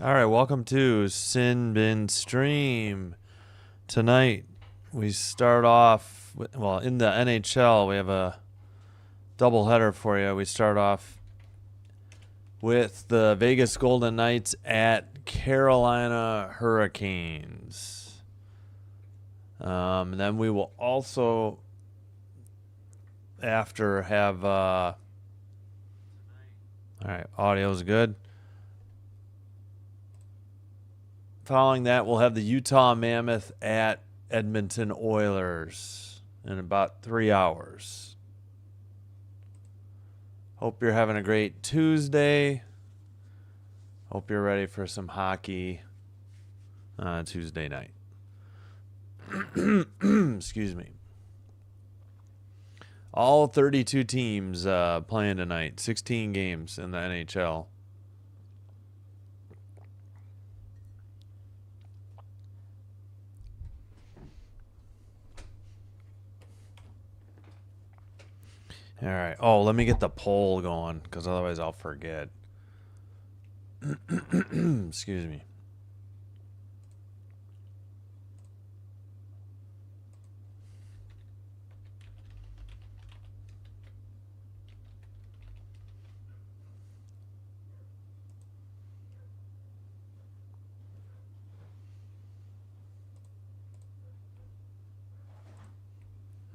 All right, welcome to Sin Bin Stream. Tonight we start off in the NHL. We have a doubleheader for you. We start off with the Vegas Golden Knights at Carolina Hurricanes. And then we will also after have all right, audio's good. Following that, we'll have the Utah Mammoth at Edmonton Oilers in about 3 hours. Hope you're having a great Tuesday. Hope you're ready for some hockey Tuesday night. Excuse me. All 32 teams playing tonight. 16 games in the NHL. All right. Oh, let me get the poll going because otherwise I'll forget. Excuse me.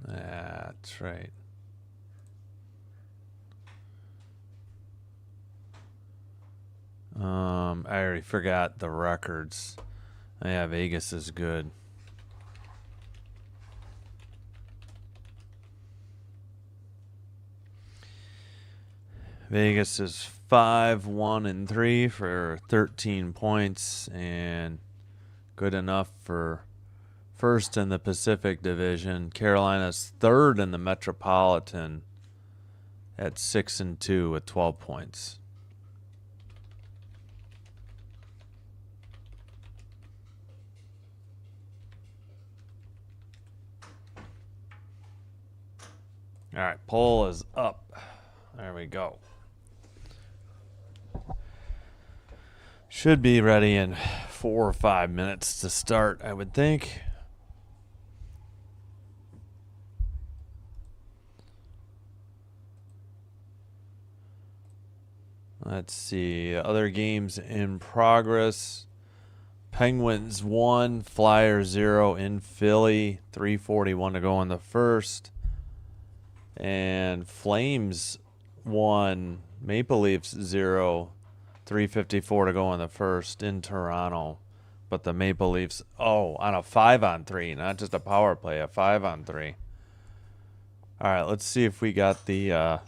That's right. I already forgot the records. Yeah, Vegas is good. Vegas is 5-1-3 for 13 points and good enough for first in the Pacific Division. Carolina's third in the Metropolitan at 6-2 with 12 points. All right, poll is up. There we go. Should be ready in 4 or 5 minutes to start, I would think. Let's see. Other games in progress. Penguins 1, Flyers 0 in Philly. 3:41 to go in the first. And Flames 1, Maple Leafs 0, 3:54 to go in the first in Toronto. But the Maple Leafs, on a 5-on-3, not just a power play, a 5-on-3. All right, let's see if we got the...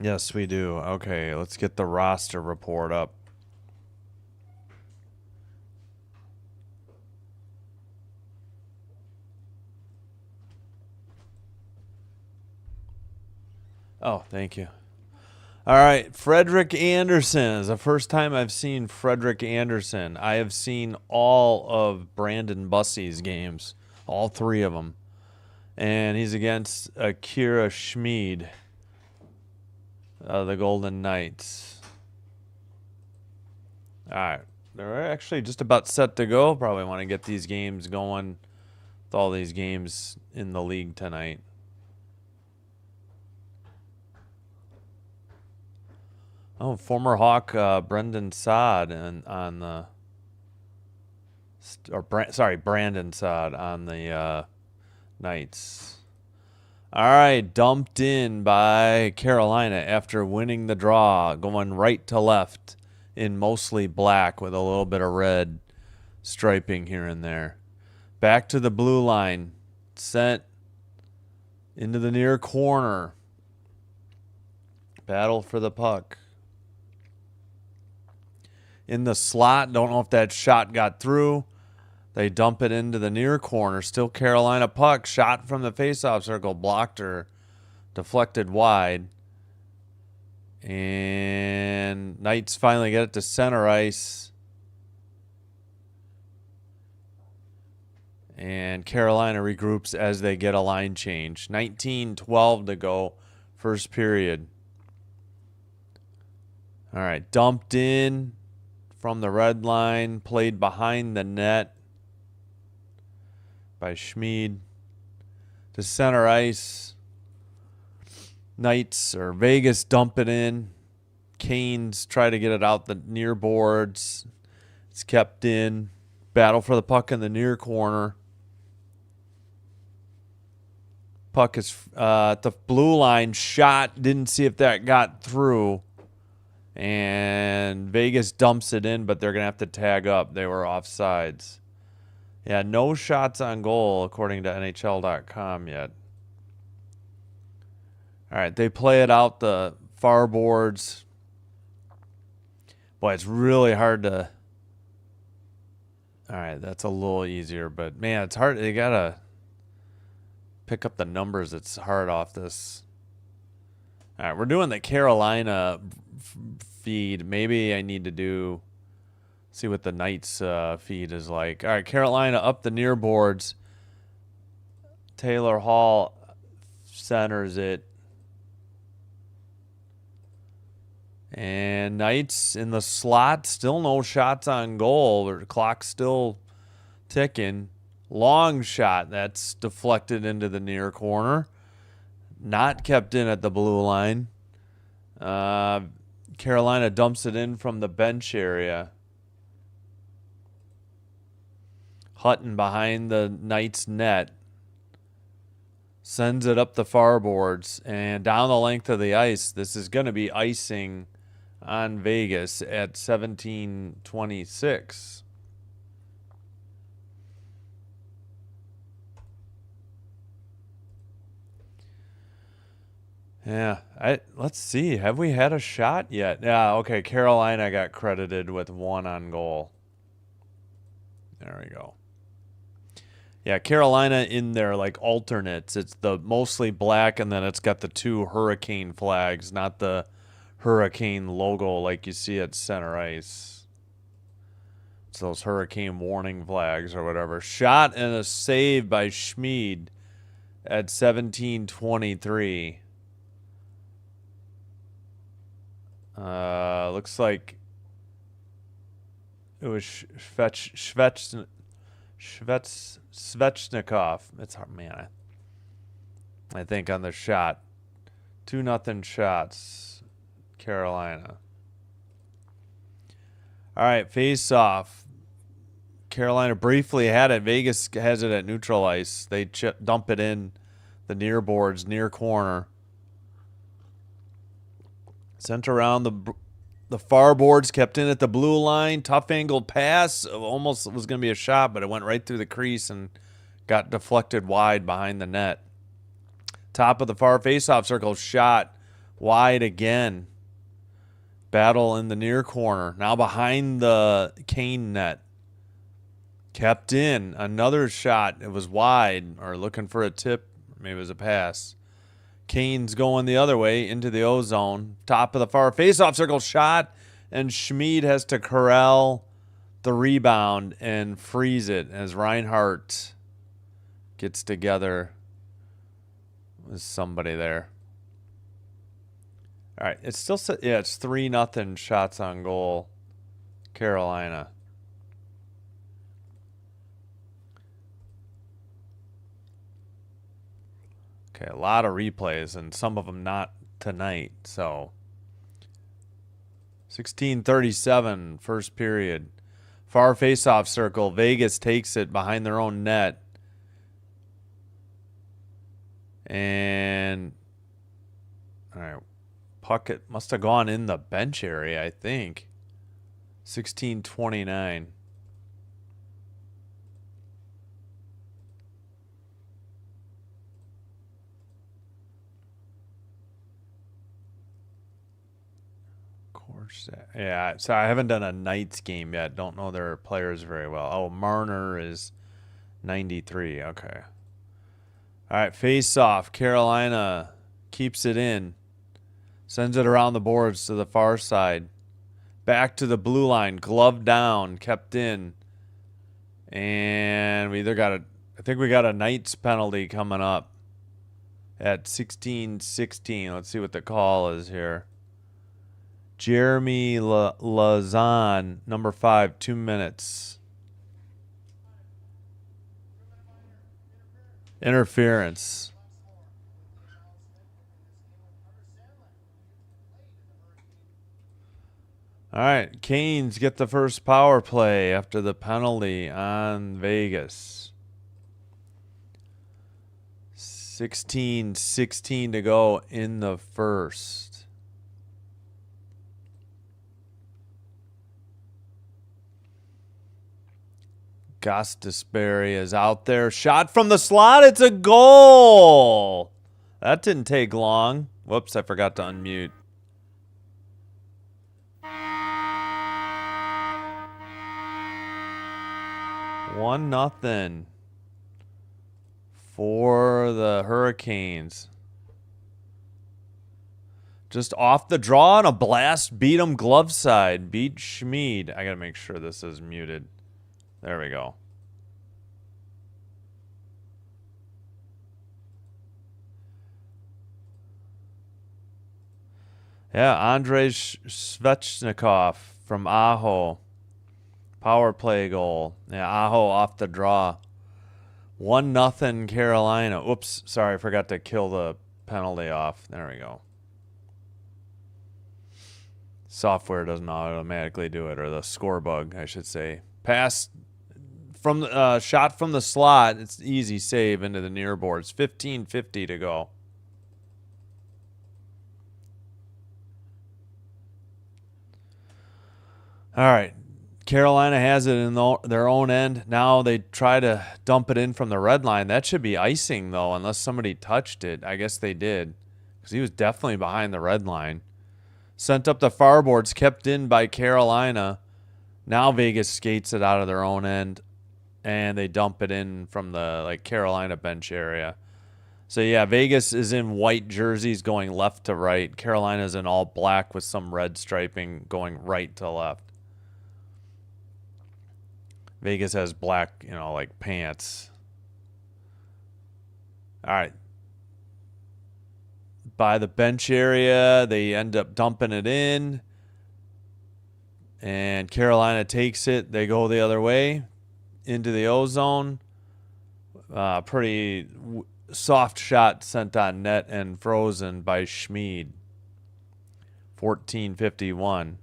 Yes, we do. Okay, let's get the roster report up. Oh, thank you. All right, Frederick Anderson is the first time I've seen Frederick Anderson. I have seen all of Brandon Bussey's games, all 3 of them. And he's against Akira Schmid, the Golden Knights. All right, they're actually just about set to go. Probably want to get these games going with all these games in the league tonight. Oh, former Hawk Brendan Saad on the Brandon Saad on the Knights. All right, dumped in by Carolina after winning the draw, going right to left in mostly black with a little bit of red striping here and there. Back to the blue line, sent into the near corner. Battle for the puck. In the slot. Don't know if that shot got through. They dump it into the near corner. Still Carolina puck. Shot from the faceoff circle. Blocked or deflected wide. And Knights finally get it to center ice. And Carolina regroups as they get a line change. 19:12 to go. First period. All right. Dumped in. from the red line, played behind the net by Schmid. To center ice. Knights or Vegas dump it in. Canes try to get it out the near boards. It's kept in. Battle for the puck in the near corner. Puck is at the blue line. Shot. Didn't see if that got through. And Vegas dumps it in, but they're going to have to tag up. They were offsides. Yeah, no shots on goal, according to NHL.com yet. All right, they play it out the far boards. Boy, it's really hard to... All right, that's a little easier, but man, it's hard. You got to pick up the numbers. It's hard off this. All right, we're doing the Carolina feed. Maybe I need to see what the Knights feed is like. All right, Carolina up the near boards. Taylor Hall centers it. And Knights in the slot, still no shots on goal. The clock's still ticking. Long shot, that's deflected into the near corner. Not kept in at the blue line. Carolina dumps it in from the bench area. Hutton behind the Knights net. Sends it up the far boards and down the length of the ice. This is going to be icing on Vegas at 17:26. Yeah, let's see. Have we had a shot yet? Yeah, okay. Carolina got credited with 1 on goal. There we go. Yeah, Carolina in their like alternates. It's the mostly black, and then it's got the 2 Hurricane flags, not the Hurricane logo like you see at center ice. It's those Hurricane warning flags or whatever. Shot and a save by Schmid at 17:23. Looks like it was Svechnikov. It's hard, man. I think on the shot. 2-0 shots. Carolina. All right, face off. Carolina briefly had it. Vegas has it at neutral ice. They dump it in the near boards, near corner. Sent around the far boards, kept in at the blue line. Tough angled pass. Almost was going to be a shot, but it went right through the crease and got deflected wide behind the net. Top of the far faceoff circle, shot wide again. Battle in the near corner. Now behind the Kane net. Kept in. Another shot. It was wide, or looking for a tip. Maybe it was a pass. Kane's going the other way into the O-zone. Top of the far faceoff circle, shot, and Schmid has to corral the rebound and freeze it as Reinhart gets together with somebody there. All right, it's still it's 3-0 shots on goal, Carolina. Okay, a lot of replays, and some of them not tonight. So, 16:37, first period. Far face-off circle. Vegas takes it behind their own net. And, all right, puck it must have gone in the bench area, I think. 16:29. Yeah, so I haven't done a Knights game yet. Don't know their players very well. Oh, Marner is 93. Okay. All right, face off. Carolina keeps it in. Sends it around the boards to the far side. Back to the blue line. Glove down. Kept in. And we either got I think we got a Knights penalty coming up at 16:16. Let's see what the call is here. Jeremy Lazan, number 5, 2 minutes. Interference. All right, Canes get the first power play after the penalty on Vegas. 16-16 to go in the first. Gostisbehere is out there. Shot from the slot. It's a goal. That didn't take long. Whoops, I forgot to unmute. 1-0 for the Hurricanes. Just off the draw and a blast. Beat him glove side. Beat Schmid. I got to make sure this is muted. There we go. Yeah, Andrei Svechnikov from Aho. Power play goal. Yeah, Aho off the draw. 1-0 Carolina. Oops, sorry, I forgot to kill the penalty off. There we go. Software doesn't automatically do it, or the score bug, I should say. Pass from the shot from the slot. It's easy save into the near boards. 15:50 to go. All right. Carolina has it in their own end. Now they try to dump it in from the red line. That should be icing, though, unless somebody touched it. I guess they did, because he was definitely behind the red line. Sent up the far boards, kept in by Carolina. Now Vegas skates it out of their own end, and they dump it in from the Carolina bench area. So, yeah, Vegas is in white jerseys going left to right. Carolina's in all black with some red striping going right to left. Vegas has black, like pants. All right. By the bench area, they end up dumping it in. And Carolina takes it. They go the other way into the O-zone. Pretty soft shot sent on net and frozen by Schmid. 14:51.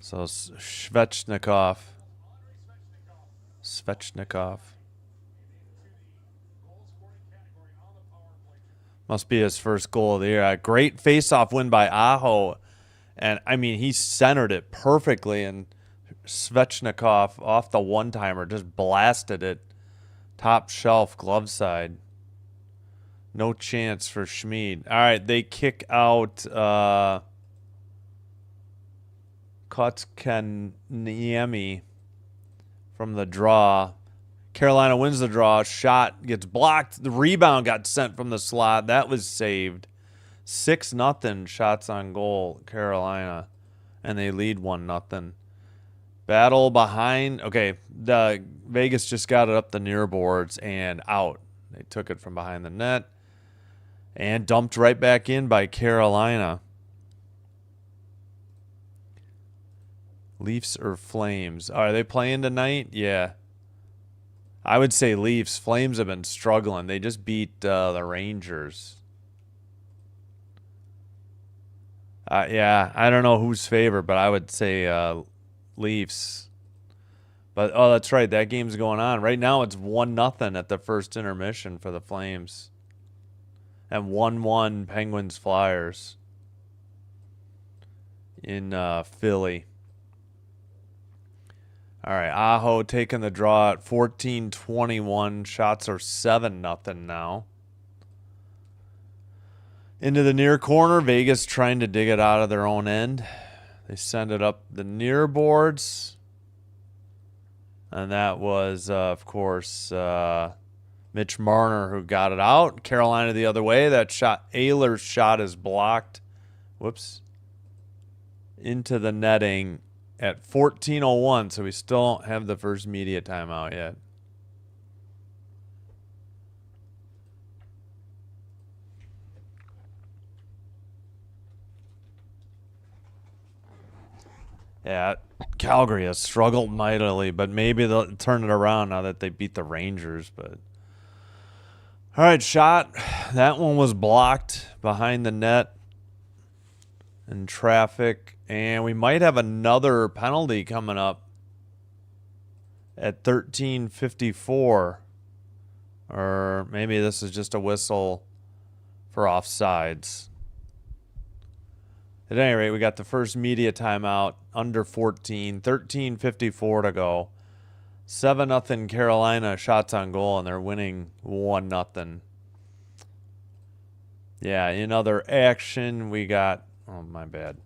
So Svechnikov. Must be his first goal of the year. A great face-off win by Aho. And, I mean, he centered it perfectly. And Svechnikov, off the one-timer, just blasted it. Top shelf, glove side. No chance for Schmid. All right, they kick out Kotkaniemi from the draw. Carolina wins the draw. Shot gets blocked. The rebound got sent from the slot. That was saved. 6-0 shots on goal, Carolina. And they lead 1-0. Battle behind. Okay, the Vegas just got it up the near boards and out. They took it from behind the net and dumped right back in by Carolina. Leafs or Flames? Are they playing tonight? Yeah. I would say Leafs. Flames have been struggling. They just beat the Rangers. Yeah, I don't know who's favored, but I would say Leafs. But, oh, that's right. That game's going on. Right now it's 1-0 at the first intermission for the Flames. And 1-1 Penguins-Flyers in Philly. All right, Aho taking the draw at 14:21. Shots are 7-0 now. Into the near corner. Vegas trying to dig it out of their own end. They send it up the near boards. And that was, of course, Mitch Marner who got it out. Carolina the other way. That shot, Ayler's shot is blocked. Whoops. Into the netting at 14:01, so we still don't have the first media timeout yet. Yeah, Calgary has struggled mightily, but maybe they'll turn it around now that they beat the Rangers. But all right, shot. That one was blocked behind the net in traffic, and we might have another penalty coming up at 13:54, or maybe this is just a whistle for offsides. At any rate, we got the first media timeout under 14, 13:54 to go. 7-0 Carolina shots on goal, and they're winning 1-0. Yeah, in other action, we got, oh, my bad.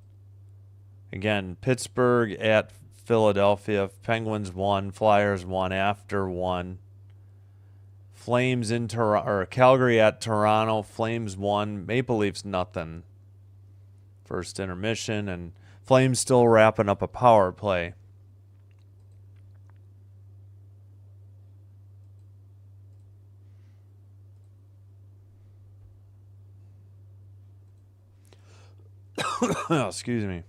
Again, Pittsburgh at Philadelphia. Penguins won, Flyers won after 1. Flames in Calgary at Toronto. Flames won, Maple Leafs nothing. First intermission, and Flames still wrapping up a power play. Oh, excuse me.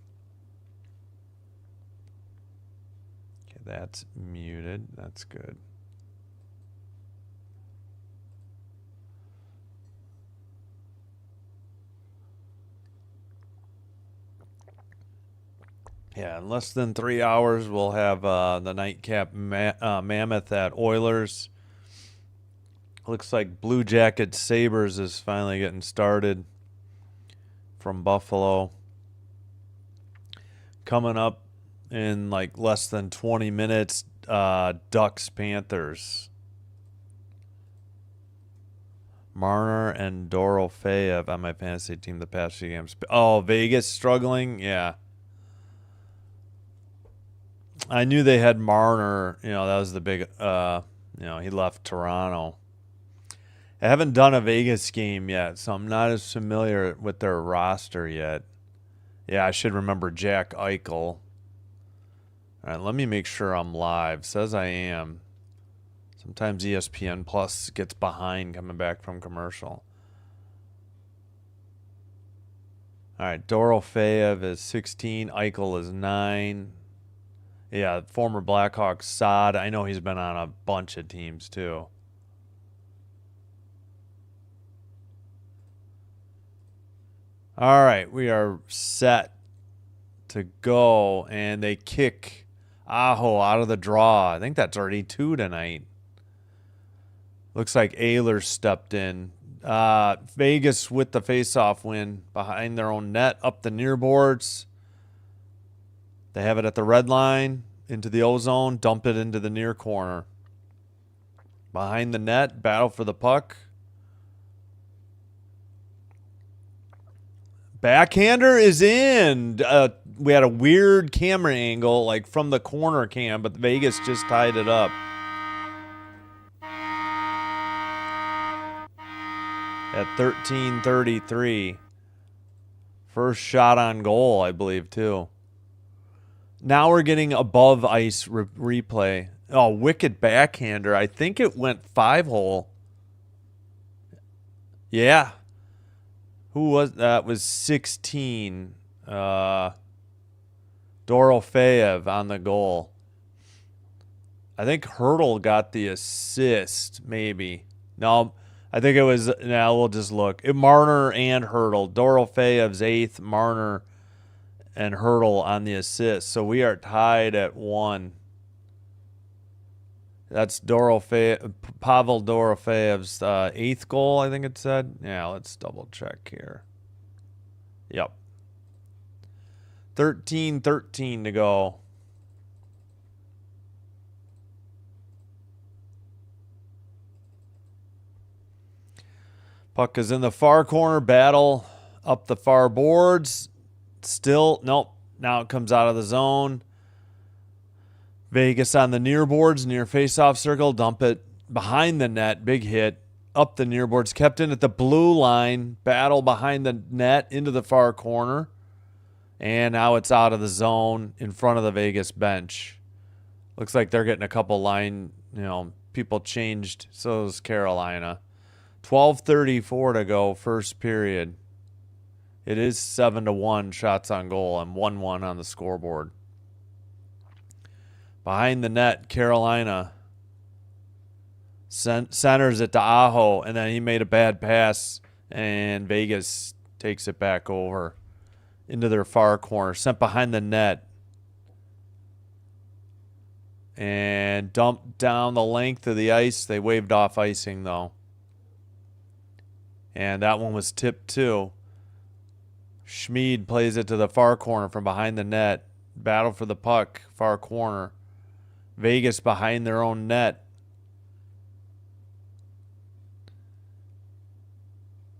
Okay, that's muted. That's good. Yeah, in less than 3 hours, we'll have the nightcap mammoth at Oilers. Looks like Blue Jackets Sabres is finally getting started from Buffalo. Coming up in like less than 20 minutes, Ducks Panthers. Marner and Dorofeyev on my fantasy team the past few games. Oh, Vegas struggling? Yeah. I knew they had Marner. You know, that was the big, he left Toronto. I haven't done a Vegas game yet, so I'm not as familiar with their roster yet. Yeah, I should remember Jack Eichel. All right, let me make sure I'm live. Says I am. Sometimes ESPN Plus gets behind coming back from commercial. All right, Dorofeyev is 16. Eichel is 9. Yeah, former Blackhawks Saad. I know he's been on a bunch of teams too. All right, we are set to go, and they kick Aho out of the draw. I think that's already 2 tonight. Looks like Ayler stepped in. Vegas with the faceoff win behind their own net, up the near boards. They have it at the red line, into the O-zone, dump it into the near corner. Behind the net, battle for the puck. Backhander is in. We had a weird camera angle, like from the corner cam, but Vegas just tied it up. At 13:33. First shot on goal, I believe, too. Now we're getting above ice replay. Oh, wicked backhander. I think it went 5-hole. Yeah. Who was that? Was 16. Dorofeyev on the goal. I think Hurdle got the assist, maybe. No, I think it was. Now we'll just look. Marner and Hurdle. Dorofeyev's 8th. Marner and Hurdle on the assist. So we are tied at 1. That's Pavel Dorofeyev's 8th goal, I think it said. Yeah, let's double check here. Yep. 13:13 to go. Puck is in the far corner. Battle up the far boards. Still, nope. Now it comes out of the zone. Vegas on the near boards, near face-off circle. Dump it behind the net. Big hit. Up the near boards. Kept in at the blue line. Battle behind the net into the far corner. And now it's out of the zone in front of the Vegas bench. Looks like they're getting a couple people changed. So is Carolina. 12:34 to go, first period. It is 7-1 shots on goal and 1-1 on the scoreboard. Behind the net, Carolina centers it to Aho, and then he made a bad pass, and Vegas takes it back over into their far corner. Sent behind the net. And dumped down the length of the ice. They waved off icing, though. And that one was tipped, too. Schmid plays it to the far corner from behind the net. Battle for the puck, far corner. Vegas behind their own net.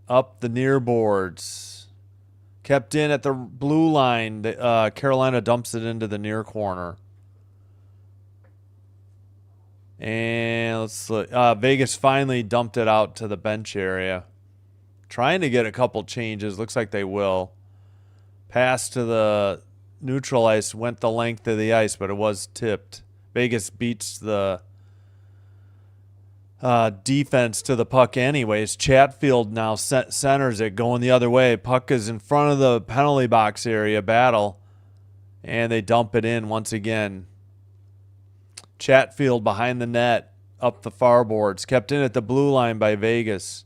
Up the near boards. Kept in at the blue line. Carolina dumps it into the near corner. And let's look. Vegas finally dumped it out to the bench area. Trying to get a couple changes. Looks like they will. Pass to the neutral ice. Went the length of the ice, but it was tipped. Vegas beats the defense to the puck anyways. Chatfield now centers it, going the other way. Puck is in front of the penalty box area. Battle. And they dump it in once again. Chatfield behind the net, up the far boards. Kept in at the blue line by Vegas.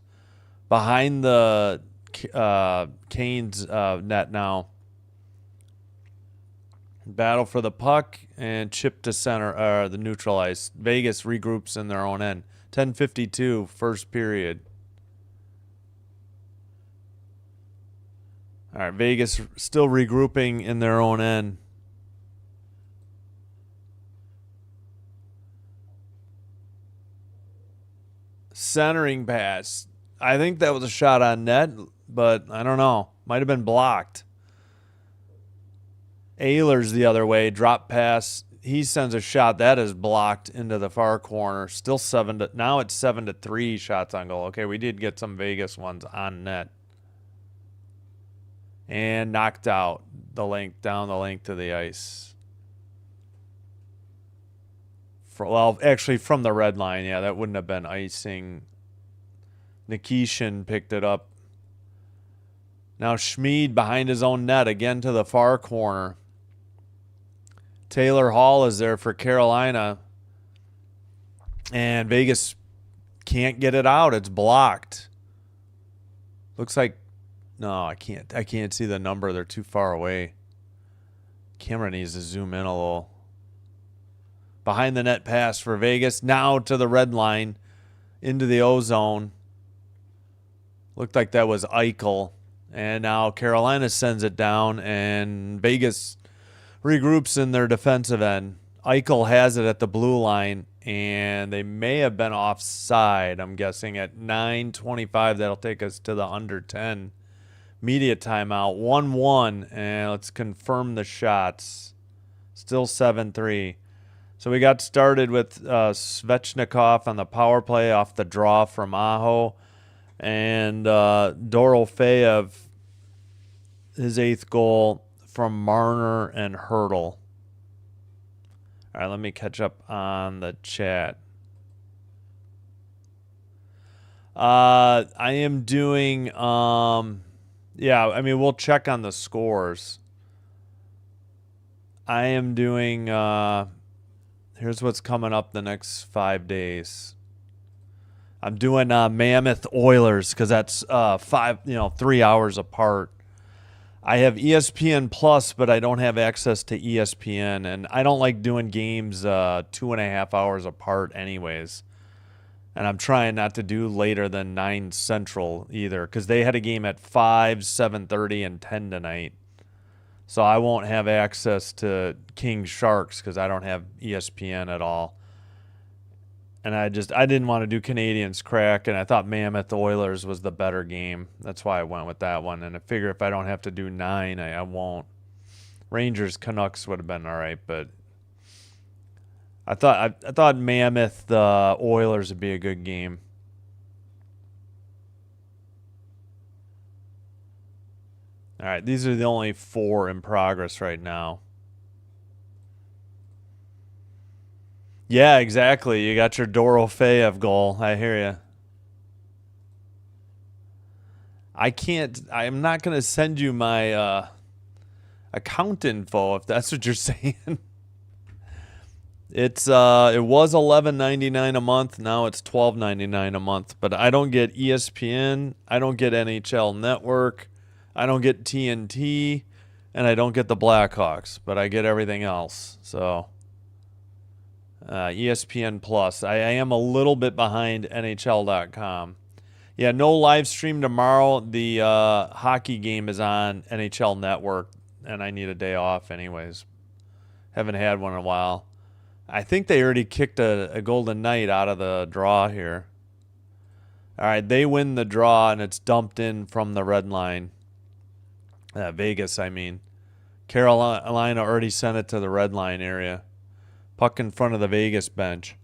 Behind the Canes net now. Battle for the puck and chip to center, the neutral ice. Vegas regroups in their own end. 10:52, first period. All right, Vegas still regrouping in their own end. Centering pass. I think that was a shot on net, but I don't know. Might have been blocked. Ehlers the other way. Drop pass. He sends a shot that is blocked into the far corner. Still now it's 7-3 shots on goal. Okay, we did get some Vegas ones on net. And knocked out down the length of the ice. Well, actually, from the red line, yeah, that wouldn't have been icing. Nikishin picked it up. Now Schmid behind his own net, again to the far corner. Taylor Hall is there for Carolina. And Vegas can't get it out. It's blocked. Looks like... No, I can't see the number. They're too far away. Camera needs to zoom in a little. Behind the net pass for Vegas. Now to the red line. Into the O-zone. Looked like that was Eichel. And now Carolina sends it down. And Vegas regroups in their defensive end. Eichel has it at the blue line. And they may have been offside, I'm guessing, at 9:25. That'll take us to the under 10 media timeout. 1-1. And let's confirm the shots. Still 7-3. So we got started with Svechnikov on the power play off the draw from Aho. And Dorofeyev, his 8th goal from Marner and Hurdle. All right, let me catch up on the chat. I am doing, yeah, I mean, we'll check on the scores. I am doing, here's what's coming up the next 5 days. I'm doing Mammoth Oilers because that's 3 hours apart. I have ESPN Plus, but I don't have access to ESPN, and I don't like doing games 2.5 hours apart anyways. And I'm trying not to do later than 9 Central either because they had a game at 5, 7:30, and 10 tonight. So I won't have access to Kings Sharks because I don't have ESPN at all. And I didn't want to do Canadians Crack, and I thought Mammoth Oilers was the better game. That's why I went with that one. And I figure if I don't have to do 9, I won't. Rangers Canucks would have been all right, but I thought Mammoth the Oilers would be a good game. All right, these are the only 4 in progress right now. Yeah, exactly. You got your Dorofeyev goal. I hear you. I'm not going to send you my account info if that's what you're saying. It was $11.99 a month. Now it's $12.99 a month. But I don't get ESPN. I don't get NHL Network. I don't get TNT, and I don't get the Blackhawks. But I get everything else. So ESPN Plus. I am a little bit behind NHL.com. Yeah, no live stream tomorrow. The hockey game is on NHL Network, and I need a day off anyways. Haven't had one in a while. I think they already kicked a Golden Knight out of the draw here. All right, they win the draw, and it's dumped in from the red line. Vegas, I mean. Carolina already sent it to the red line area. Puck in front of the Vegas bench.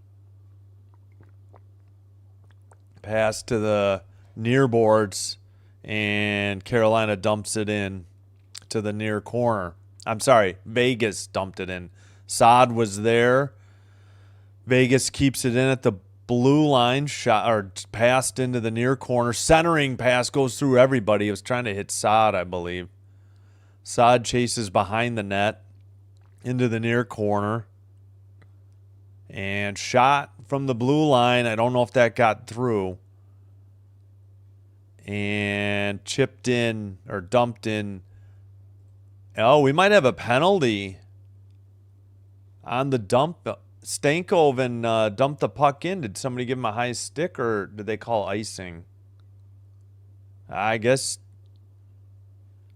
Pass to the near boards, and Carolina dumps it in to the near corner. I'm sorry, Vegas dumped it in. Saad was there. Vegas keeps it in at the blue line, shot or passed into the near corner. Centering pass goes through everybody. It was trying to hit Saad, I believe. Saad chases behind the net into the near corner. And shot from the blue line. I don't know if that got through. And chipped in or dumped in. Oh, we might have a penalty on the dump. Stankoven dumped the puck in. Did somebody give him a high stick, or did they call icing? I guess.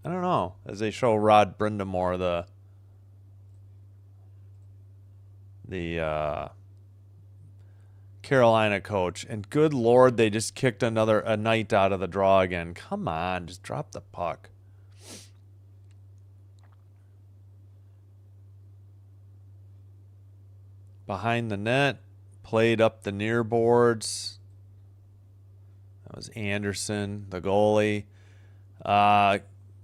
I don't know. As they show Rod Brindamore, the Carolina coach, and good Lord, they just kicked a Knight out of the draw again. Come on, just drop the puck. Behind the net, played up the near boards. That was Anderson, the goalie.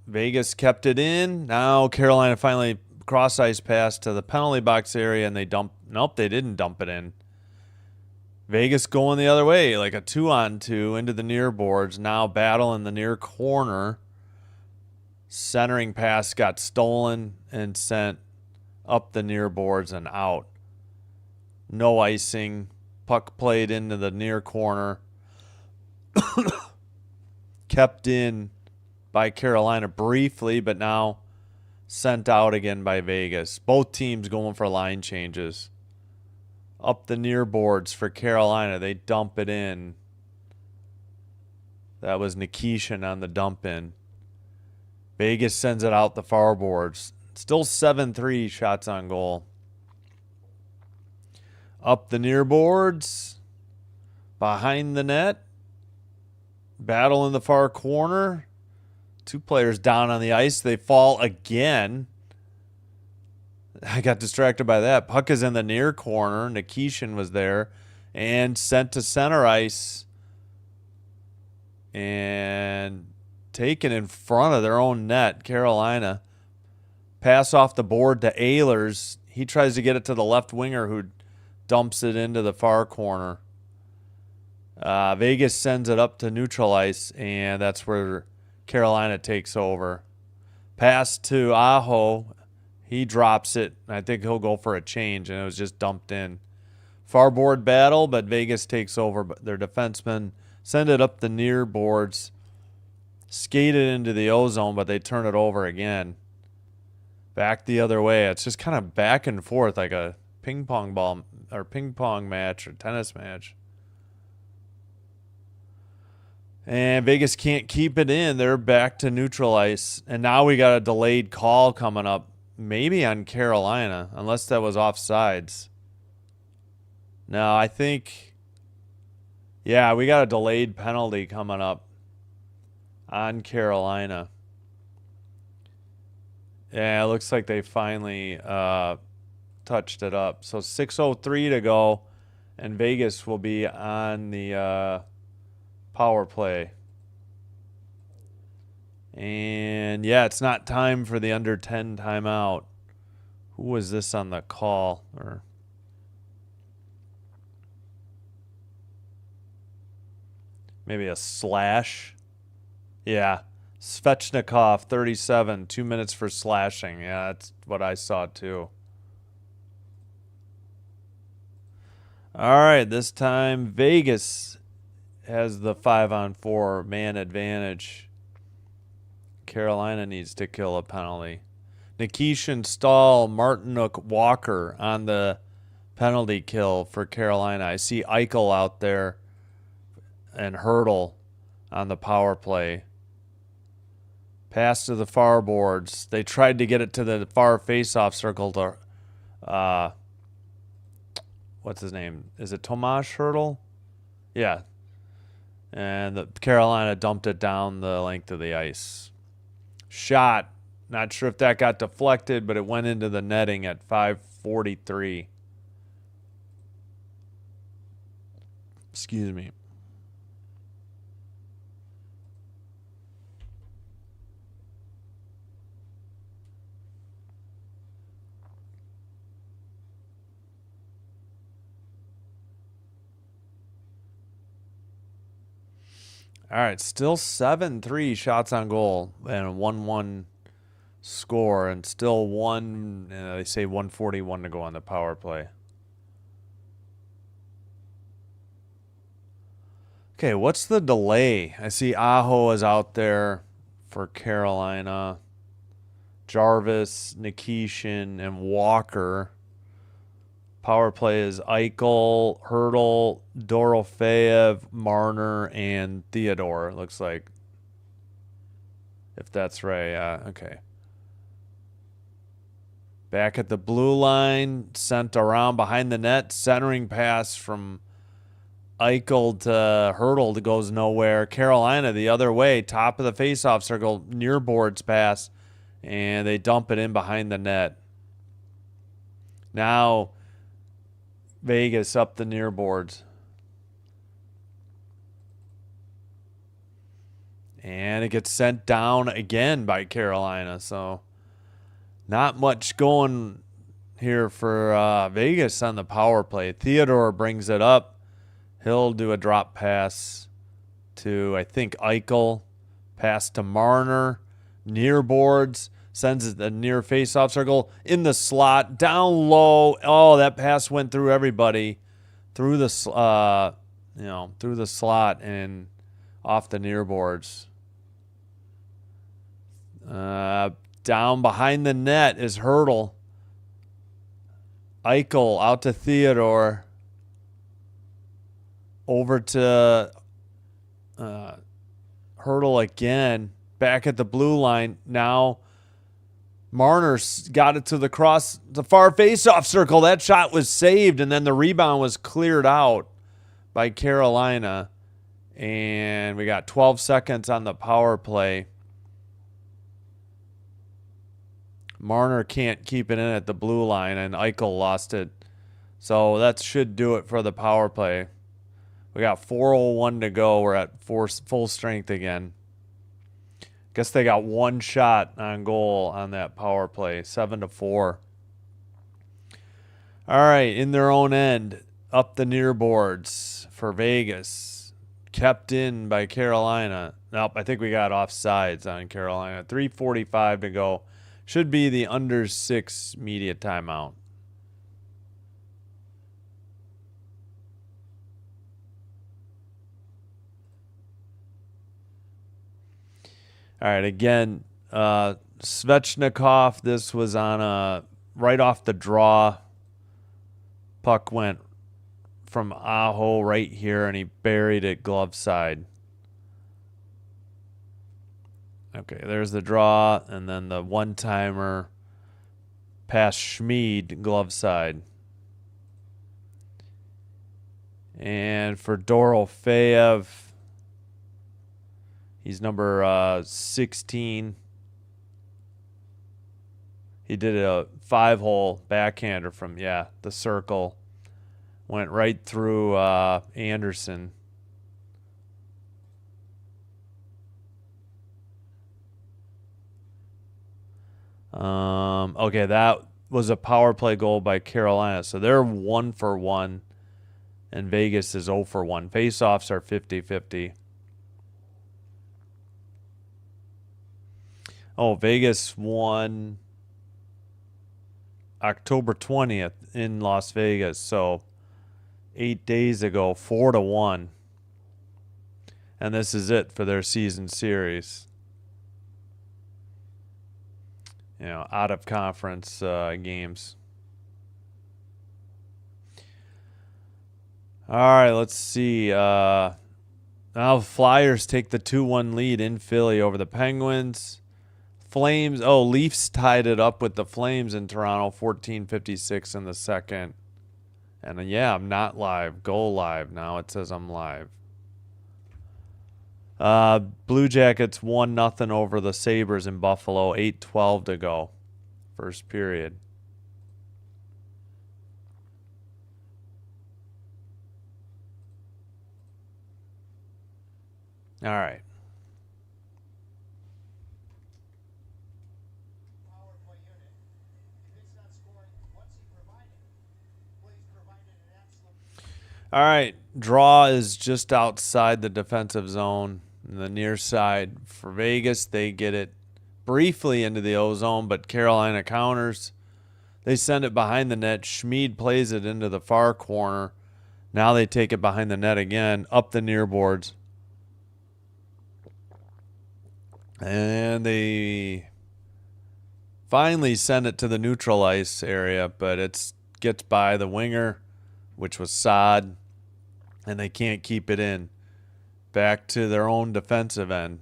Vegas kept it in. Now Carolina finally cross ice pass to the penalty box area, and they dump. Nope, they didn't dump it in. Vegas going the other way, like a 2-on-2 into the near boards. Now battle in the near corner. Centering pass got stolen and sent up the near boards and out. No icing. Puck played into the near corner. Kept in by Carolina briefly, but now sent out again by Vegas. Both teams going for line changes. Up the near boards for Carolina. They dump it in. That was Nikishin on the dump in. Vegas sends it out the far boards. Still 7-3 shots on goal. Up the near boards. Behind the net. Battle in the far corner. Two players down on the ice. They fall again. I got distracted by that. Puck is in the near corner. Nikishin was there. And sent to center ice. And taken in front of their own net. Carolina. Pass off the board to Ehlers. He tries to get it to the left winger, who dumps it into the far corner. Vegas sends it up to neutral ice, and that's where Carolina takes over. Pass to Aho. He drops it. I think he'll go for a change, and it was just dumped in. Far board battle, but Vegas takes over. But their defensemen send it up the near boards. Skate it into the O-zone, but they turn it over again. Back the other way. It's just kind of back and forth like a ping pong match or tennis match. And Vegas can't keep it in. They're back to neutral ice. And now we got a delayed call coming up. Maybe on Carolina, unless that was offsides. No, I think... Yeah, we got a delayed penalty coming up on Carolina. Yeah, it looks like they finally touched it up. So 6:03 to go, and Vegas will be on the power play. And yeah, it's not time for the under 10 timeout. Who was this on the call? Or maybe a slash? Yeah. Svechnikov, 37, 2 minutes for slashing. Yeah, that's what I saw too. All right, this time Vegas has the 5-on-4 man advantage. Carolina needs to kill a penalty. Nikishin, Stahl, Martinuk, Walker on the penalty kill for Carolina. I see Eichel out there and Hurdle on the power play. Pass to the far boards. They tried to get it to the far face-off circle to, what's his name? Is it Tomas Hurdle? Yeah. And the Carolina dumped it down the length of the ice. Shot. Not sure if that got deflected, but it went into the netting at 5:43. Excuse me. All right, still 7-3 shots on goal and a 1-1 score, and still they say 141 to go on the power play. Okay, what's the delay? I see Aho is out there for Carolina. Jarvis, Nikishin, and Walker. Power play is Eichel, Hurdle, Dorofeev, Marner, and Theodore, looks like. If that's right, yeah, okay. Back at the blue line, sent around behind the net, centering pass from Eichel to Hurdle that goes nowhere. Carolina the other way, top of the faceoff circle, near boards pass, and they dump it in behind the net. Now Vegas up the near boards. And it gets sent down again by Carolina. So not much going here for Vegas on the power play. Theodore brings it up. He'll do a drop pass to, I think, Eichel. Pass to Marner. Near boards. Sends it the near face-off circle. In the slot. Down low. Oh, that pass went through everybody. Through the slot and off the near boards. Down behind the net is Hurdle. Eichel out to Theodore. Over to Hurdle again. Back at the blue line. Now Marner's got it to the far face-off circle. That shot was saved, and then the rebound was cleared out by Carolina. And we got 12 seconds on the power play. Marner can't keep it in at the blue line, and Eichel lost it. So that should do it for the power play. We got 4:01 to go. We're at full strength again. Guess they got one shot on goal on that power play, 7-4. All right, in their own end, up the near boards for Vegas. Kept in by Carolina. Nope, I think we got offsides on Carolina. 3:45 to go. Should be the under 6 media timeout. All right, again, Svechnikov, this was on right off the draw. Puck went from Aho right here, and he buried it glove side. Okay, there's the draw, and then the one-timer past Schmid, glove side. And for Dorofeev, he's number 16. He did a 5-hole backhander from, the circle. Went right through Anderson. Okay, that was a power play goal by Carolina. So they're 1 for 1, and Vegas is 0 for 1. Face-offs are 50-50. Oh, Vegas won October 20th in Las Vegas. So 8 days ago, 4-1. And this is it for their season series. You know, out of conference games. All right, let's see. Now the Flyers take the 2-1 lead in Philly over the Penguins. Flames, Leafs tied it up with the Flames in Toronto, 14:56 in the second. And yeah, I'm not live. Go live now. It says I'm live. Blue Jackets 1-0 over the Sabres in Buffalo, 8:12 to go. First period. All right. All right. Draw is just outside the defensive zone. In the near side for Vegas, they get it briefly into the O zone, but Carolina counters. They send it behind the net. Schmid plays it into the far corner. Now they take it behind the net again, up the near boards. And they finally send it to the neutral ice area, but it gets by the winger, which was Saad, and they can't keep it in. Back to their own defensive end.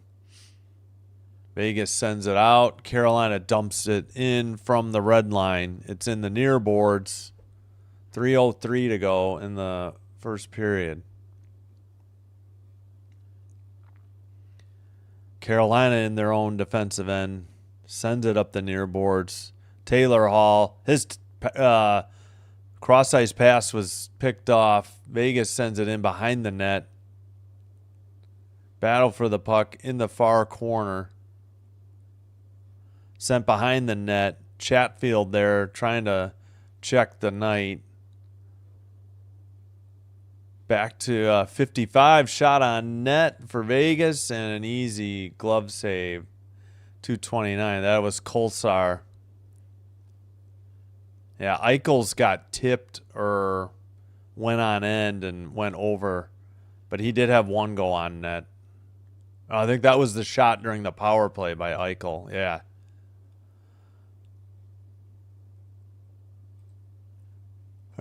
Vegas sends it out. Carolina dumps it in from the red line. It's in the near boards. 3:03 to go in the first period. Carolina in their own defensive end sends it up the near boards. Taylor Hall, his cross-ice pass was picked off. Vegas sends it in behind the net. Battle for the puck in the far corner. Sent behind the net. Chatfield there trying to check the night. Back to 55. Shot on net for Vegas and an easy glove save. 229. That was Kolsar. Yeah, Eichel's got tipped or went on end and went over. But he did have one go on net. I think that was the shot during the power play by Eichel. Yeah.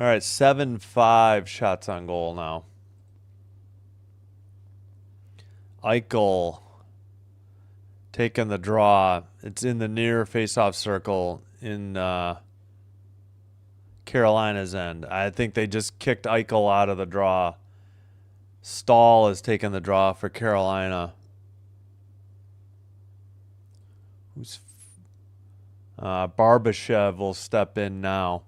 All right, 7-5 shots on goal now. Eichel taking the draw. It's in the near faceoff circle in Carolina's end. I think they just kicked Eichel out of the draw. Stahl is taking the draw for Carolina. Barbashev will step in now.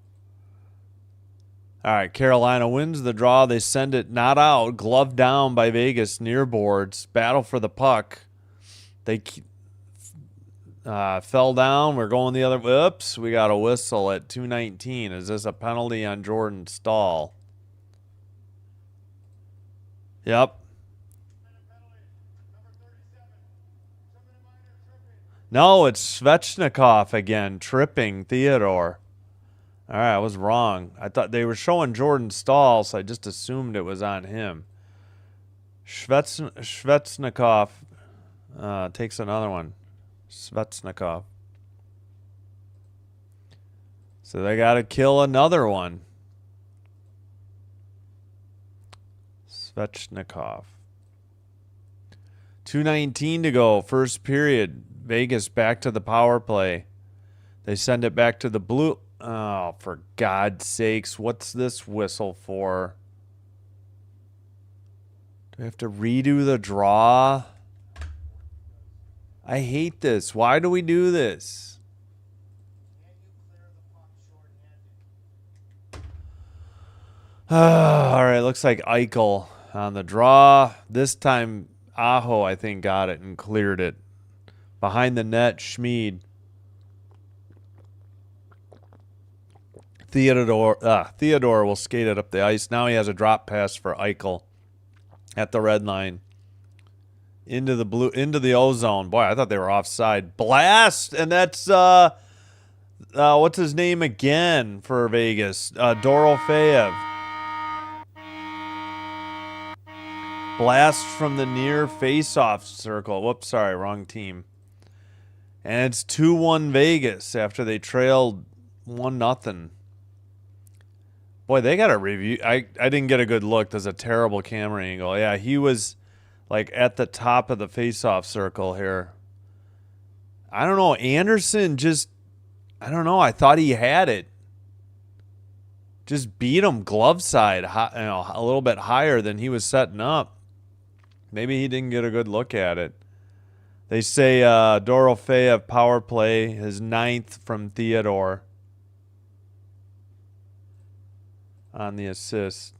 All right, Carolina wins the draw. They send it not out. Glove down by Vegas near boards. Battle for the puck. They fell down. We're going the other way. Oops, we got a whistle at 2:19. Is this a penalty on Jordan Stahl? Yep. No, it's Svechnikov again, tripping Theodore. All right, I was wrong. I thought they were showing Jordan Stahl, so I just assumed it was on him. Svechnikov takes another one. Svechnikov. So they got to kill another one. Svechnikov. 2:19 to go, first period. Vegas back to the power play. They send it back to the blue. Oh, for God's sakes, what's this whistle for? Do we have to redo the draw? I hate this. Why do we do this? All right, looks like Eichel on the draw. This time, Aho, I think, got it and cleared it. Behind the net, Schmid. Theodore will skate it up the ice. Now he has a drop pass for Eichel at the red line. Into the O zone. Boy, I thought they were offside. Blast! And that's what's his name again for Vegas? Dorofeev. Blast from the near face-off circle. Whoops, sorry, wrong team. And it's 2-1 Vegas after they trailed 1-0. Boy, they got a review. I didn't get a good look. There's a terrible camera angle. Yeah, he was like at the top of the face-off circle here. I don't know. Anderson just, I don't know. I thought he had it. Just beat him glove side, a little bit higher than he was setting up. Maybe he didn't get a good look at it. They say Dorofeyev power play, his 9th from Theodore on the assist.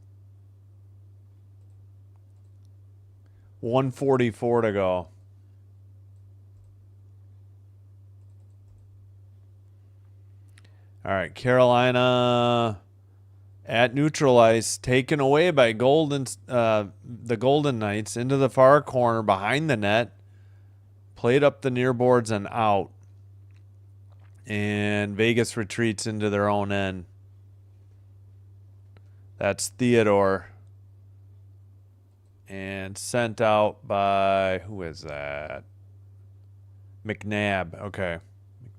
1:44 to go. All right, Carolina at neutral ice, taken away by the Golden Knights into the far corner behind the net. Played up the near boards and out. And Vegas retreats into their own end. That's Theodore. And sent out by, who is that? McNabb. Okay.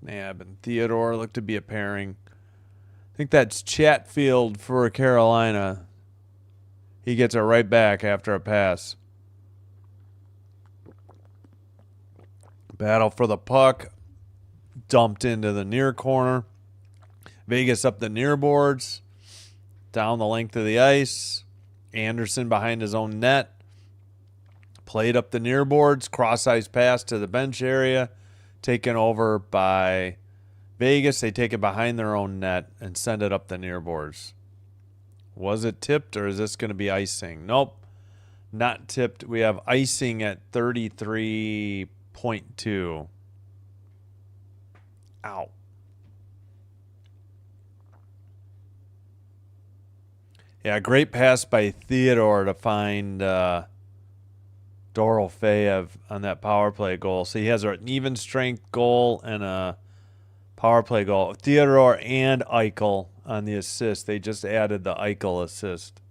McNabb and Theodore look to be a pairing. I think that's Chatfield for Carolina. He gets it right back after a pass. Battle for the puck. Dumped into the near corner. Vegas up the near boards. Down the length of the ice. Anderson behind his own net. Played up the near boards. Cross ice pass to the bench area. Taken over by Vegas. They take it behind their own net and send it up the near boards. Was it tipped or is this going to be icing? Nope. Not tipped. We have icing at 33.2. Ow. Yeah, great pass by Theodore to find Dorofeyev on that power play goal. So he has an even strength goal and a power play goal. Theodore and Eichel on the assist. They just added the Eichel assist.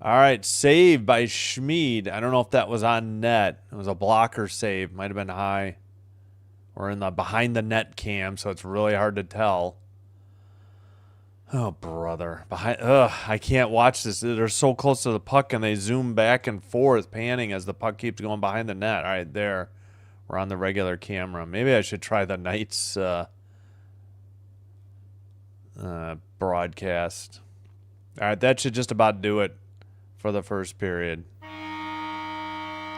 All right, save by Schmid. I don't know if that was on net. It was a blocker save. Might have been high. Or in the behind the net cam, so it's really hard to tell. Oh, brother. I can't watch this. They're so close to the puck, and they zoom back and forth, panning as the puck keeps going behind the net. All right, there. We're on the regular camera. Maybe I should try the Knights broadcast. All right, that should just about do it for the first period.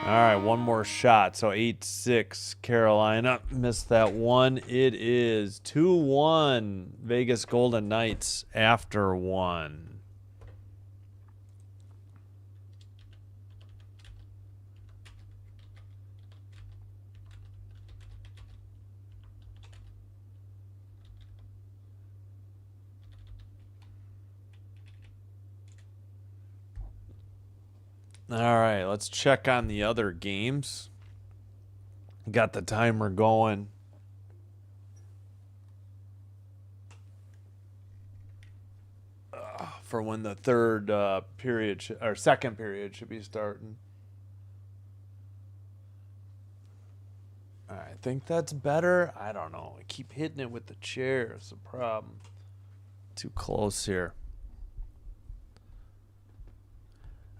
All right, one more shot. So 8-6 Carolina. Missed that one. It is 2-1 Vegas Golden Knights after one. All right, let's check on the other games. Got the timer going. For when the third period or second period should be starting. I think that's better. I don't know. I keep hitting it with the chair. It's a problem. Too close here.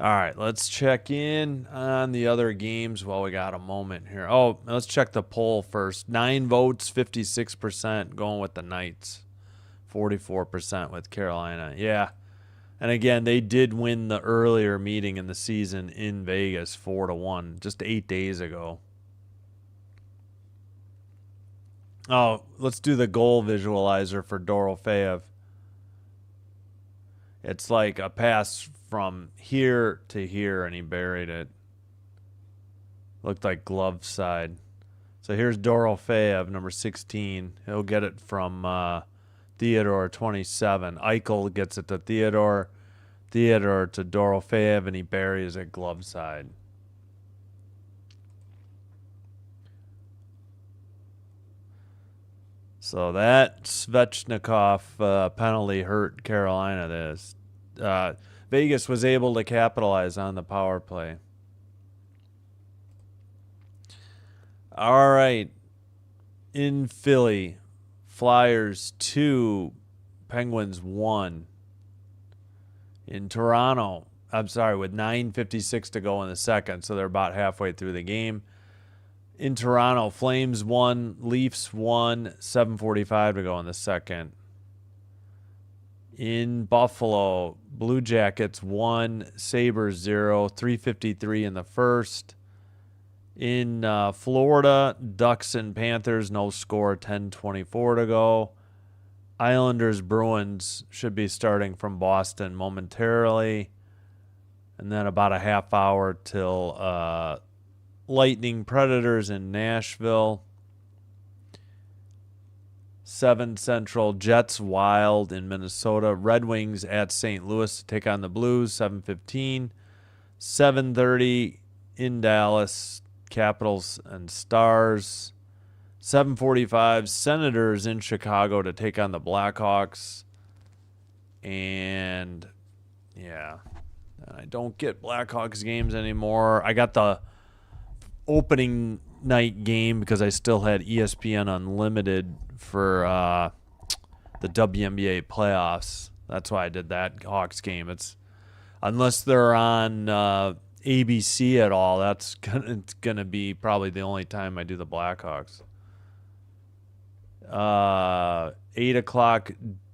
All right, let's check in on the other games while we got a moment here. Oh, let's check the poll first. 9 votes, 56% going with the Knights. 44% with Carolina. Yeah. And again, they did win the earlier meeting in the season in Vegas 4-1 just 8 days ago. Oh, let's do the goal visualizer for Dorofeyev. It's like a pass from here to here, and he buried it. Looked like glove side. So here's Dorofeyev, number 16. He'll get it from Theodore, 27. Eichel gets it to Theodore. Theodore to Dorofeyev, and he buries it glove side. So that Svechnikov penalty hurt Carolina. Vegas was able to capitalize on the power play. All right. In Philly, Flyers 2, Penguins 1. In Toronto, with 9:56 to go in the second, so they're about halfway through the game. In Toronto, Flames 1, Leafs 1, 7:45 to go in the second. In Buffalo, Blue Jackets 1, Sabres 0, 3:53 in the first. In Florida, Ducks and Panthers, no score, 10:24 to go. Islanders, Bruins should be starting from Boston momentarily. And then about a half hour till Lightning, Predators in Nashville. 7 Central, Jets, Wild in Minnesota. Red Wings at St. Louis to take on the Blues, 7:15. 7:30 in Dallas, Capitals and Stars. 7:45, Senators in Chicago to take on the Blackhawks. And, yeah, I don't get Blackhawks games anymore. I got the opening night game because I still had ESPN Unlimited for the WNBA playoffs. That's why I did that Hawks game. It's unless they're on ABC at all, it's gonna be probably the only time I do the Blackhawks. 8 o'clock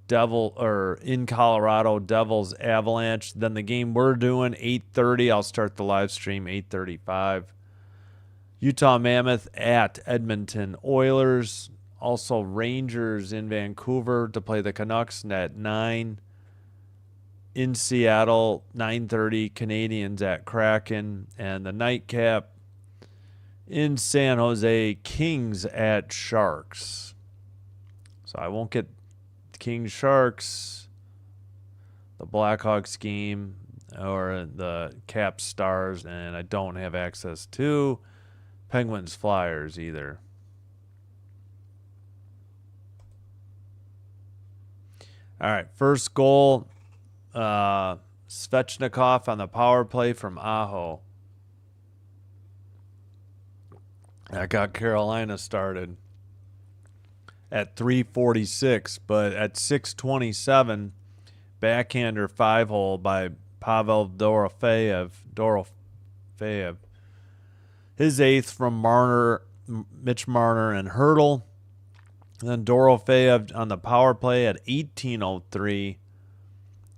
in Colorado, Devils Avalanche. Then the game we're doing 8:30. I'll start the live stream 8:35. Utah Mammoth at Edmonton Oilers. Also Rangers in Vancouver to play the Canucks at 9. In Seattle, 9:30, Canadians at Kraken. And the nightcap in San Jose, Kings at Sharks. So I won't get Kings Sharks, the Blackhawks game, or the Caps Stars, and I don't have access to Penguins Flyers either. All right, first goal, Svechnikov on the power play from Aho. That got Carolina started at 3:46, but at 6:27, backhander 5-hole by Pavel Dorofeyev. His 8th from Marner, Mitch Marner, and Hurdle. And then Dorofeyev on the power play at 18:03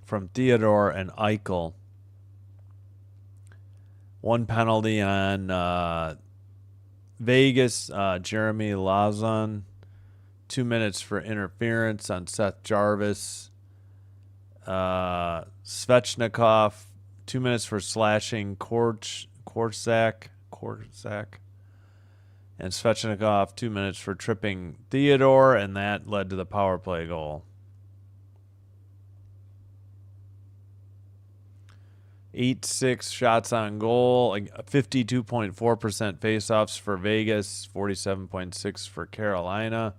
from Theodore and Eichel. 1 penalty on Vegas, Jeremy Lauzon. 2 minutes for interference on Seth Jarvis. Svechnikov, 2 minutes for slashing Korczak. And Svechnikov, 2 minutes for tripping Theodore, and that led to the power play goal. 8-6 shots on goal, 52.4% faceoffs for Vegas, 47.6 for Carolina.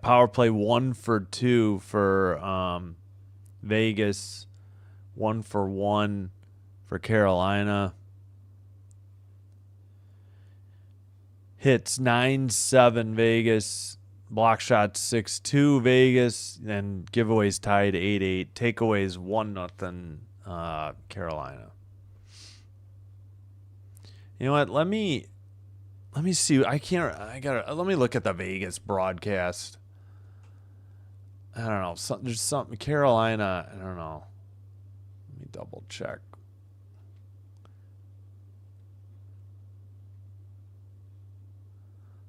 Power play 1 for 2 for Vegas, 1 for 1 for Carolina. Hits 9-7 Vegas, block shots 6-2 Vegas, and giveaways tied 8-8. Takeaways 1-0 Carolina. You know what? Let me see. Let me look at the Vegas broadcast. I don't know. There's something. Carolina, I don't know. Let me double check.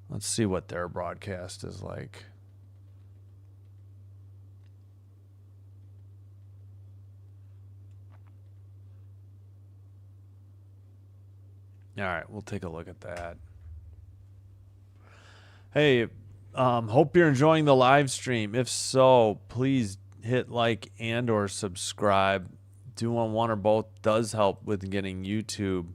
Let's see what their broadcast is like. All right, we'll take a look at that. Hey, hope you're enjoying the live stream. If so, please hit like and or subscribe. Doing one or both does help with getting YouTube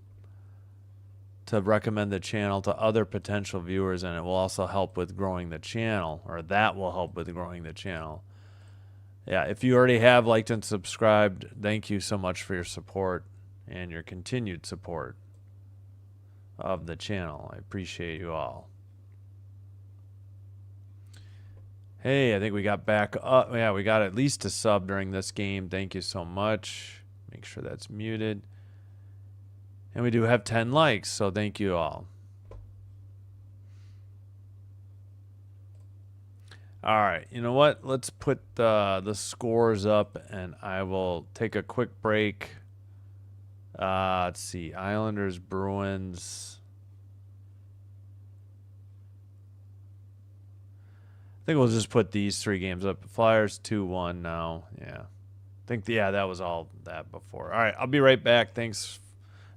to recommend the channel to other potential viewers, and it will also help with growing the channel, or that will help with growing the channel. Yeah, if you already have liked and subscribed, thank you so much for your support and your continued support of the channel. I appreciate you all. Hey, I think we got back up. Yeah, we got at least a sub during this game. Thank you so much. Make sure that's muted. And we do have 10 likes, so thank you all. All right, you know what? Let's put the scores up, and I will take a quick break. Let's see, Islanders, Bruins. I think we'll just put these 3 games up. Flyers 2-1 now. Yeah, yeah, that was all that before. All right, I'll be right back. Thanks,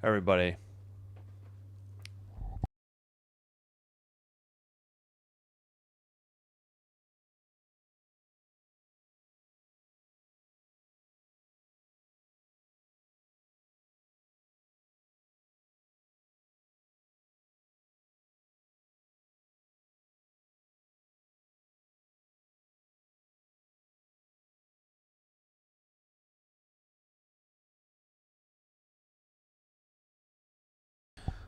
everybody.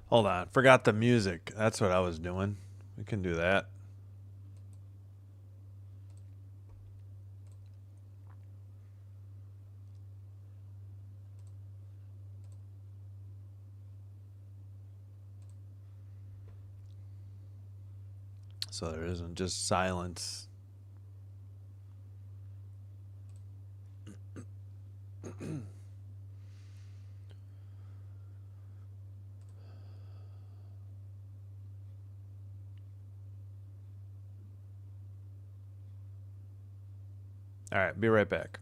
Hold on, forgot the music. That's what I was doing. We can do that. So there isn't just silence. All right, be right back.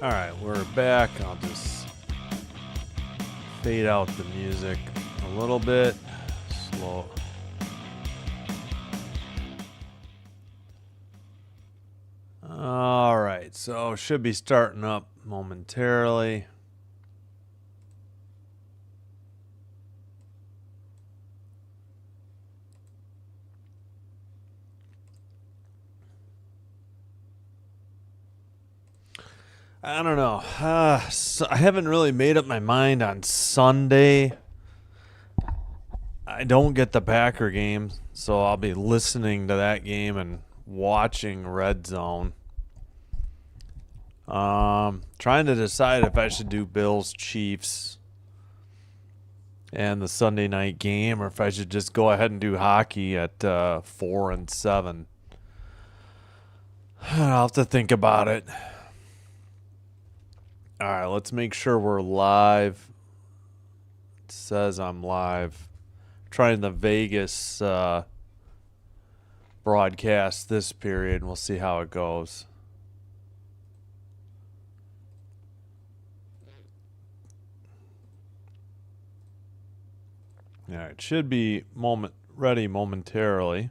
All right, we're back. I'll just fade out the music a little bit. Slow. All right, so should be starting up momentarily. I don't know. So I haven't really made up my mind on Sunday. I don't get the Packer game, so I'll be listening to that game and watching Red Zone. Trying to decide if I should do Bills Chiefs and the Sunday night game, or if I should just go ahead and do hockey at 4 and 7. I'll have to think about it. All right, let's make sure we're live. It says I'm live. Trying the Vegas broadcast this period. We'll see how it goes. All right, it should be ready momentarily.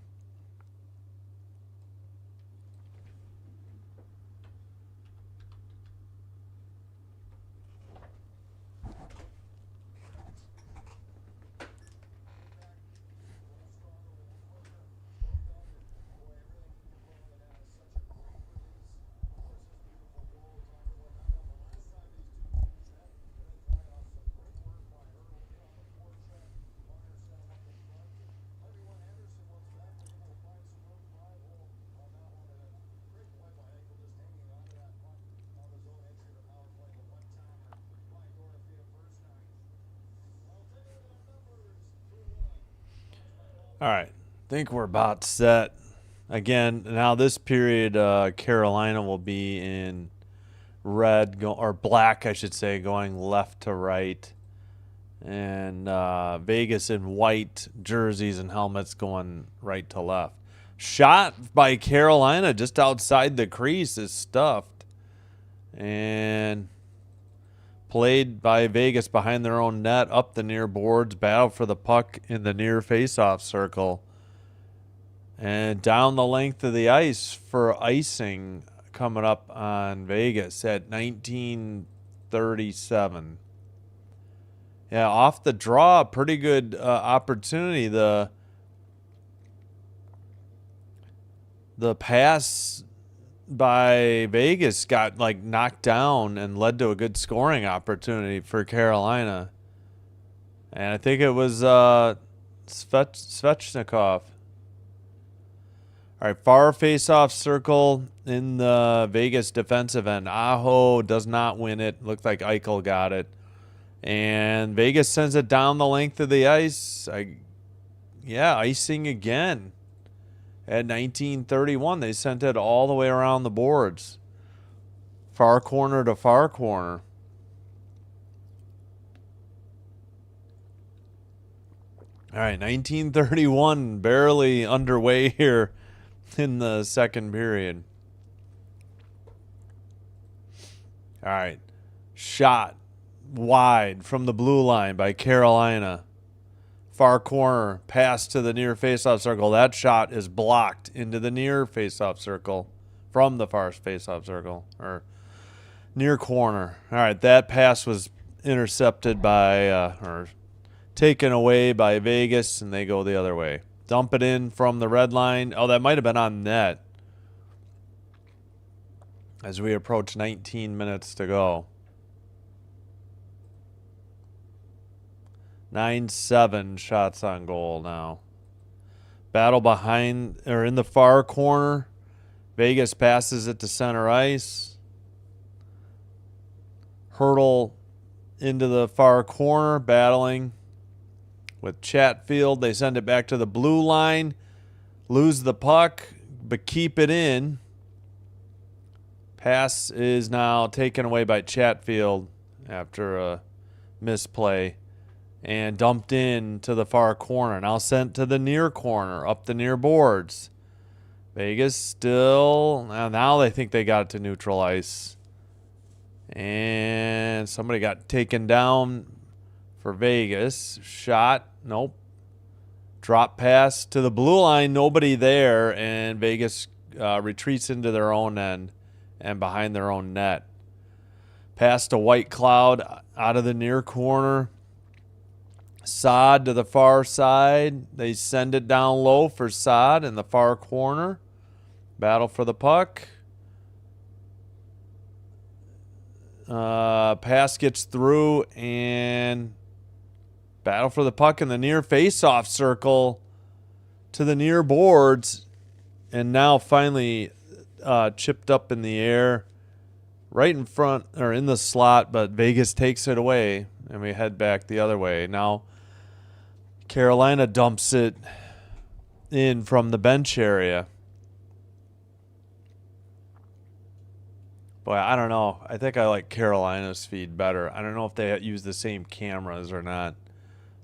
All right, think we're about set. Again, now this period, Carolina will be in red or black, I should say, going left to right, and Vegas in white jerseys and helmets going right to left. Shot by Carolina just outside the crease is stuffed, and played by Vegas behind their own net, up the near boards, battle for the puck in the near face-off circle, and down the length of the ice for icing coming up on Vegas at 19:37. Yeah, off the draw, pretty good opportunity. The pass by Vegas got knocked down and led to a good scoring opportunity for Carolina. And I think it was Svechnikov. All right, far face-off circle in the Vegas defensive end. Aho does not win it. Looked like Eichel got it. And Vegas sends it down the length of the ice. Icing again. At 19:31, they sent it all the way around the boards. Far corner to far corner. All right, 19:31, barely underway here in the second period. All right, shot wide from the blue line by Carolina. Far corner, pass to the near faceoff circle. That shot is blocked into the near faceoff circle from the far faceoff circle, or near corner. All right, that pass was intercepted by, or taken away by Vegas, and they go the other way. Dump it in from the red line. Oh, that might have been on net as we approach 19 minutes to go. 9-7 shots on goal now. Battle behind, or in the far corner. Vegas passes it to center ice. Hurdle into the far corner, battling with Chatfield. They send it back to the blue line. Lose the puck, but keep it in. Pass is now taken away by Chatfield after a misplay. And dumped in to the far corner. Now sent to the near corner, up the near boards. Vegas still, now they think they got it to neutral ice. And somebody got taken down for Vegas. Shot. Nope. Drop pass to the blue line. Nobody there. And Vegas retreats into their own end and behind their own net. Pass to White Cloud out of the near corner. Saad to the far side. They send it down low for Saad in the far corner. Battle for the puck. Pass gets through and battle for the puck in the near face-off circle to the near boards. And now finally chipped up in the air right in front or in the slot, but Vegas takes it away and we head back the other way. Now Carolina dumps it in from the bench area. Boy, I don't know. I think I like Carolina's feed better. I don't know if they use the same cameras or not.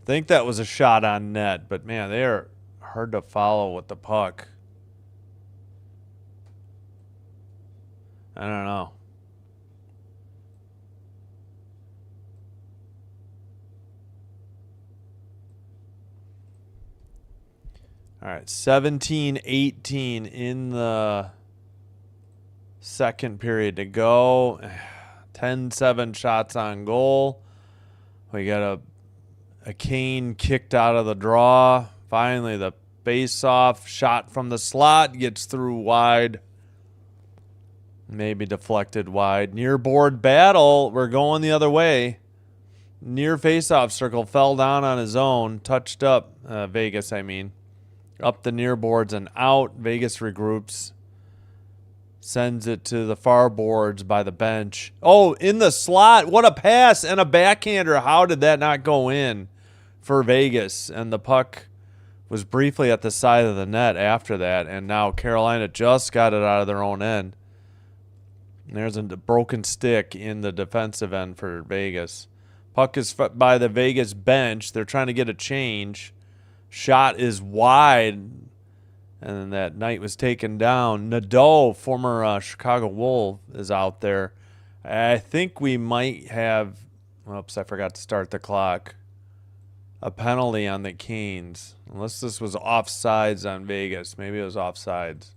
I think that was a shot on net, but man, they are hard to follow with the puck. I don't know. All right, 17-18 in the second period to go. 10-7 shots on goal. We got a Kane kicked out of the draw. Finally, the face-off shot from the slot gets through wide. Maybe deflected wide. Near board battle. We're going the other way. Near face-off circle. Fell down on his own. Touched up. Vegas, I mean. Up the near boards and out. Vegas regroups. Sends it to the far boards by the bench. Oh, in the slot. What a pass and a backhander. How did that not go in for Vegas? And the puck was briefly at the side of the net after that. And now Carolina just got it out of their own end. And there's a broken stick in the defensive end for Vegas. Puck is by the Vegas bench. They're trying to get a change. Shot is wide. And then that night was taken down. Nadeau, former Chicago Wolf, is out there. I think we might have, oops, I forgot to start the clock, a penalty on the Canes. Unless this was offsides on Vegas. Maybe it was offsides.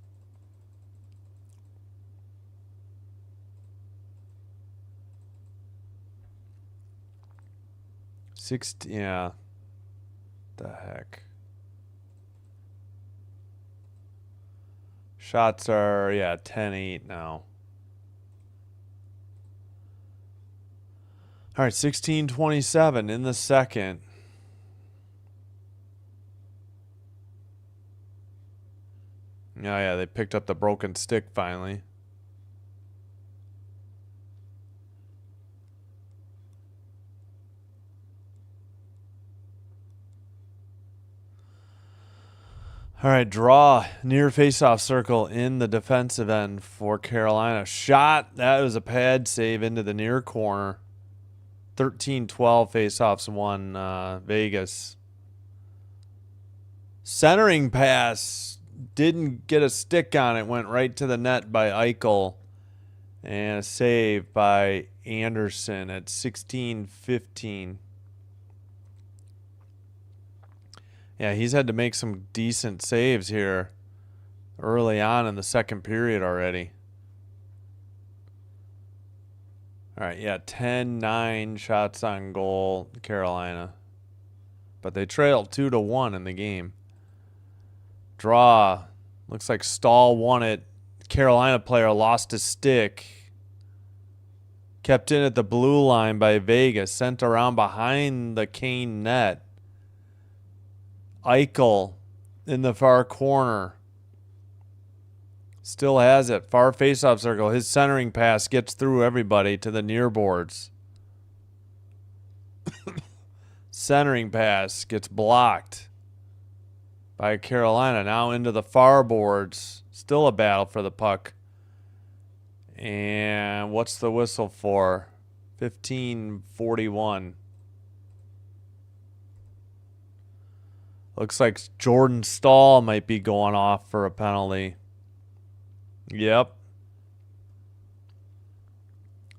Yeah. The heck. Shots are, 10-8 now. All right, 16-27 in the second. Oh, yeah, they picked up the broken stick finally. All right, draw near faceoff circle in the defensive end for Carolina. Shot, that was a pad save into the near corner. 13-12 faceoffs won Vegas. Centering pass, didn't get a stick on it, went right to the net by Eichel. And a save by Anderson at 16-15. Yeah, he's had to make some decent saves here early on in the second period already. All right, 10-9 shots on goal, Carolina. But they trailed 2-1 in the game. Draw. Looks like Stahl won it. Carolina player lost his stick. Kept in at the blue line by Vegas. Sent around behind the Kane net. Eichel in the far corner. Still has it. Far faceoff circle. His centering pass gets through everybody to the near boards. Centering pass gets blocked by Carolina. Now into the far boards. Still a battle for the puck. And what's the whistle for? 15-41. Looks like Jordan Stahl might be going off for a penalty. Yep.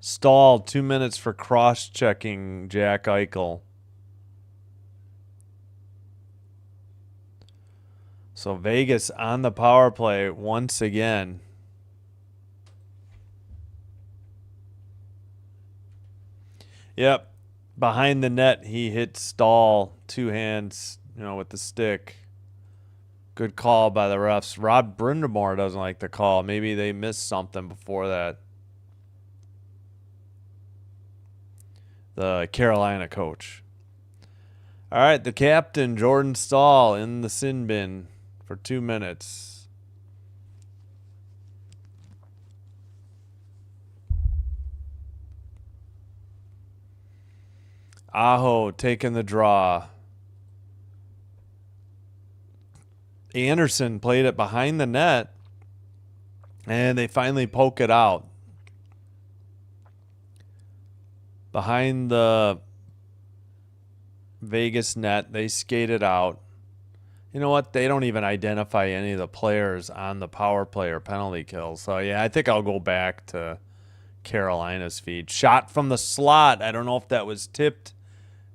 Stahl, 2 minutes for cross-checking Jack Eichel. So Vegas on the power play once again. Yep. Behind the net, he hit Stahl 2 hands, with the stick. Good call by the refs. Rod Brindamore doesn't like the call. Maybe they missed something before that. The Carolina coach. All right, the captain, Jordan Stahl, in the sin bin for 2 minutes. Aho taking the draw. Anderson played it behind the net, and they finally poke it out. Behind the Vegas net, they skate it out. You know what? They don't even identify any of the players on the power play or penalty kill. So, yeah, I think I'll go back to Carolina's feed. Shot from the slot. I don't know if that was tipped,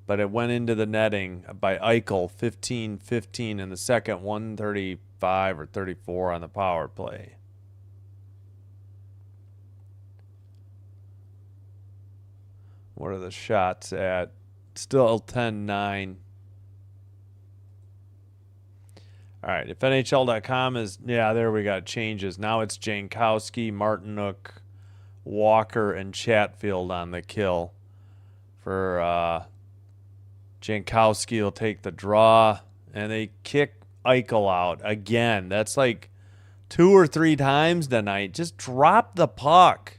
but it went into the netting by Eichel. 15-15 in the second, 135 or 34 on the power play. What are the shots at? Still 10-9. All right, if NHL.com is, there we got changes. Now it's Jankowski, Martinook, Walker, and Chatfield on the kill. For Jankowski will take the draw, and they kick Eichel out again. That's like 2 or 3 times tonight. Just drop the puck.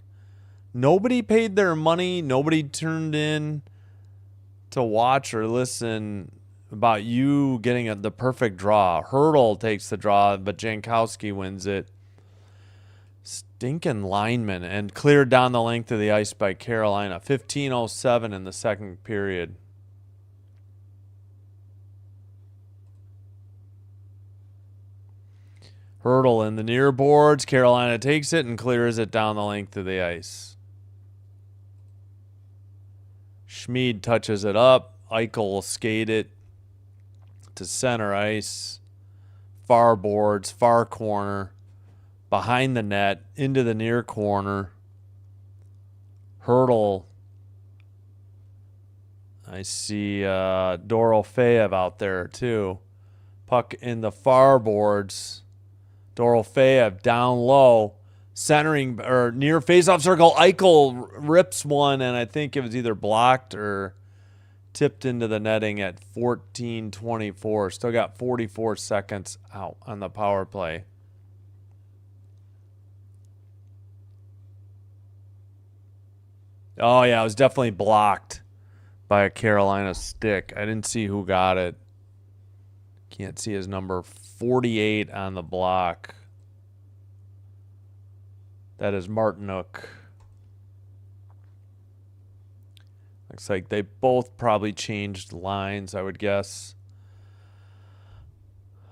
Nobody paid their money. Nobody turned in to watch or listen about you getting the perfect draw. Hurdle takes the draw, but Jankowski wins it. Stinking lineman, and cleared down the length of the ice by Carolina. 15:07 in the second period. Hurdle in the near boards. Carolina takes it and clears it down the length of the ice. Schmid touches it up. Eichel will skate it to center ice. Far boards, far corner. Behind the net, into the near corner. Hurdle. I see Dorofeev out there too. Puck in the far boards. Dorofeev down low. Centering or near faceoff circle. Eichel rips one, and I think it was either blocked or tipped into the netting at 14:24. Still got 44 seconds out on the power play. Oh, yeah, it was definitely blocked by a Carolina stick. I didn't see who got it. Can't see his number. 48 on the block. That is Martinook. Looks like they both probably changed lines, I would guess.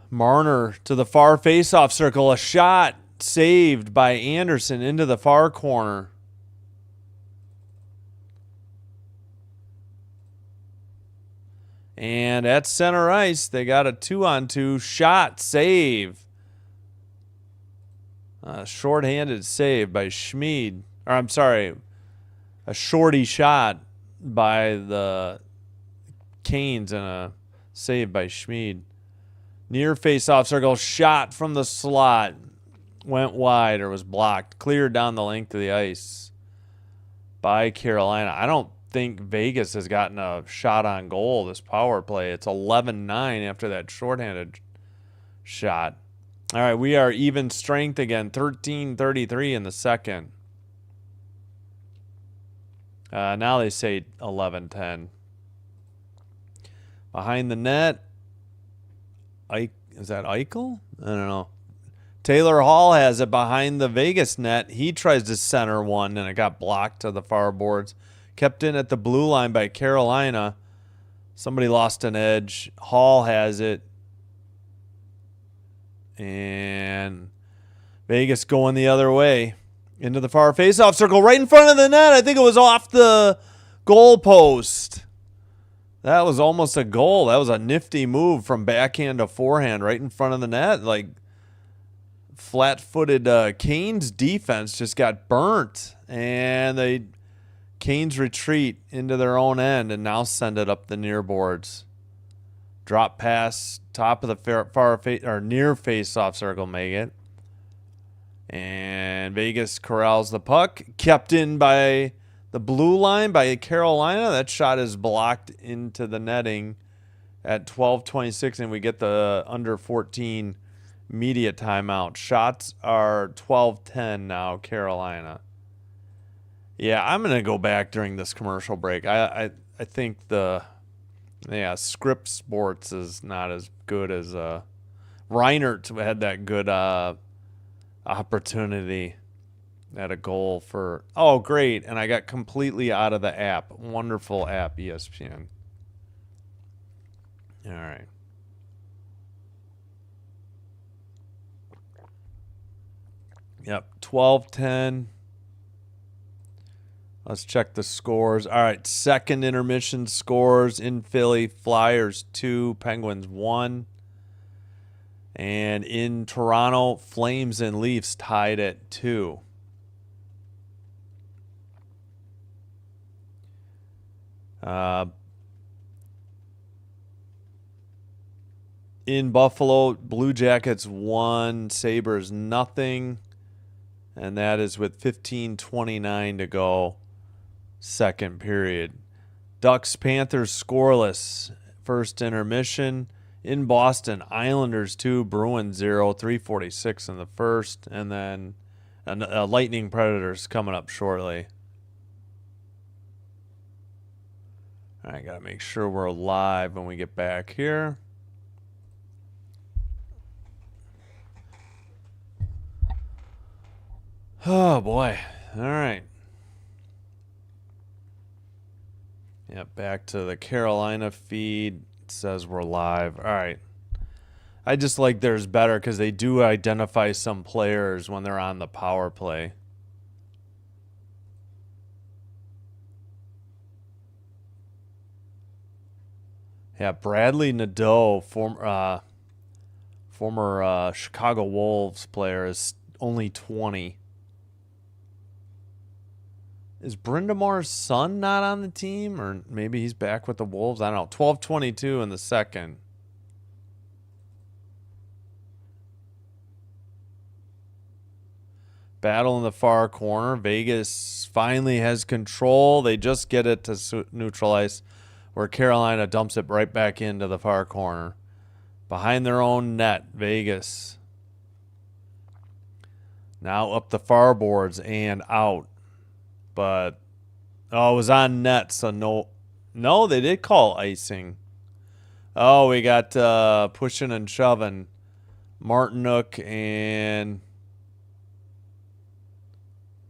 Marner to the far faceoff circle. A shot saved by Anderson into the far corner. And at center ice, they got a 2-on-2 shot save. Short-handed save by Schmid. Or I'm sorry, a shorty shot by the Canes and a save by Schmid. Near face-off circle, shot from the slot. Went wide or was blocked. Cleared down the length of the ice by Carolina. I don't think Vegas has gotten a shot on goal this power play. It's 11-9 after that shorthanded shot. All right, we are even strength again. 13:33 in the second. Now they say 11-10. Behind the net. Is that Eichel? I don't know. Taylor Hall has it behind the Vegas net. He tries to center one, and it got blocked to the far boards. Kept in at the blue line by Carolina. Somebody lost an edge. Hall has it. And Vegas going the other way. Into the far face-off circle, right in front of the net. I think it was off the goal post. That was almost a goal. That was a nifty move from backhand to forehand right in front of the net. Like, flat-footed Canes defense just got burnt. And the Canes retreat into their own end and now send it up the near boards. Drop pass, top of the far face or near face-off circle, make it. And Vegas corrals the puck. Kept in by the blue line by Carolina. That shot is blocked into the netting at 12:26, and we get the under 14 media timeout. Shots are 12:10 now, Carolina. Yeah, I'm going to go back during this commercial break. I think Script Sports is not as good as Reinert had that good opportunity at a goal for, oh, great. And I got completely out of the app. Wonderful app, ESPN. All right. Yep, 12-10. Let's check the scores. All right, second intermission scores in Philly. Flyers 2, Penguins 1. And in Toronto, Flames and Leafs tied at 2. In Buffalo, Blue Jackets 1, Sabres nothing. And that is with 15:29 to go, second period. Ducks, Panthers scoreless, first intermission. In Boston, Islanders 2, Bruins 0, 3:46 in the first. And then Lightning Predators coming up shortly. All right, got to make sure we're live when we get back here. Oh, boy. All right. Yep, back to the Carolina feed. It says we're live. All right. I just like theirs better because they do identify some players when they're on the power play. Yeah, Bradley Nadeau, former Chicago Wolves player, is only 20. Is Brindamar's son not on the team? Or maybe he's back with the Wolves? I don't know. 12:22 in the second. Battle in the far corner. Vegas finally has control. They just get it to neutralize, where Carolina dumps it right back into the far corner. Behind their own net, Vegas. Now up the far boards and out. But, it was on net, so no, they did call icing. Oh, we got pushing and shoving. Martinook and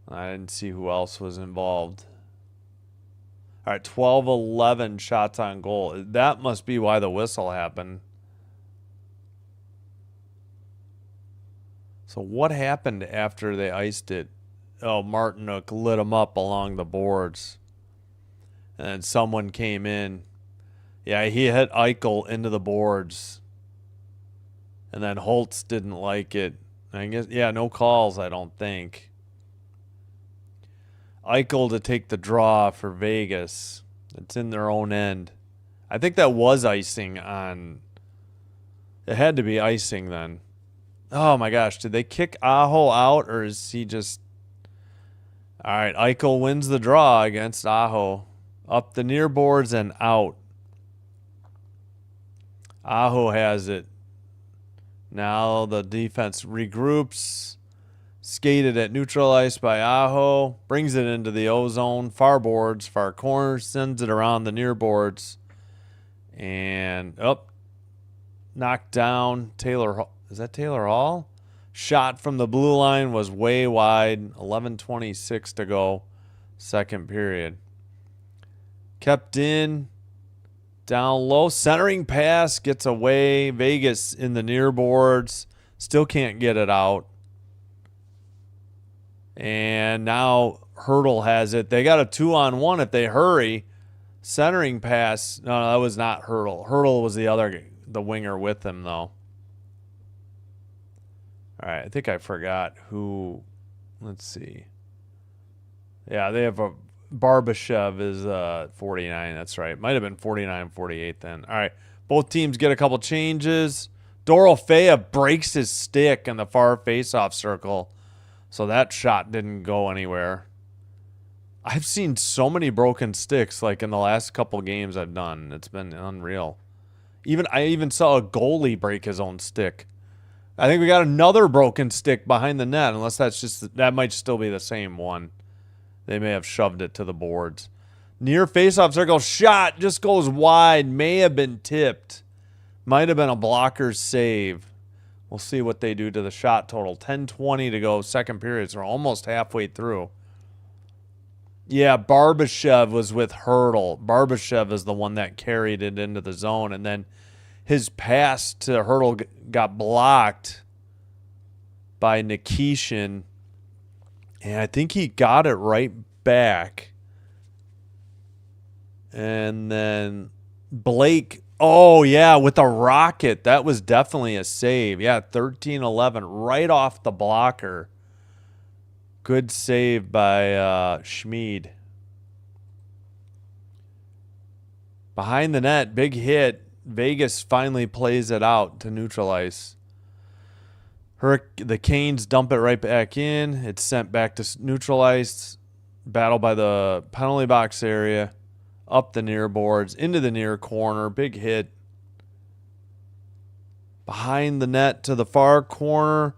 I didn't see who else was involved. All right, 12-11 shots on goal. That must be why the whistle happened. So what happened after they iced it? Oh, Martinook lit him up along the boards. And then someone came in. Yeah, he hit Eichel into the boards. And then Holtz didn't like it. I guess, yeah, no calls, I don't think. Eichel to take the draw for Vegas. It's in their own end. I think that was icing on... It had to be icing then. Oh, my gosh. Did they kick Aho out, or is he just... All right, Eichel wins the draw against Aho. Up the near boards and out. Aho has it. Now the defense regroups. Skated at neutral ice by Aho. Brings it into the O-zone. Far boards, far corners. Sends it around the near boards. And up. Knocked down. Taylor. Is that Taylor Hall? Shot from the blue line was way wide. 11:26 to go. Second period. Kept in. Down low. Centering pass. Gets away. Vegas in the near boards. Still can't get it out. And now Hurdle has it. They got a 2-on-1 if they hurry. Centering pass. No, that was not Hurdle. Hurdle was the winger with him, though. All right, I think I forgot who. Let's see. Yeah, they have a Barbashev is 49. That's right. Might have been 49-48 then. All right, both teams get a couple changes. Dorofea breaks his stick in the far faceoff circle, so that shot didn't go anywhere. I've seen so many broken sticks like in the last couple games I've done. It's been unreal. I even saw a goalie break his own stick. I think we got another broken stick behind the net, unless that might still be the same one. They may have shoved it to the boards. Near faceoff circle shot just goes wide. May have been tipped. Might have been a blocker's save. We'll see what they do to the shot total. 10:20 to go, second period. So we're almost halfway through. Yeah, Barbashev was with Hurdle. Barbashev is the one that carried it into the zone, and then his pass to Hurdle got blocked by Nikishin, and I think he got it right back. And then Blake, oh yeah, with a rocket. That was definitely a save. Yeah, 13-11, right off the blocker. Good save by Schmid. Behind the net, big hit. Vegas finally plays it out to neutralize. The Canes dump it right back in. It's sent back to neutralized. Battle by the penalty box area. Up the near boards. Into the near corner. Big hit. Behind the net to the far corner.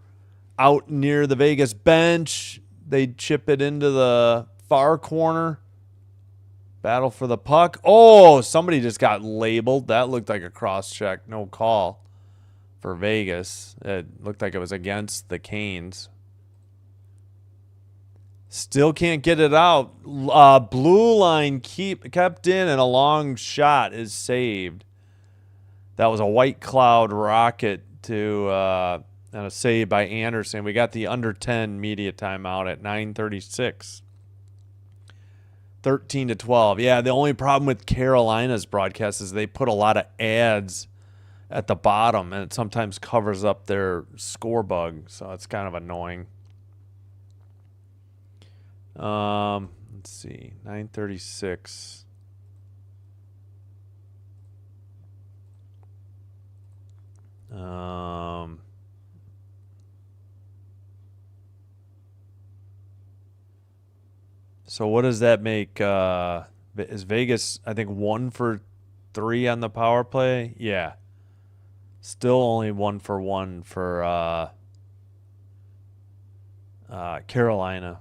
Out near the Vegas bench. They chip it into the far corner. Battle for the puck. Oh, somebody just got labeled. That looked like a cross-check. No call for Vegas. It looked like it was against the Canes. Still can't get it out. Blue line kept in, and a long shot is saved. That was a White Cloud rocket to and a save by Anderson. We got the under 10 media timeout at 9:36. 13-12. Yeah, the only problem with Carolina's broadcast is they put a lot of ads at the bottom, and it sometimes covers up their score bug, so it's kind of annoying. Let's see, 9:36. So what does that make? Is Vegas, I think, 1 for 3 on the power play? Yeah. Still only 1 for 1 for Carolina.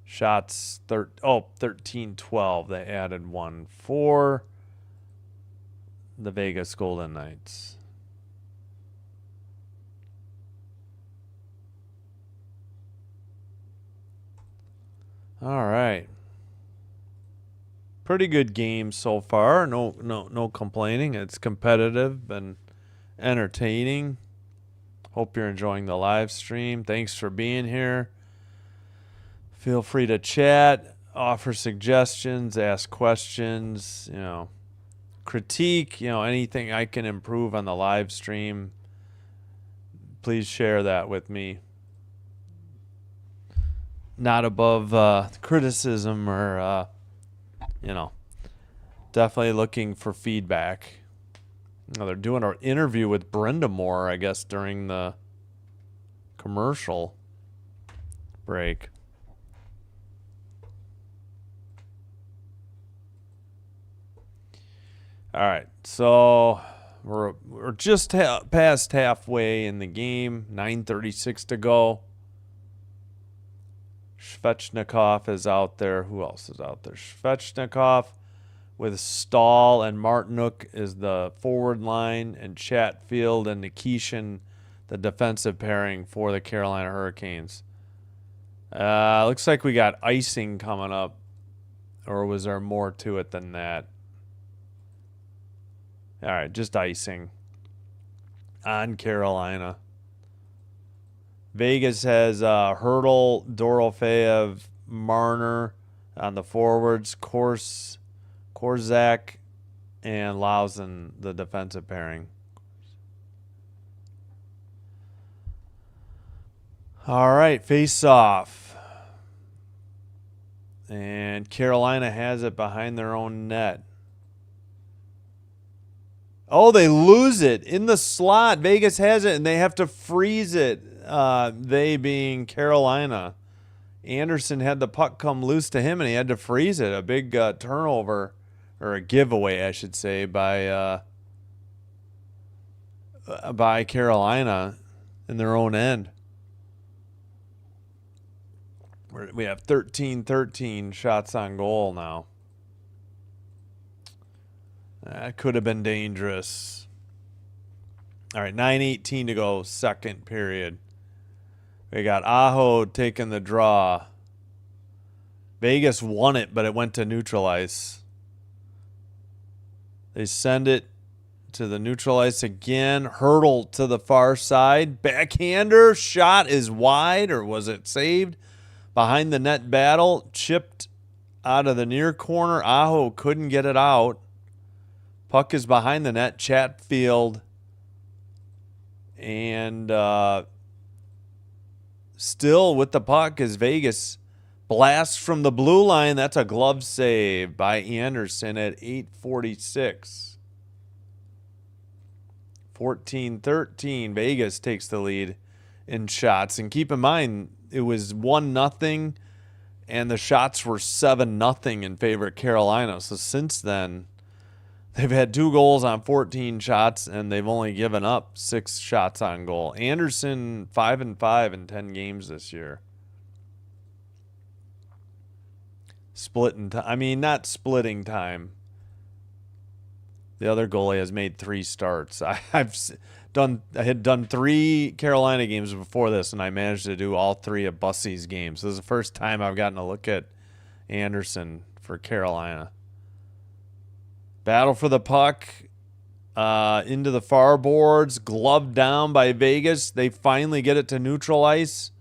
Shots 13-12. They added 1 for the Vegas Golden Knights. All right. Pretty good game so far. No complaining. It's competitive and entertaining. Hope you're enjoying the live stream. Thanks for being here. Feel free to chat, offer suggestions, ask questions, critique, anything I can improve on the live stream. Please share that with me. Not above criticism or, definitely looking for feedback. They're doing an interview with Brenda Moore, I guess, during the commercial break. All right, so we're just past halfway in the game. 9:36 to go. Svechnikov is out there. Who else is out there? Svechnikov with Stahl and Martinuk is the forward line, and Chatfield and Nikishin the defensive pairing for the Carolina Hurricanes. Looks like we got icing coming up, or was there more to it than that? All right, just icing. on Carolina. Vegas has Hurdle, Dorofeev, Marner on the forwards, Korzak, and Lausen, the defensive pairing. All right, face off. And Carolina has it behind their own net. Oh, they lose it in the slot. Vegas has it, and they have to freeze it. They being Carolina. Anderson had the puck come loose to him, and he had to freeze it. A big turnover, or a giveaway, I should say, by Carolina in their own end. We have 13-13 shots on goal now. That could have been dangerous. All right, 9:18 to go, second period. We got Aho taking the draw. Vegas won it, but it went to neutral ice. They send it to the neutral ice again. Hurdle to the far side. Backhander shot is wide, or was it saved? Behind the net battle. Chipped out of the near corner. Aho couldn't get it out. Puck is behind the net. Chatfield. And still with the puck is Vegas. Blast from the blue line. That's a glove save by Anderson at 8:46. 14-13. Vegas takes the lead in shots. And keep in mind, it was 1-0, and the shots were 7-0 in favor of Carolina. So since then, they've had 2 goals on 14 shots, and they've only given up 6 shots on goal. Anderson 5-5 in 10 games this year. Splitting time. I mean, not splitting time. The other goalie has made 3 starts. I had done 3 Carolina games before this, and I managed to do all 3 of Bussey's games. This is the first time I've gotten a look at Anderson for Carolina. Battle for the puck into the far boards. Gloved down by Vegas. They finally get it to neutral ice.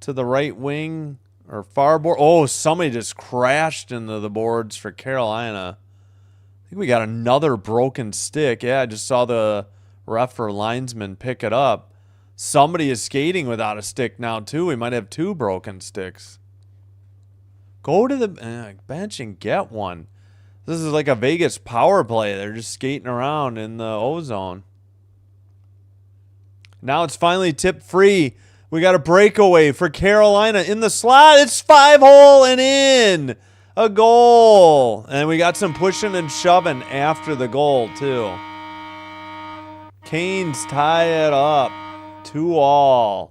To the right wing or far board. Oh, somebody just crashed into the boards for Carolina. I think we got another broken stick. Yeah, I just saw the ref or linesman pick it up. Somebody is skating without a stick now, too. We might have 2 broken sticks. Go to the bench and get one. This is like a Vegas power play. They're just skating around in the O-zone. Now it's finally tip free. We got a breakaway for Carolina in the slot. It's 5-hole and in. A goal. And we got some pushing and shoving after the goal, too. Canes tie it up. 2-2.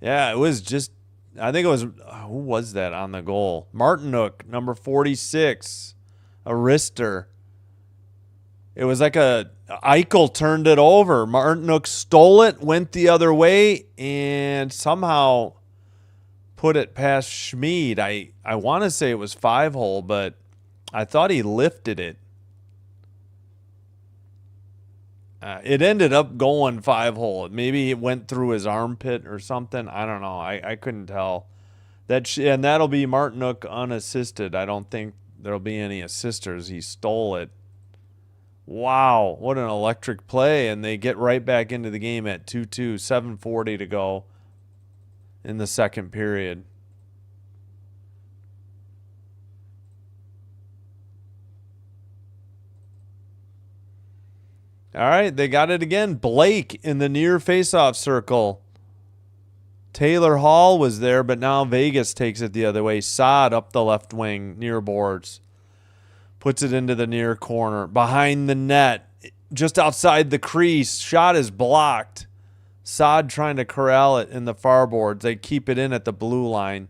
Yeah, it was just, I think it was, who was that on the goal? Martinook, number 46. A wrister. It was like Eichel turned it over. Martinook stole it, went the other way, and somehow put it past Schmid. I want to say it was 5-hole, but I thought he lifted it. It ended up going 5-hole. Maybe it went through his armpit or something. I don't know. I couldn't tell. And that'll be Martinook unassisted. I don't think there'll be any assisters. He stole it. Wow, what an electric play. And they get right back into the game at 2-2, 7:40 to go in the second period. All right, they got it again. Blake in the near faceoff circle. Taylor Hall was there, but now Vegas takes it the other way. Saad up the left wing, near boards. Puts it into the near corner. Behind the net, just outside the crease. Shot is blocked. Saad trying to corral it in the far boards. They keep it in at the blue line.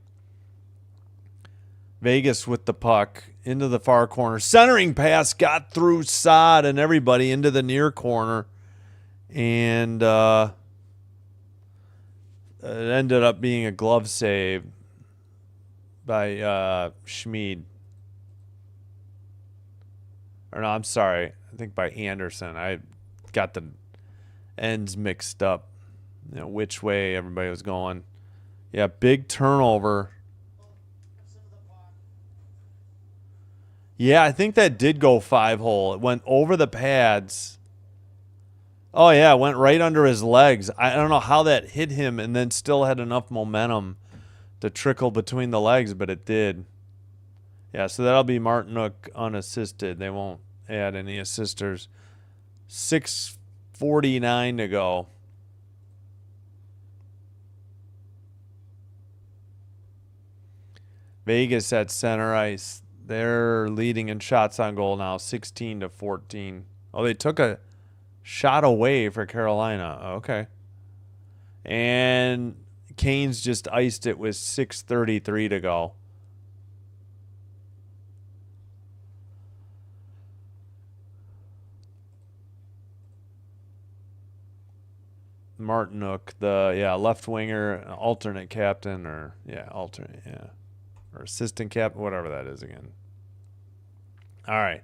Vegas with the puck into the far corner. Centering pass got through Saad and everybody into the near corner. And it ended up being a glove save by Schmid. Or no, I'm sorry. I think by Anderson. I got the ends mixed up. You know, which way everybody was going. Yeah, big turnover. Yeah, I think that did go 5-hole. It went over the pads. Oh, yeah, it went right under his legs. I don't know how that hit him and then still had enough momentum to trickle between the legs, but it did. Yeah, so that'll be Martinook unassisted. They won't add any assisters. 6:49 to go. Vegas at center ice. They're leading in shots on goal now, 16-14. Oh, they took a shot away for Carolina. Okay. And Canes just iced it with 6:33 to go. Martinook, the left winger, alternate captain, or or assistant captain, whatever that is again. All right.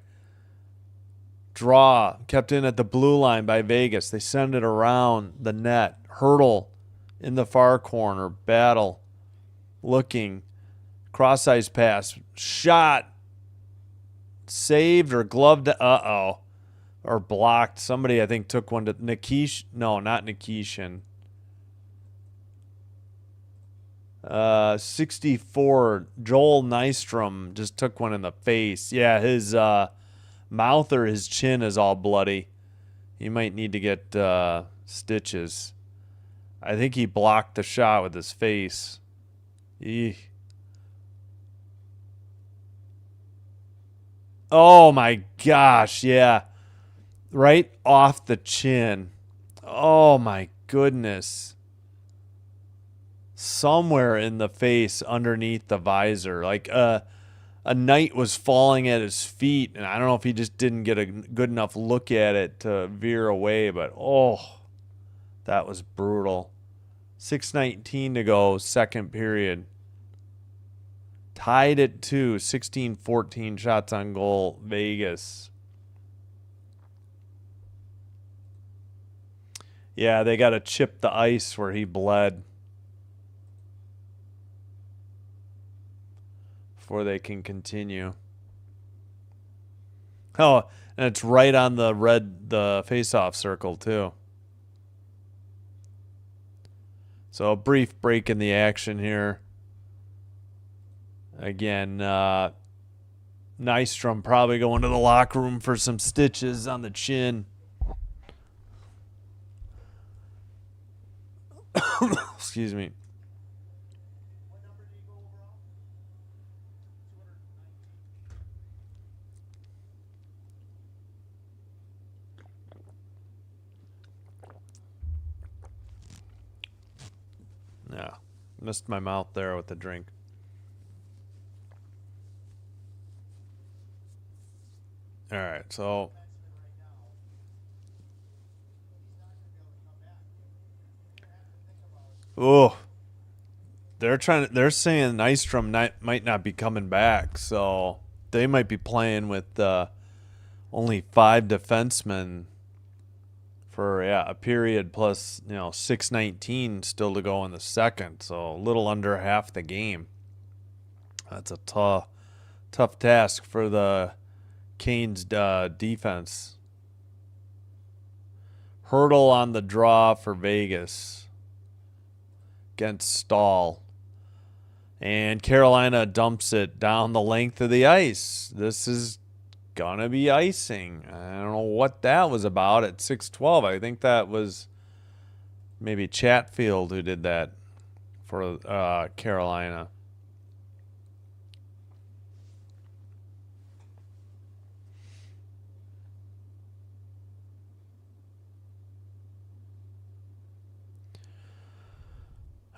Draw kept in at the blue line by Vegas. They send it around the net. Hurdle in the far corner. Battle looking. Cross ice pass. Shot. Saved or gloved. Uh-oh. Or blocked. Somebody, I think, took one to Nikish. No, not Nikishin. 64. Joel Nystrom just took one in the face. Yeah, his mouth or his chin is all bloody. He might need to get stitches. I think he blocked the shot with his face. Eek. Oh my gosh, yeah. Right off the chin. Oh my goodness. Somewhere in the face underneath the visor. Like a knight was falling at his feet, and I don't know if he just didn't get a good enough look at it to veer away, but that was brutal. 6:19 to go, second period. Tied at 2, 16-14 shots on goal, Vegas. Yeah, they got to chip the ice where he bled before they can continue. Oh, and it's right on the face-off circle too. So a brief break in the action here. Again, Nystrom probably going to the locker room for some stitches on the chin. Excuse me. Yeah, missed my mouth there with the drink. All right, so they're saying Nystrom might not be coming back, so they might be playing with only 5 defensemen for a period plus 6:19 still to go in the second, so a little under half the game. That's a tough task for the Canes defense. Hurdle on the draw for Vegas against Stahl. And Carolina dumps it down the length of the ice. This is going to be icing. I don't know what that was about at 6:12. I think that was maybe Chatfield who did that for Carolina.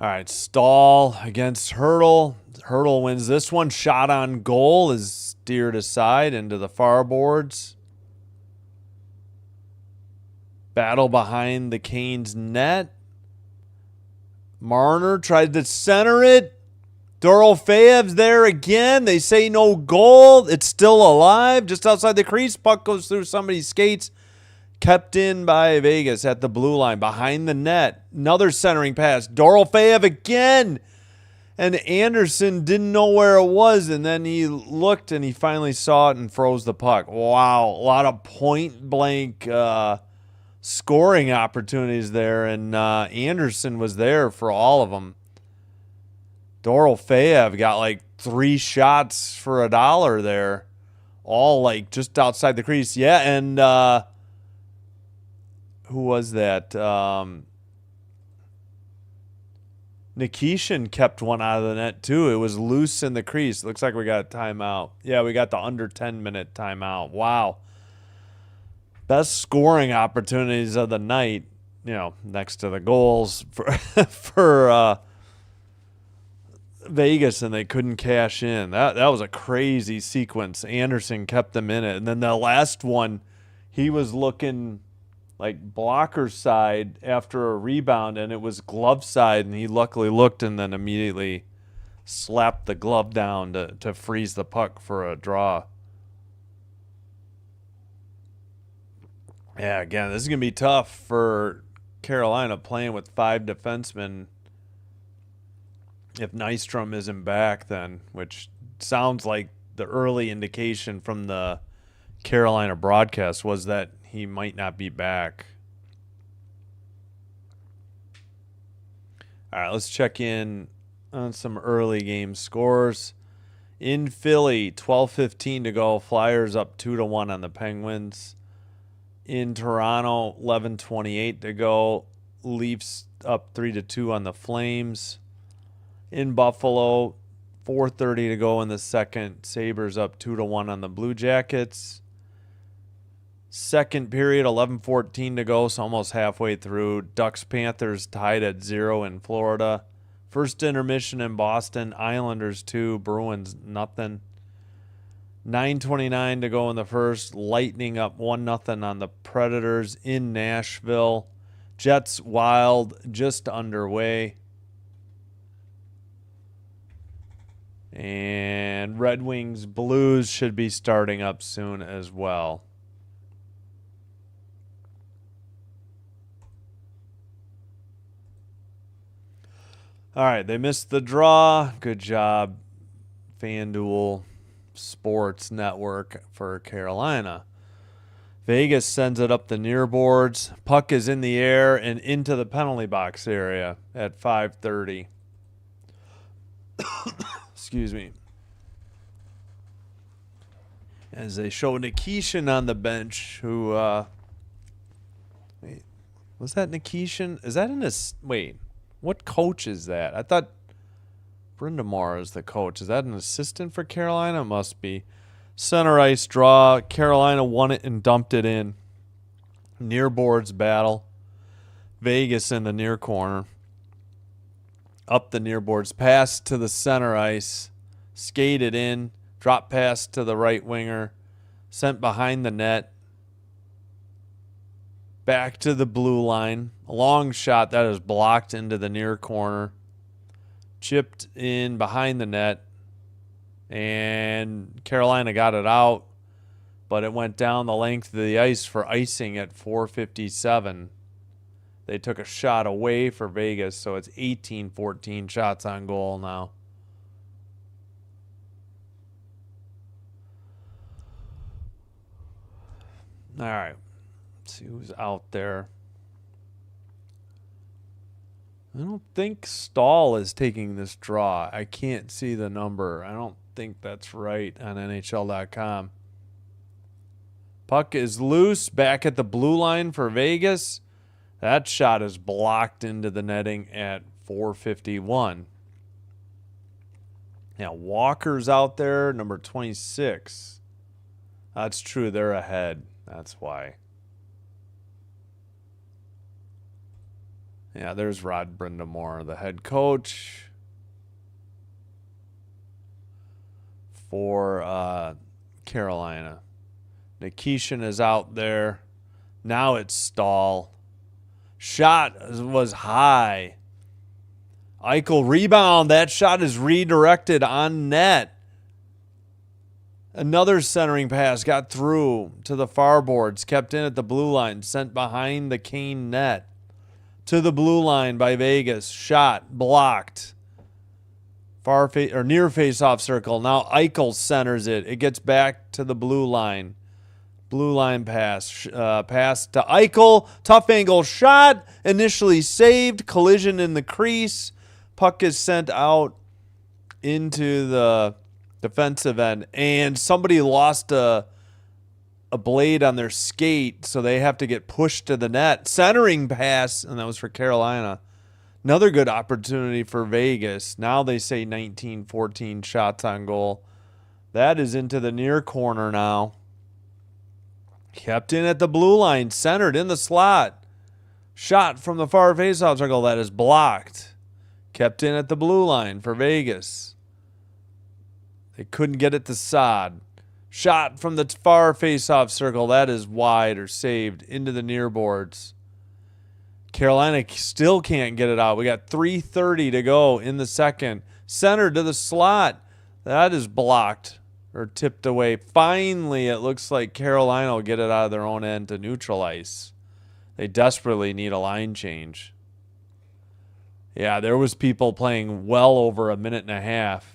All right, Stahl against Hurdle. Hurdle wins this one. Shot on goal is steered aside into the far boards. Battle behind the Canes net. Marner tried to center it. Dorofeyev's there again. They say no goal. It's still alive. Just outside the crease. Puck goes through somebody's skates. Kept in by Vegas at the blue line, behind the net. Another centering pass. Dorofeev again. And Anderson didn't know where it was, and then he looked, and he finally saw it and froze the puck. Wow, a lot of point-blank scoring opportunities there, and Anderson was there for all of them. Dorofeev got like 3 shots for $1 there, all like just outside the crease. Yeah, and who was that? Nikishin kept one out of the net, too. It was loose in the crease. Looks like we got a timeout. Yeah, we got the under 10-minute timeout. Wow. Best scoring opportunities of the night, next to the goals for Vegas, and they couldn't cash in. That was a crazy sequence. Anderson kept them in it. And then the last one, he was looking like blocker side after a rebound, and it was glove side, and he luckily looked and then immediately slapped the glove down to freeze the puck for a draw. Yeah, again, this is going to be tough for Carolina playing with 5 defensemen if Nystrom isn't back then, which sounds like the early indication from the Carolina broadcast was that he might not be back. All right, let's check in on some early game scores. In Philly, 12:15 to go. Flyers up 2-1 on the Penguins. In Toronto, 11:28 to go. Leafs up 3-2 on the Flames. In Buffalo, 4:30 to go in the second. Sabres up 2-1 on the Blue Jackets. Second period, 11:14 to go, so almost halfway through. Ducks-Panthers tied at 0 in Florida. First intermission in Boston, Islanders 2, Bruins nothing. 9:29 to go in the first. Lightning up 1-0 on the Predators in Nashville. Jets Wild just underway. And Red Wings Blues should be starting up soon as well. All right, they missed the draw. Good job, FanDuel Sports Network for Carolina. Vegas sends it up the near boards. Puck is in the air and into the penalty box area at 5:30. Excuse me. As they show Nikishin on the bench, who, wait, was that Nikishin? Is that in his, wait, what coach is that? I thought Brindamore is the coach. Is that an assistant for Carolina? It must be. Center ice draw. Carolina won it and dumped it in. Near boards battle. Vegas in the near corner. Up the near boards. Pass to the center ice. Skated in. Drop pass to the right winger. Sent behind the net. Back to the blue line. A long shot that is blocked into the near corner. Chipped in behind the net. And Carolina got it out. But it went down the length of the ice for icing at 4:57. They took a shot away for Vegas, so it's 18-14 shots on goal now. All right. Let's see who's out there. I don't think Stahl is taking this draw. I can't see the number. I don't think that's right on NHL.com. Puck is loose, back at the blue line for Vegas. That shot is blocked into the netting at 4:51. Yeah, Walker's out there, number 26. That's true, they're ahead. That's why. Yeah, there's Rod Brindamore, the head coach for Carolina. Nikishin is out there. Now it's Stahl. Shot was high. Eichel rebound. That shot is redirected on net. Another centering pass got through to the far boards, kept in at the blue line, sent behind the Kane net. To the blue line by Vegas. Shot blocked. Near face-off circle. Now Eichel centers it. It gets back to the blue line. Blue line pass. Pass to Eichel. Tough angle shot. Initially saved. Collision in the crease. Puck is sent out into the defensive end. And somebody lost a blade on their skate, so they have to get pushed to the net. Centering pass, and that was for Carolina. Another good opportunity for Vegas. Now they say 19-14 shots on goal. That is into the near corner now. Kept in at the blue line, centered in the slot. Shot from the far faceoff circle. That is blocked. Kept in at the blue line for Vegas. They couldn't get it to Saad. Shot from the far face-off circle. That is wide or saved into the near boards. Carolina still can't get it out. We got 3:30 to go in the second. Center to the slot. That is blocked or tipped away. Finally, it looks like Carolina will get it out of their own end to neutral ice. They desperately need a line change. Yeah, there was people playing well over a minute and a half.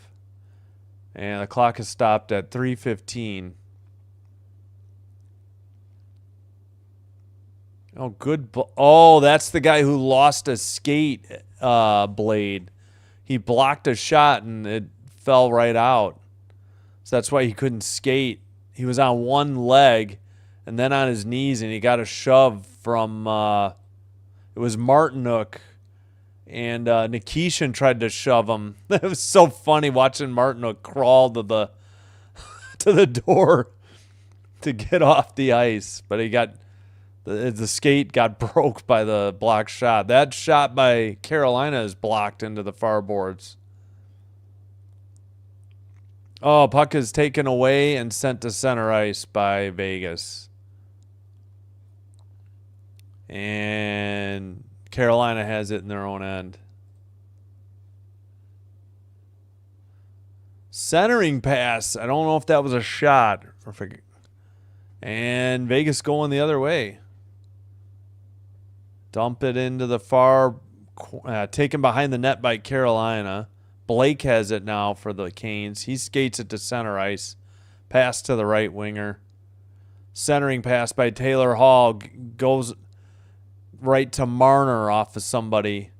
And the clock is stopped at 3:15. Oh, good. Oh, that's the guy who lost a skate blade. He blocked a shot and it fell right out. So that's why he couldn't skate. He was on one leg and then on his knees, and he got a shove from, it was Martinook. And Nikishin tried to shove him. It was so funny watching Martinook crawl to the door to get off the ice. But he got the skate got broke by the blocked shot. That shot by Carolina is blocked into the far boards. Oh, puck is taken away and sent to center ice by Vegas. And Carolina has it in their own end. Centering pass. I don't know if that was a shot. And Vegas going the other way. Dump it into the far. Taken behind the net by Carolina. Blake has it now for the Canes. He skates it to center ice. Pass to the right winger. Centering pass by Taylor Hall. Goes right to Marner off of somebody.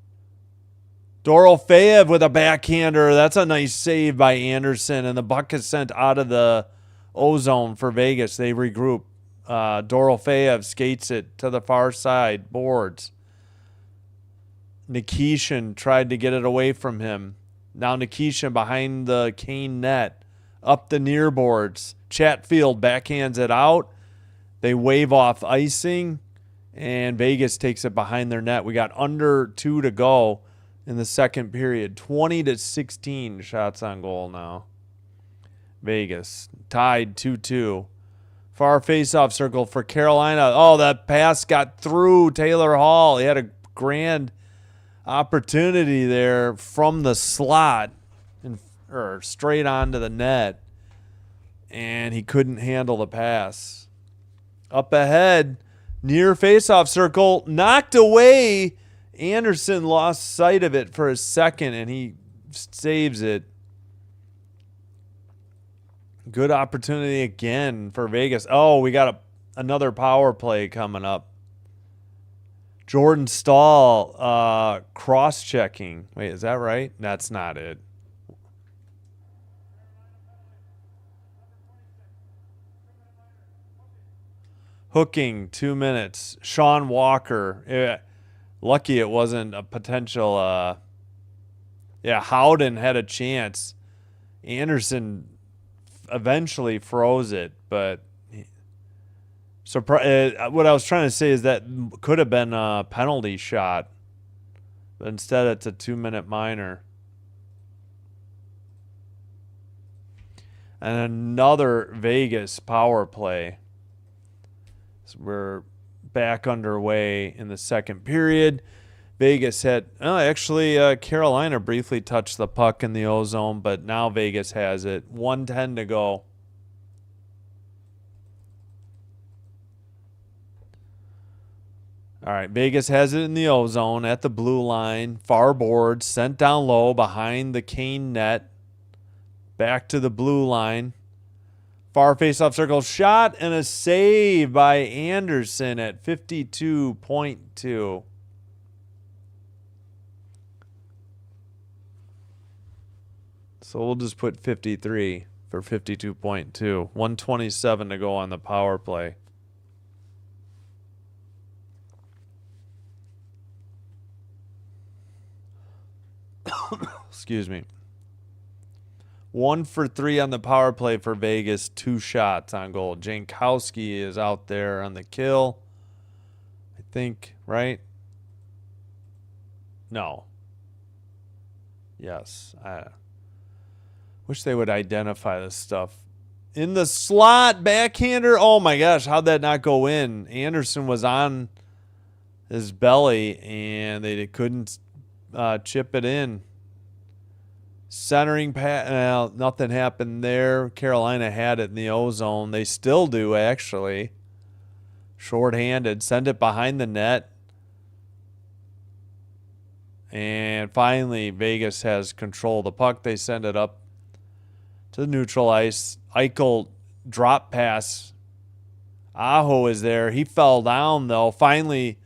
Dorofeev with a backhander. That's a nice save by Anderson. And the puck is sent out of the O-zone for Vegas. They regroup. Dorofeev skates it to the far side. Boards. Nikishin tried to get it away from him. Now Nikishin behind the Kane net. Up the near boards. Chatfield backhands it out. They wave off icing. And Vegas takes it behind their net. We got under 2 to go in the second period. 20-16 shots on goal now. Vegas tied 2-2. Far face-off circle for Carolina. Oh, that pass got through Taylor Hall. He had a grand opportunity there from the slot or straight onto the net. And he couldn't handle the pass. Up ahead. Near face-off circle, knocked away. Anderson lost sight of it for a second, and he saves it. Good opportunity again for Vegas. Oh, we got another power play coming up. Jordan Stahl cross-checking. Wait, is that right? That's not it. Hooking, 2 minutes. Sean Walker. Lucky it wasn't a potential. Howden had a chance. Anderson eventually froze it, but what I was trying to say is that could have been a penalty shot, but instead it's a 2-minute minor. And another Vegas power play. So we're back underway in the second period. Vegas had, Carolina briefly touched the puck in the O-zone, but now Vegas has it. 1:10 to go. All right, Vegas has it in the O-zone at the blue line. Far board, sent down low behind the Kane net. Back to the blue line. Far face-off circle shot and a save by Anderson at 52.2. So we'll just put 53 for 52.2. 127 to go on the power play. Excuse me. 1 for 3 on the power play for Vegas. 2 shots on goal. Jankowski is out there on the kill. I think, right? No. Yes. I wish they would identify this stuff. In the slot, backhander. Oh my gosh, how'd that not go in? Anderson was on his belly and they couldn't chip it in. Centering pass, nothing happened there. Carolina had it in the O-zone. They still do, actually. Short-handed. Send it behind the net. And finally, Vegas has control of the puck. They send it up to the neutral ice. Eichel drop pass. Aho is there. He fell down, though. Finally,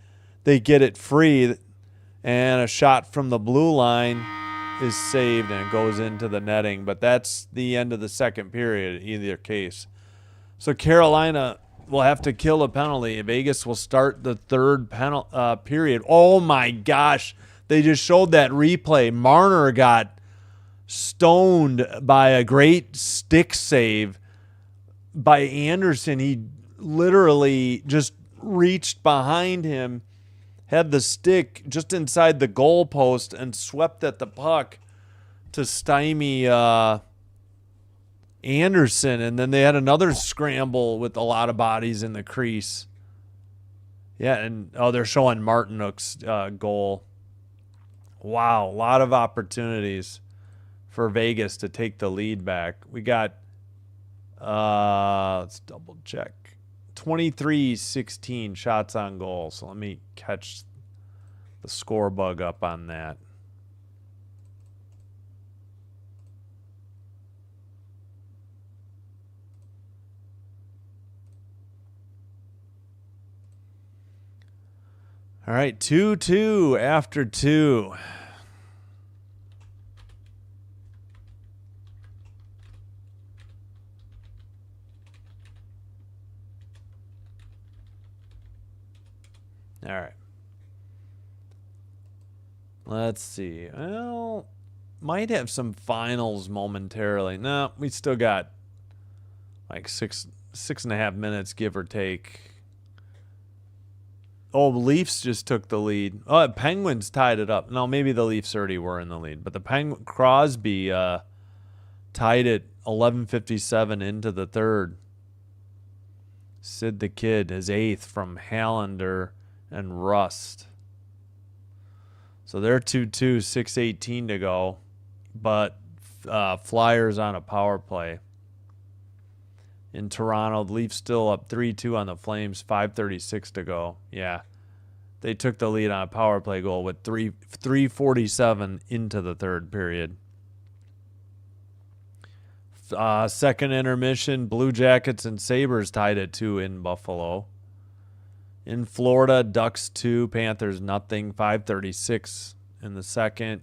they get it free. And a shot from the blue line is saved and it goes into the netting. But that's the end of the second period in either case. So Carolina will have to kill a penalty. Vegas will start the third period. Oh, my gosh. They just showed that replay. Marner got stoned by a great stick save by Anderson. He literally just reached behind him, had the stick just inside the goal post, and swept at the puck to stymie Anderson. And then they had another scramble with a lot of bodies in the crease. Yeah, and they're showing Martinook's goal. Wow, a lot of opportunities for Vegas to take the lead back. We got, let's double check, 23-16 shots on goal. So let me catch the score bug up on that. All right, 2-2 after 2. All right. Let's see. Well, might have some finals momentarily. No, we still got like six and a half minutes, give or take. Oh, the Leafs just took the lead. Oh, Penguins tied it up. No, maybe the Leafs already were in the lead. But the Crosby tied it 11:57 into the third. Sid the Kid, his 8th from Hallander and Rust. So they're 2-2, 6:18 to go. But Flyers on a power play. In Toronto, the Leafs still up 3-2 on the Flames, 5:36 to go. Yeah, they took the lead on a power play goal with 3:47 into the third period. Second intermission, Blue Jackets and Sabres tied at 2 in Buffalo. In Florida, Ducks 2, Panthers nothing, 5:36 in the second.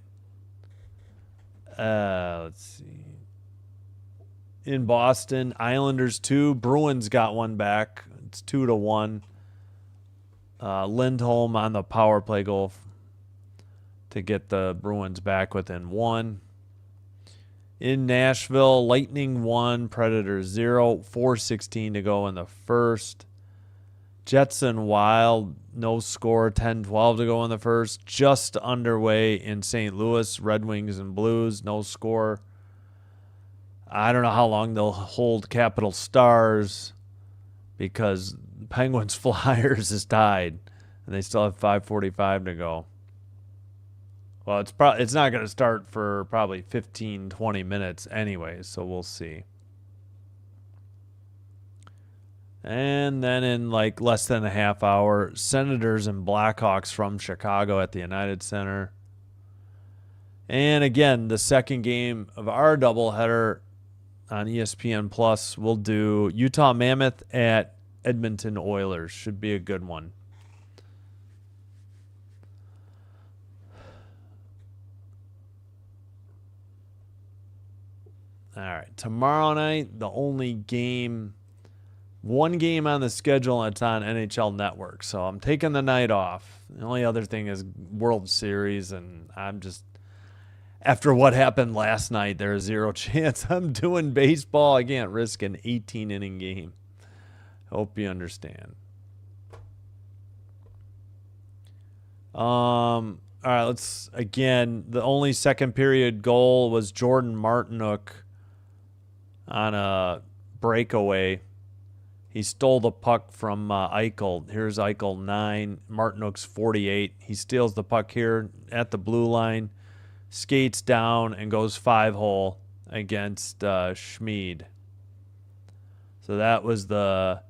Let's see. In Boston, Islanders 2, Bruins got one back. It's 2-1. Lindholm on the power play goal to get the Bruins back within 1. In Nashville, Lightning 1, Predators 0, 4:16 to go in the first. Jets and Wild, no score, 10-12 to go in the first. Just underway in St. Louis, Red Wings and Blues, no score. I don't know how long they'll hold Capital Stars because Penguins Flyers is tied, and they still have 5:45 to go. Well, it's not going to start for probably 15, 20 minutes anyway, so we'll see. And then in like less than a half hour, Senators and Blackhawks from Chicago at the United Center. And again, the second game of our doubleheader on ESPN Plus, we'll do Utah Mammoth at Edmonton Oilers. Should be a good one. All right, tomorrow night, the only game, one game on the schedule, and it's on NHL Network. So I'm taking the night off. The only other thing is World Series, and I'm just, after what happened last night, there's zero chance I'm doing baseball. I can't risk an 18-inning game. Hope you understand. All right, let's, again, the only second period goal was Jordan Martinook on a breakaway. He stole the puck from Eichel. Here's Eichel 9, Martinook's 48. He steals the puck here at the blue line, skates down, and goes 5-hole against Schmid. So that was the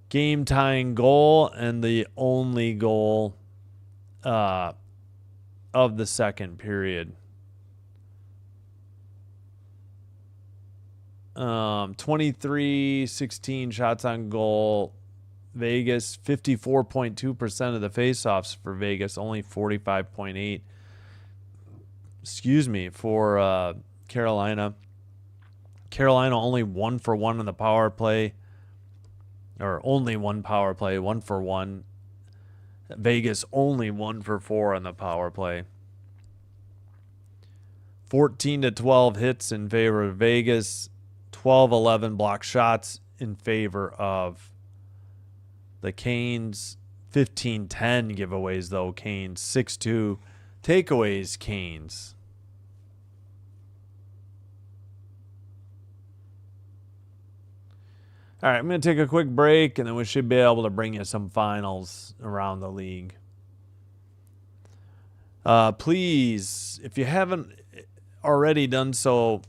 game-tying goal and the only goal of the second period. 23-16 shots on goal. Vegas, 54.2% of the faceoffs for Vegas, only 45.8. For Carolina. Carolina only 1 for 1 on the power play. Or only one power play, 1 for 1. Vegas only 1 for 4 on the power play. 14-12 hits in favor of Vegas. 12-11 block shots in favor of the Canes. 15-10 giveaways, though. Canes. 6-2 takeaways, Canes. All right, I'm going to take a quick break, and then we should be able to bring you some finals around the league. Please, if you haven't already done so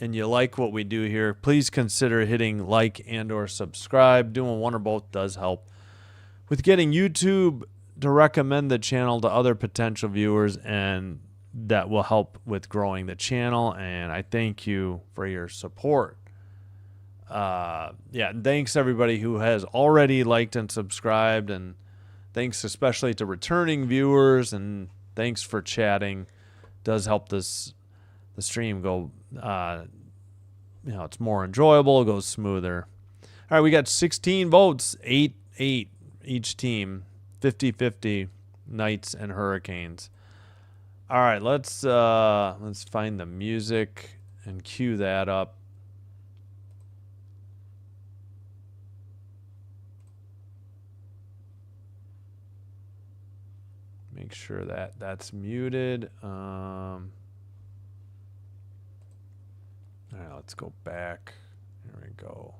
and you like what we do here, please consider hitting like and or subscribe. Doing one or both does help with getting YouTube to recommend the channel to other potential viewers, and that will help with growing the channel, and I thank you for your support. Thanks everybody who has already liked and subscribed, and thanks especially to returning viewers, and thanks for chatting. It does help the stream go, it's more enjoyable, it goes smoother. All right, we got 16 votes, 8 each team, 50-50 Knights and Hurricanes. All right, let's find the music and cue that up. Make sure that that's muted. All right, let's go back. Here we go.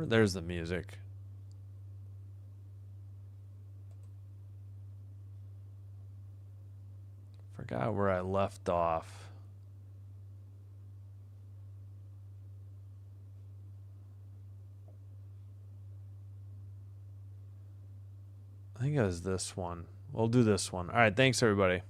There's the music. Forgot where I left off. I think it was this one. We'll do this one. All right, thanks everybody.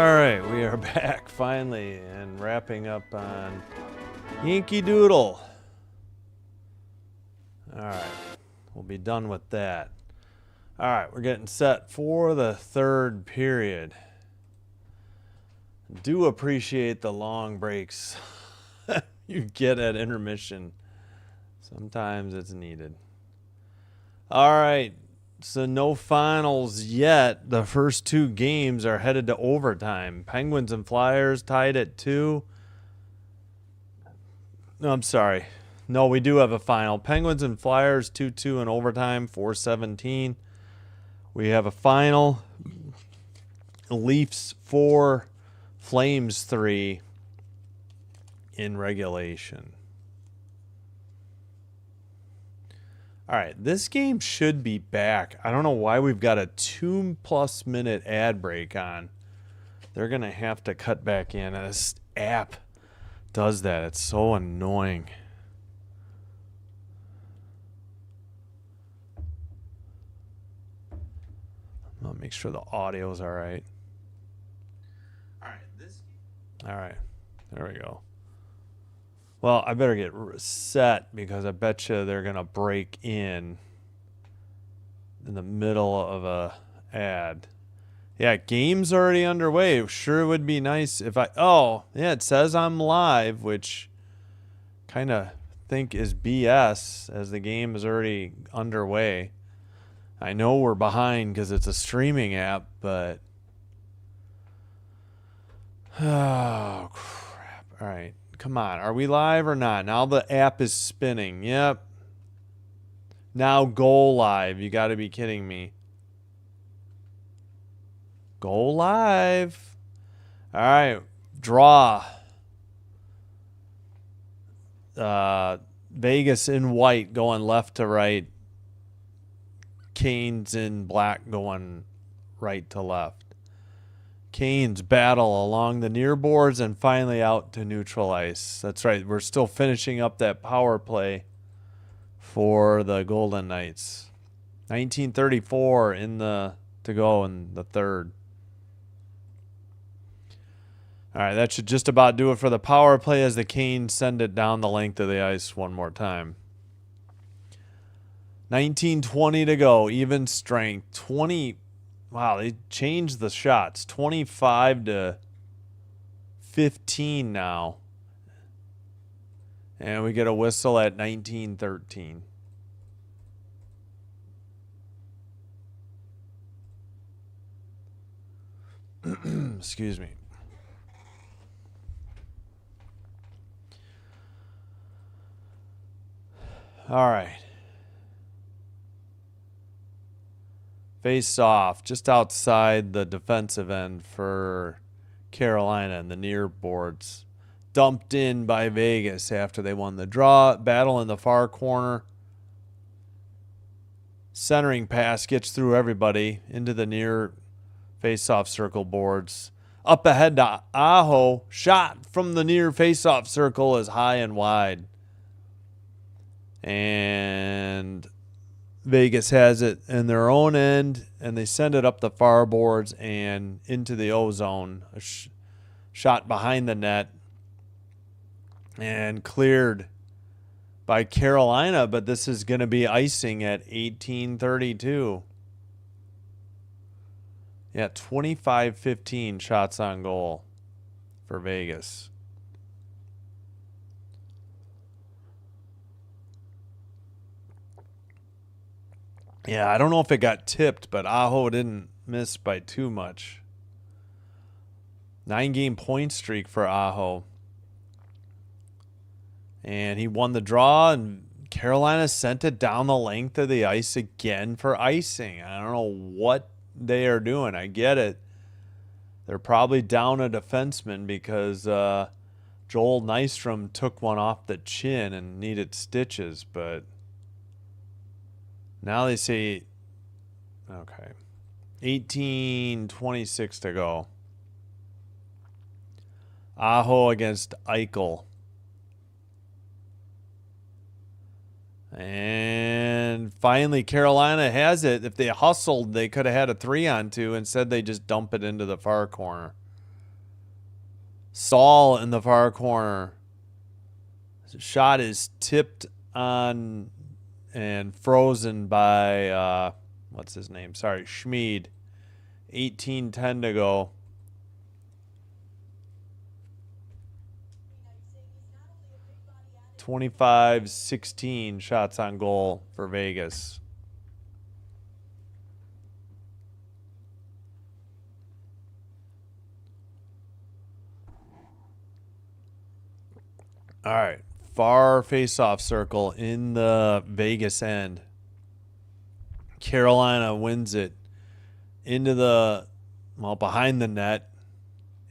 right, we are back finally and wrapping up on Yankee Doodle. All right, we'll be done with that. All right, we're getting set for the third period. Do appreciate the long breaks you get at intermission. Sometimes it's needed. All right, so no finals yet. The first two games are headed to overtime. Penguins and Flyers tied at 2. No, I'm sorry. No, we do have a final. Penguins and Flyers 2-2 in overtime, 4-17. We have a final. Leafs 4, Flames 3 in regulation. All right, this game should be back. I don't know why we've got a 2+ minute ad break on. They're going to have to cut back in. This app does that. It's so annoying. I'll make sure the audio's all right. All right, there we go. Well, I better get set because I bet you they're going to break in the middle of a ad. Yeah, game's already underway. Sure would be nice if oh, yeah, it says I'm live, which kind of think is BS as the game is already underway. I know we're behind because it's a streaming app, but oh, crap. All right. Come on. Are we live or not? Now the app is spinning. Yep. Now go live. You got to be kidding me. Go live. All right. Draw. Vegas in white going left to right. Canes in black going right to left. Canes battle along the near boards and finally out to neutral ice. That's right. We're still finishing up that power play for the Golden Knights. 1934 to go in the third. All right, that should just about do it for the power play as the Canes send it down the length of the ice one more time. 19:20 to go. Even strength. 20. Wow, they changed the shots. 25-15 now. And we get a whistle at 19:13. Excuse me. All right. Face off just outside the defensive end for Carolina and the near boards. Dumped in by Vegas after they won the draw. Battle in the far corner. Centering pass gets through everybody into the near face-off circle boards. Up ahead to Aho. Shot from the near face-off circle is high and wide. And Vegas has it in their own end, and they send it up the far boards and into the O-zone. A shot behind the net and cleared by Carolina, but this is going to be icing at 18:32. Yeah, 25-15 shots on goal for Vegas. Yeah, I don't know if it got tipped, but Aho didn't miss by too much. 9-game point streak for Aho. And he won the draw, and Carolina sent it down the length of the ice again for icing. I don't know what they are doing. I get it. They're probably down a defenseman because Joel Nystrom took one off the chin and needed stitches, but now they say, okay, 18:26 to go. Aho against Eichel. And finally, Carolina has it. If they hustled, they could have had a 3-on-2. Instead, they just dump it into the far corner. Stahl in the far corner. The shot is tipped on and frozen by, what's his name? Sorry, Schmid. 18:10 to go. (25-16) shots on goal for Vegas. All right. Far face-off circle in the Vegas end. Carolina wins it into the, behind the net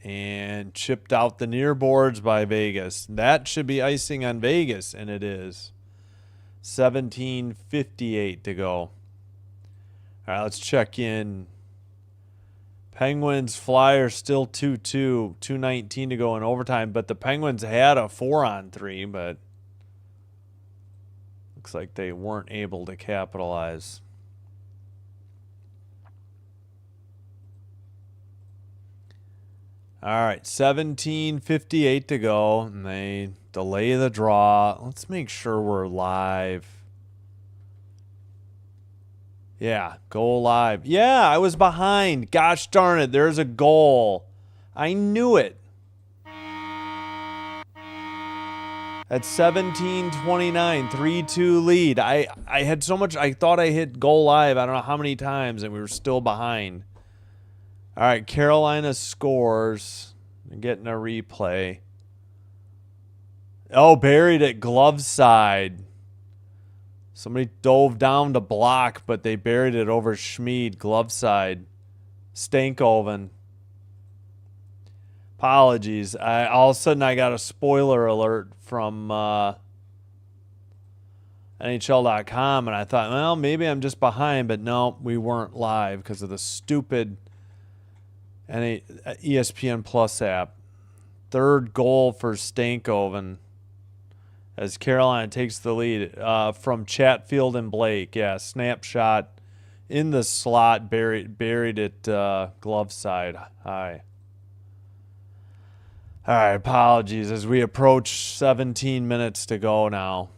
and chipped out the near boards by Vegas. That should be icing on Vegas, and it is. 17:58 to go. All right, let's check in. Penguins, Flyers still 2-2. 2:19 to go in overtime, but the Penguins had a 4-on-3, but looks like they weren't able to capitalize. All right, 17:58 to go, and they delay the draw. Let's make sure we're live. Yeah, go live. Yeah, I was behind. Gosh darn it, there's a goal. I knew it. At 17:29, 3-2 lead. I had so much, I thought I hit goal live, I don't know how many times, and we were still behind. All right, Carolina scores. Getting a replay. Oh, buried it glove side. Somebody dove down to block, but they buried it over Schmid, glove side. Stankoven. Apologies. All of a sudden, I got a spoiler alert from NHL.com, and I thought, well, maybe I'm just behind, but no, we weren't live because of the stupid ESPN Plus app. Third goal for Stankoven as Carolina takes the lead from Chatfield and Blake. Yeah, snapshot in the slot, buried it glove side high. All right, apologies as we approach 17 minutes to go now.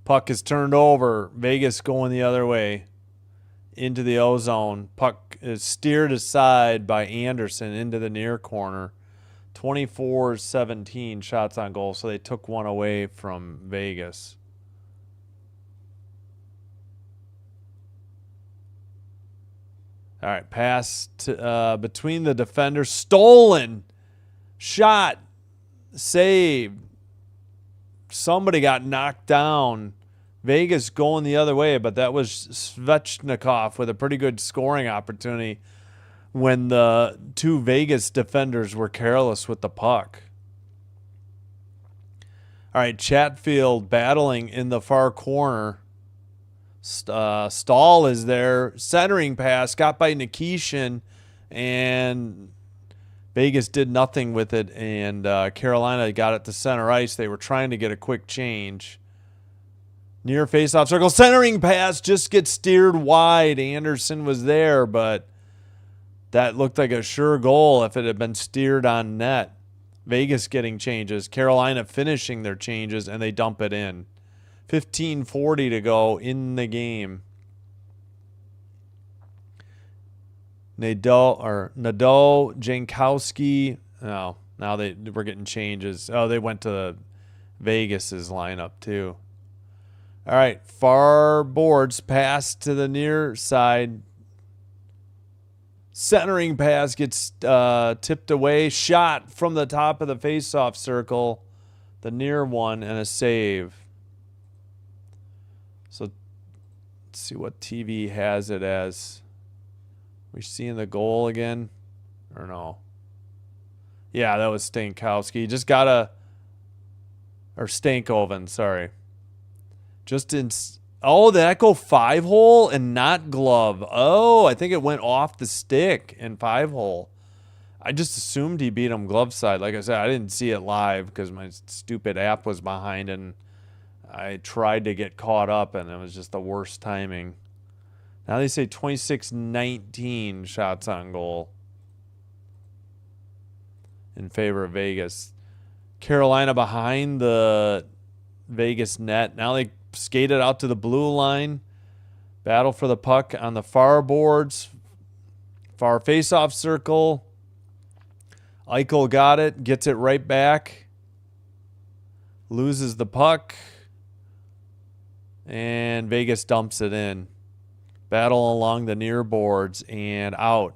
Puck is turned over. Vegas going the other way into the O-zone. Puck is steered aside by Anderson into the near corner. 24-17 shots on goal, so they took one away from Vegas. All right, pass to, between the defenders. Stolen. Shot. Saved. Somebody got knocked down. Vegas going the other way, but that was Svechnikov with a pretty good scoring opportunity when the two Vegas defenders were careless with the puck. All right, Chatfield battling in the far corner. Stahl is there. Centering pass got by Nikishin, and Vegas did nothing with it, and Carolina got it to center ice. They were trying to get a quick change. Near face-off circle. Centering pass just gets steered wide. Anderson was there, but that looked like a sure goal if it had been steered on net. Vegas getting changes. Carolina finishing their changes, and they dump it in. 15:40 to go in the game. Nadeau, Jankowski. Oh, now we're getting changes. Oh, they went to Vegas's lineup too. All right, far boards pass to the near side. Centering pass gets tipped away. Shot from the top of the face-off circle. The near one and a save. So let's see what TV has it as. We seeing the goal again? Or no? Yeah, that was Stankowski. Just got or Stankoven, sorry. Just in... Oh, did that go 5-hole and not glove? Oh, I think it went off the stick in 5-hole. I just assumed he beat him glove side. Like I said, I didn't see it live because my stupid app was behind, and I tried to get caught up, and it was just the worst timing. Now they say 26-19 shots on goal. in favor of Vegas. Carolina behind the Vegas net. Now they skated out to the blue line. Battle for the puck on the far boards. Far face-off circle. Eichel got it. Gets it right back. Loses the puck. And Vegas dumps it in. Battle along the near boards and out.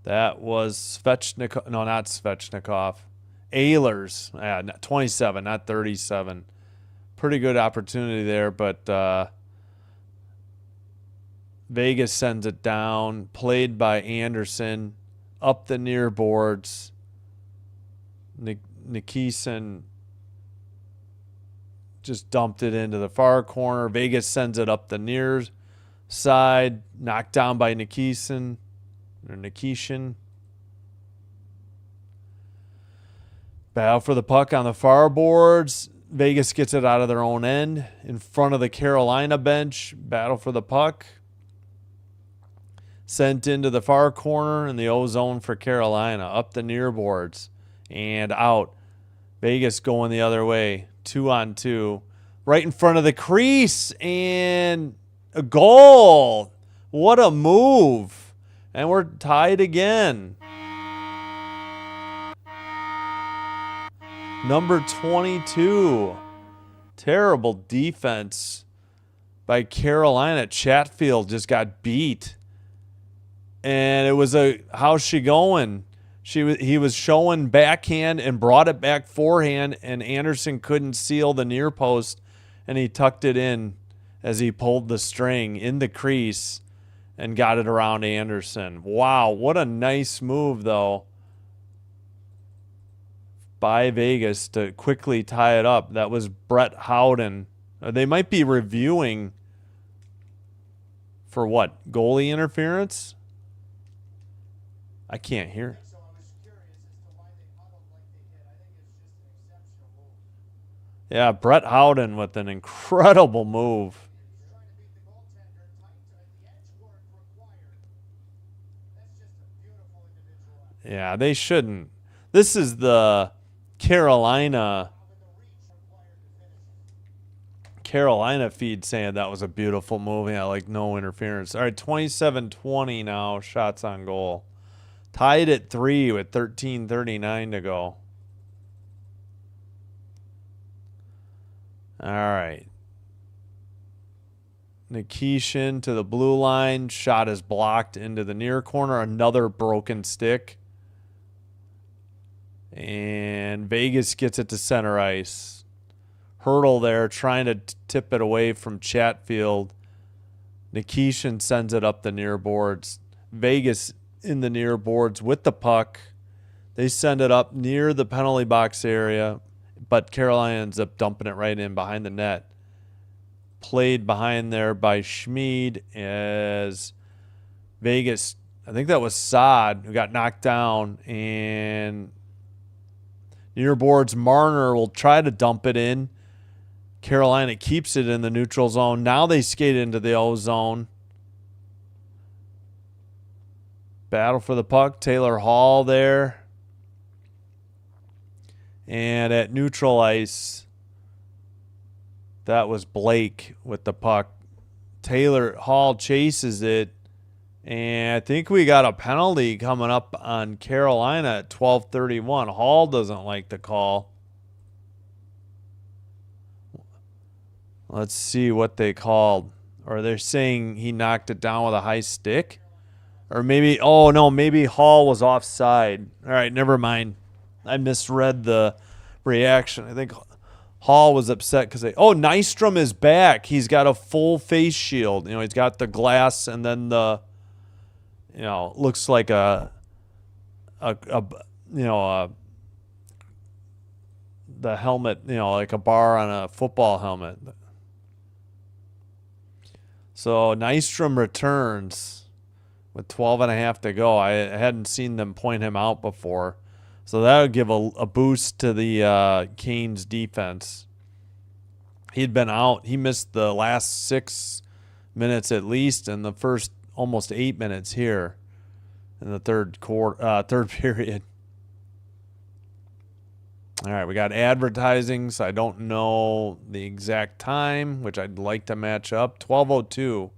That was Svechnikov. No, not Svechnikov. Ehlers. 27, not 37. Pretty good opportunity there, but Vegas sends it down. Played by Anderson. Up the near boards. Nikisen just dumped it into the far corner. Vegas sends it up the near side. Knocked down by Nikisen. Battle for the puck on the far boards. Vegas gets it out of their own end. In front of the Carolina bench. Battle for the puck. Sent into the far corner in the O zone for Carolina. Up the near boards. And out. Vegas going the other way. 2-on-2. Right in front of the crease. And a goal. What a move. And we're tied again. Number 22. Terrible defense by Carolina. Chatfield just got beat. And it was how's she going? He was showing backhand and brought it back forehand, and Anderson couldn't seal the near post, and he tucked it in as he pulled the string in the crease and got it around Anderson. Wow, what a nice move, though, by Vegas to quickly tie it up. That was Brett Howden. They might be reviewing for what? Goalie interference? I can't hear. Yeah, Brett Howden with an incredible move. Yeah, they shouldn't. This is the Carolina feed saying that was a beautiful move. Yeah, like no interference. All right, 27-20 now, shots on goal. Tied at 3 with 13:39 to go. All right. Nikishin to the blue line. Shot is blocked into the near corner. Another broken stick. And Vegas gets it to center ice. Hurdle there, trying to tip it away from Chatfield. Nikishin sends it up the near boards. Vegas in the near boards with the puck. They send it up near the penalty box area, but Carolina ends up dumping it right in behind the net. Played behind there by Schmid as Vegas, I think that was Saad, who got knocked down, and near boards Marner will try to dump it in. Carolina keeps it in the neutral zone. Now they skate into the O zone. Battle for the puck. Taylor Hall there. And at neutral ice, that was Blake with the puck. Taylor Hall chases it. And I think we got a penalty coming up on Carolina at 12:31. Hall doesn't like the call. Let's see what they called. Or they're saying he knocked it down with a high stick. Or maybe, oh no, maybe Hall was offside. All right, never mind. I misread the reaction. I think Hall was upset because Nystrom is back. He's got a full face shield. He's got the glass and then the, looks like the helmet, like a bar on a football helmet. So Nystrom returns with 12.5 to go. I hadn't seen them point him out before. So that would give a boost to the Canes defense. He'd been out. He missed the last 6 minutes at least and the first almost 8 minutes here. in the third period. All right, we got advertising, so I don't know the exact time, which I'd like to match up. 12:02.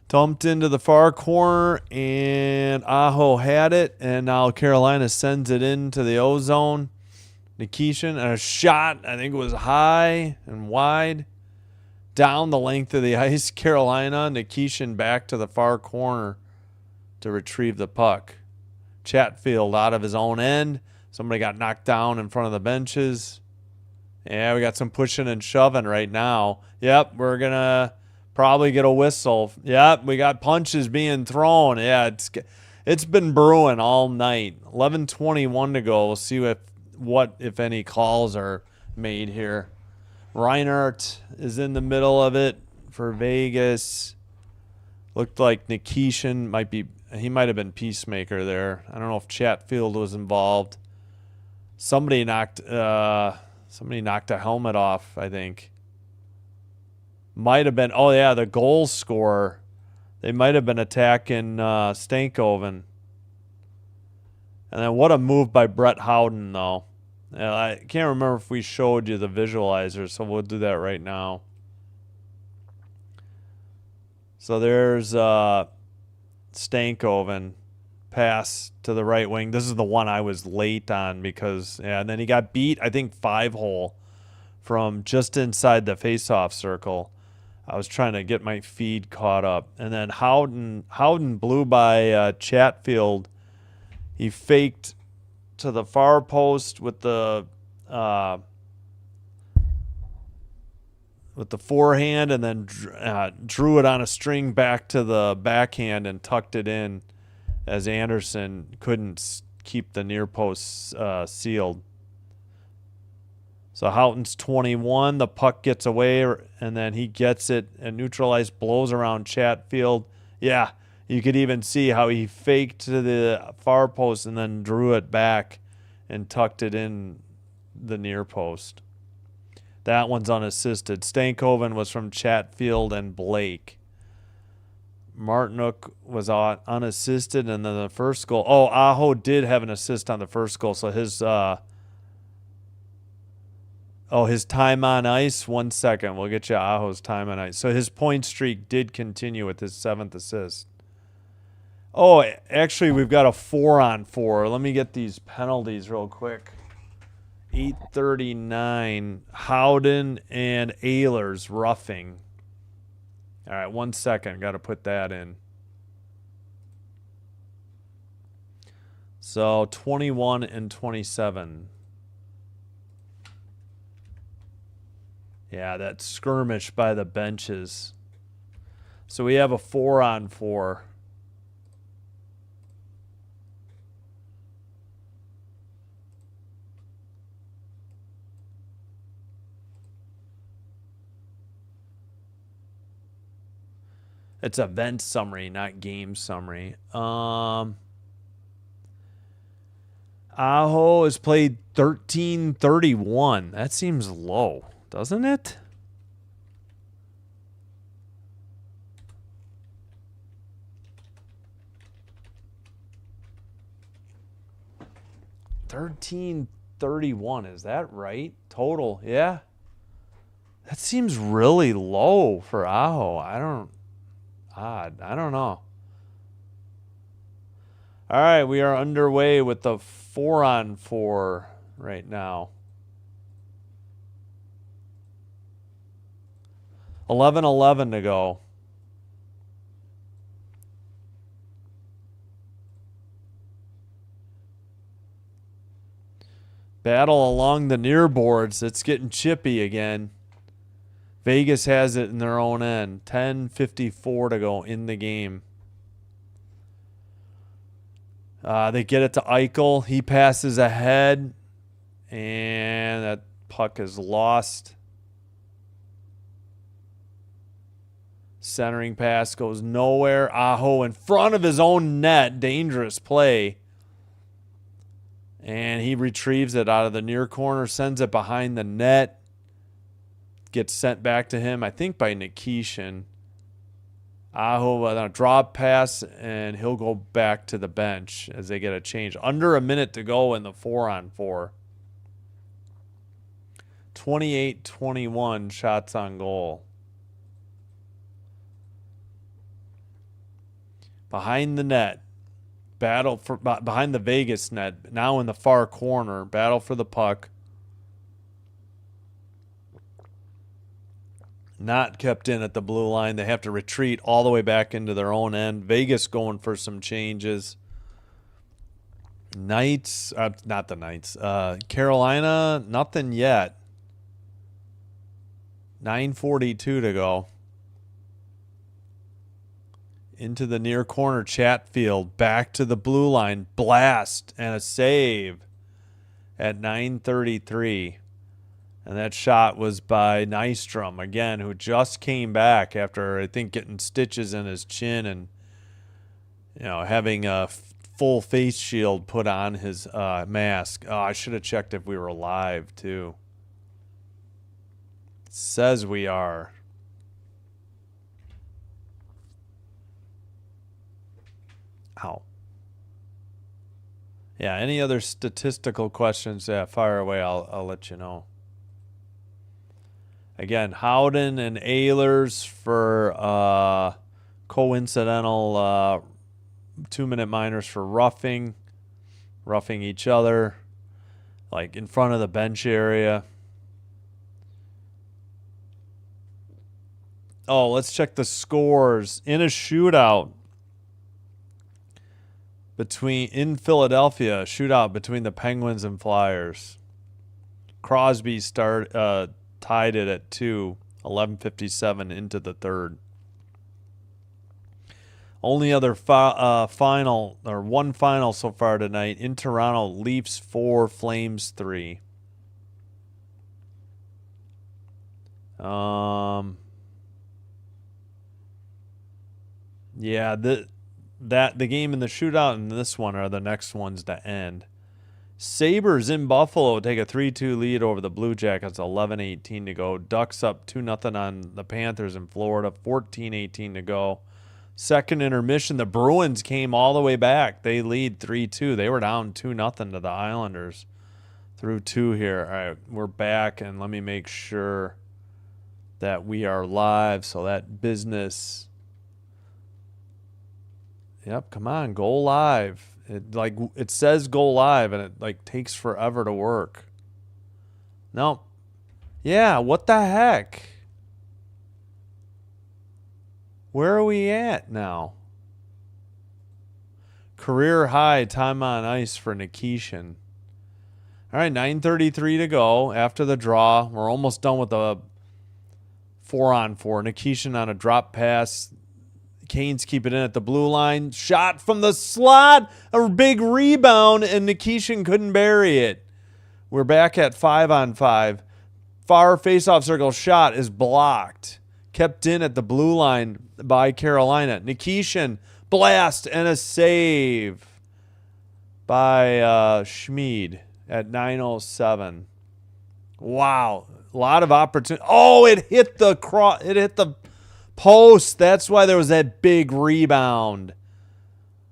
Dumped into the far corner, and Aho had it, and now Carolina sends it into the O-zone. Nikishin, and a shot, I think it was high and wide. Down the length of the ice, Carolina. Nikishin back to the far corner to retrieve the puck. Chatfield out of his own end. Somebody got knocked down in front of the benches. Yeah, we got some pushing and shoving right now. Yep, we're going to probably get a whistle. Yep, we got punches being thrown. Yeah, it's been brewing all night. 11:21 to go. We'll see what if any calls are made here. Reinhardt is in the middle of it for Vegas. Looked like Nikishin might have been peacemaker there. I don't know if Chatfield was involved. Somebody knocked a helmet off, I think. Might have been, oh yeah, the goal scorer. They might have been attacking Stankoven. And then what a move by Brett Howden, though. I can't remember if we showed you the visualizer, so we'll do that right now. So there's Stankoven, pass to the right wing. This is the one I was late on because, yeah, and then he got beat, I think, 5-hole from just inside the faceoff circle. I was trying to get my feed caught up. And then Howden blew by Chatfield. He faked to the far post with the forehand, and then drew it on a string back to the backhand and tucked it in as Anderson couldn't keep the near post sealed. So Houghton's 21. The puck gets away, and then he gets it and neutralized, blows around Chatfield. Yeah, you could even see how he faked to the far post and then drew it back and tucked it in the near post. That one's unassisted. Stankoven was from Chatfield and Blake. Martinook was unassisted, and then the first goal. Oh, Aho did have an assist on the first goal, so his time on ice. 1 second. We'll get you Aho's time on ice. So his point streak did continue with his 7th assist. Oh, actually, we've got a 4-on-4. Let me get these penalties real quick. 8:39. Howden and Ehlers roughing. All right, 1 second. Got to put that in. So 21 and 27. Yeah, that skirmish by the benches. So we have a 4-on-4. It's event summary, not game summary. Aho has played 13:31. That seems low, doesn't it? $13.31. Is that right? Total, yeah. That seems really low for Aho. I don't know. All right, we are underway with the 4-on-4 right now. 11:11 to go. Battle along the near boards. It's getting chippy again. Vegas has it in their own end. 10:54 to go in the game. They get it to Eichel. He passes ahead, and that puck is lost. Centering pass goes nowhere. Aho in front of his own net. Dangerous play. And he retrieves it out of the near corner, sends it behind the net. Gets sent back to him, I think, by Nikishin. Aho on a drop pass, and he'll go back to the bench as they get a change. Under a minute to go in the 4-on-4. 28-21 shots on goal. Behind the net. Battle for behind the Vegas net. Now in the far corner. Battle for the puck. Not kept in at the blue line. They have to retreat all the way back into their own end. Vegas going for some changes. Knights, not the Knights. Carolina, nothing yet. 9:42 to go. Into the near corner, Chatfield. Back to the blue line. Blast and a save at 9:33. And that shot was by Nystrom, again, who just came back after, I think, getting stitches in his chin and, having a full face shield put on his mask. Oh, I should have checked if we were live, too. It says we are. Ow. Yeah, any other statistical questions, fire away. I'll let you know. Again, Howden and Ehlers for coincidental 2-minute minors for roughing each other, like in front of the bench area. Oh, let's check the scores. In a shootout in Philadelphia, shootout between the Penguins and Flyers. Crosby tied it at 2, 11:57 into the third. Only other final, or one final so far tonight, in Toronto, Leafs 4, Flames 3. Yeah, the game and the shootout and this one are the next ones to end. Sabres in Buffalo take a 3-2 lead over the Blue Jackets, 11:18 to go. Ducks up 2-0 on the Panthers in Florida, 14:18 to go. Second intermission, the Bruins came all the way back. They lead 3-2. They were down 2-0 to the Islanders through 2 here. All right, we're back, and let me make sure that we are live. So that business. Yep, come on, go live. It says go live, and it takes forever to work. No. Yeah, what the heck? Where are we at now? Career high time on ice for Nikishin. All right, 9:33 to go after the draw. We're almost done with the 4-on-4. Nikishin on a drop pass. Canes keep it in at the blue line. Shot from the slot. A big rebound, and Nikishin couldn't bury it. We're back at 5-on-5. Far faceoff circle shot is blocked. Kept in at the blue line by Carolina. Nikishin, blast, and a save by Schmid at 9:07. Wow. A lot of opportunity. Oh, it hit the post. That's why there was that big rebound.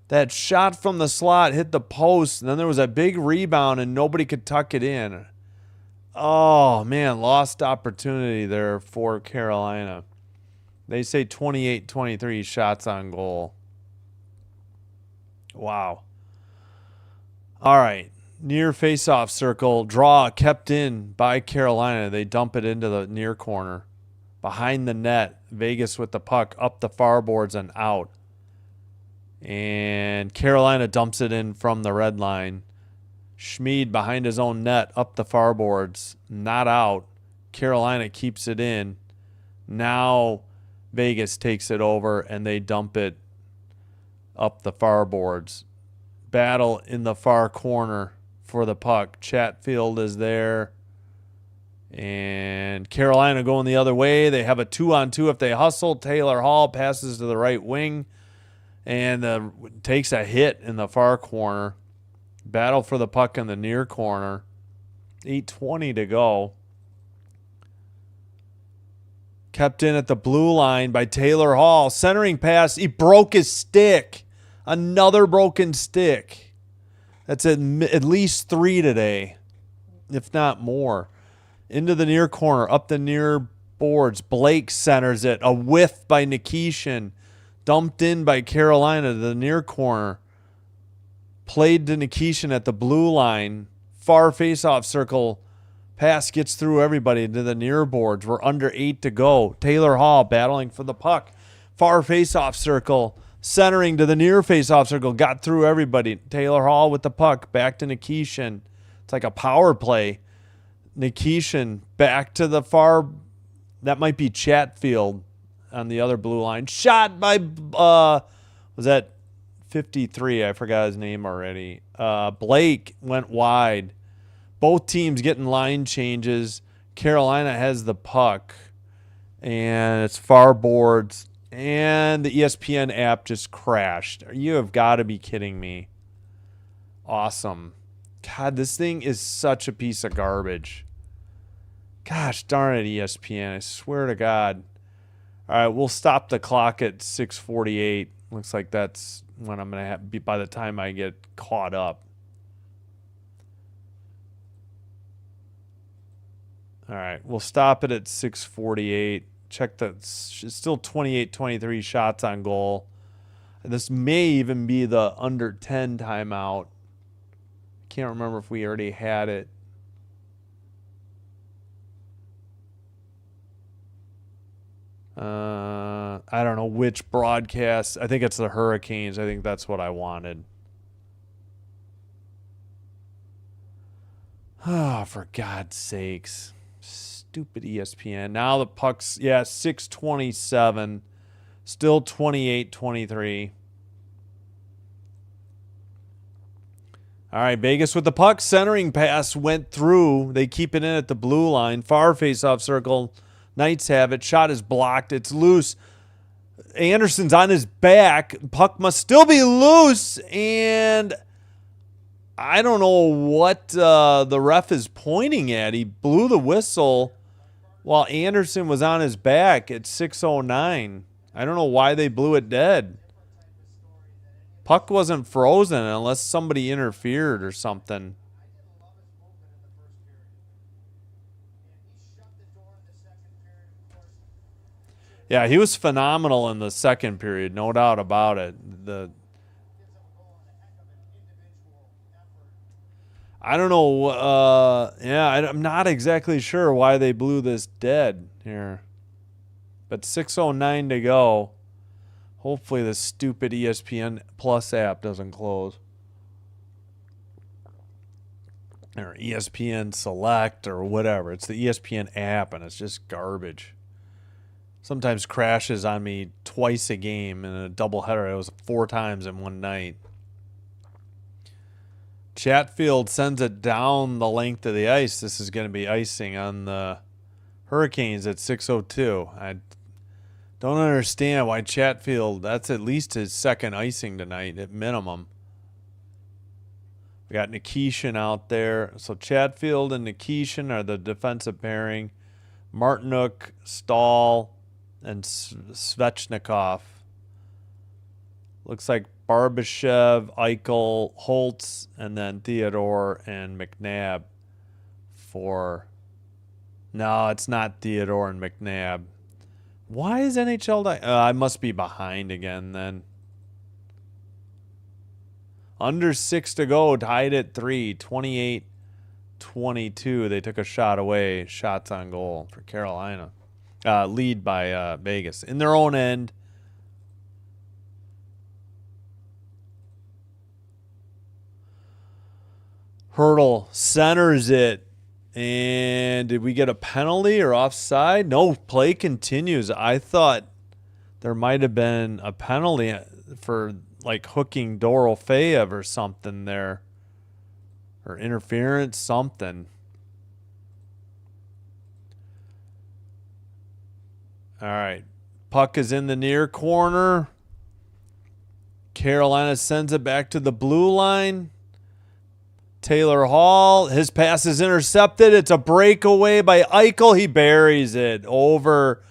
That shot from the slot hit the post, and then there was a big rebound, and nobody could tuck it in. Oh, man, lost opportunity there for Carolina. They say 28-23 shots on goal. Wow. All right. Near faceoff circle. Draw kept in by Carolina. They dump it into the near corner. Behind the net. Vegas with the puck up the far boards and out. And Carolina dumps it in from the red line. Schmid behind his own net up the far boards. Not out. Carolina keeps it in. Now Vegas takes it over and they dump it up the far boards. Battle in the far corner for the puck. Chatfield is there. And Carolina going the other way. They have a 2-on-2 if they hustle. Taylor Hall passes to the right wing and takes a hit in the far corner. Battle for the puck in the near corner. 8:20 to go. Kept in at the blue line by Taylor Hall. Centering pass. He broke his stick. Another broken stick. That's at least 3 today, if not more. Into the near corner. Up the near boards. Blake centers it. A whiff by Nikishin. Dumped in by Carolina to the near corner. Played to Nikishin at the blue line. Far face-off circle. Pass gets through everybody to the near boards. We're under 8 to go. Taylor Hall battling for the puck. Far face-off circle. Centering to the near face-off circle. Got through everybody. Taylor Hall with the puck. Back to Nikishin. It's like a power play. Nikishin back to the far. That might be Chatfield on the other blue line. Shot by, was that 53? I forgot his name already. Blake went wide. Both teams getting line changes. Carolina has the puck. And it's far boards. And the ESPN app just crashed. You have got to be kidding me. Awesome. God, this thing is such a piece of garbage. Gosh darn it, ESPN. I swear to God. All right, we'll stop the clock at 6:48. Looks like that's when I'm going to be by the time I get caught up. All right, we'll stop it at 6:48. Check that. It's still 28-23 shots on goal. This may even be the under 10 timeout. Can't remember if we already had it. I don't know which broadcast. I think it's the Hurricanes. I think that's what I wanted. Oh, for God's sakes. Stupid ESPN. Now the puck's, 6:27. Still 28-23. All right, Vegas with the puck. Centering pass went through. They keep it in at the blue line. Far face-off circle. Knights have it. Shot is blocked. It's loose. Anderson's on his back. Puck must still be loose. And I don't know what the ref is pointing at. He blew the whistle while Anderson was on his back at 6:09. I don't know why they blew it dead. Puck wasn't frozen unless somebody interfered or something. Yeah, he was phenomenal in the second period, no doubt about it. I don't know. I'm not exactly sure why they blew this dead here. But 6:09 to go. Hopefully the stupid ESPN Plus app doesn't close. Or ESPN Select or whatever. It's the ESPN app and it's just garbage. Sometimes crashes on me twice a game in a doubleheader. It was 4 times in one night. Chatfield sends it down the length of the ice. This is going to be icing on the Hurricanes at 6:02. I don't understand why Chatfield, that's at least his second icing tonight at minimum. We got Nikishin out there. So Chatfield and Nikishin are the defensive pairing. Martinuk, Stahl, and Svechnikov. Looks like Barbashev, Eichel, Holtz, and then Theodore and McNabb for... No, it's not Theodore and McNabb. Why is NHL... I must be behind again then. Under 6 to go, tied at 3, 28-22. They took a shot away. Shots on goal for Carolina. Lead by Vegas. In their own end. Hurdle centers it. And did we get a penalty or offside? No, play continues. I thought there might have been a penalty for like hooking Dorofeyev or something there. Or interference, something. All right. Puck is in the near corner. Carolina sends it back to the blue line. Taylor Hall, his pass is intercepted. It's a breakaway by Eichel. He buries it over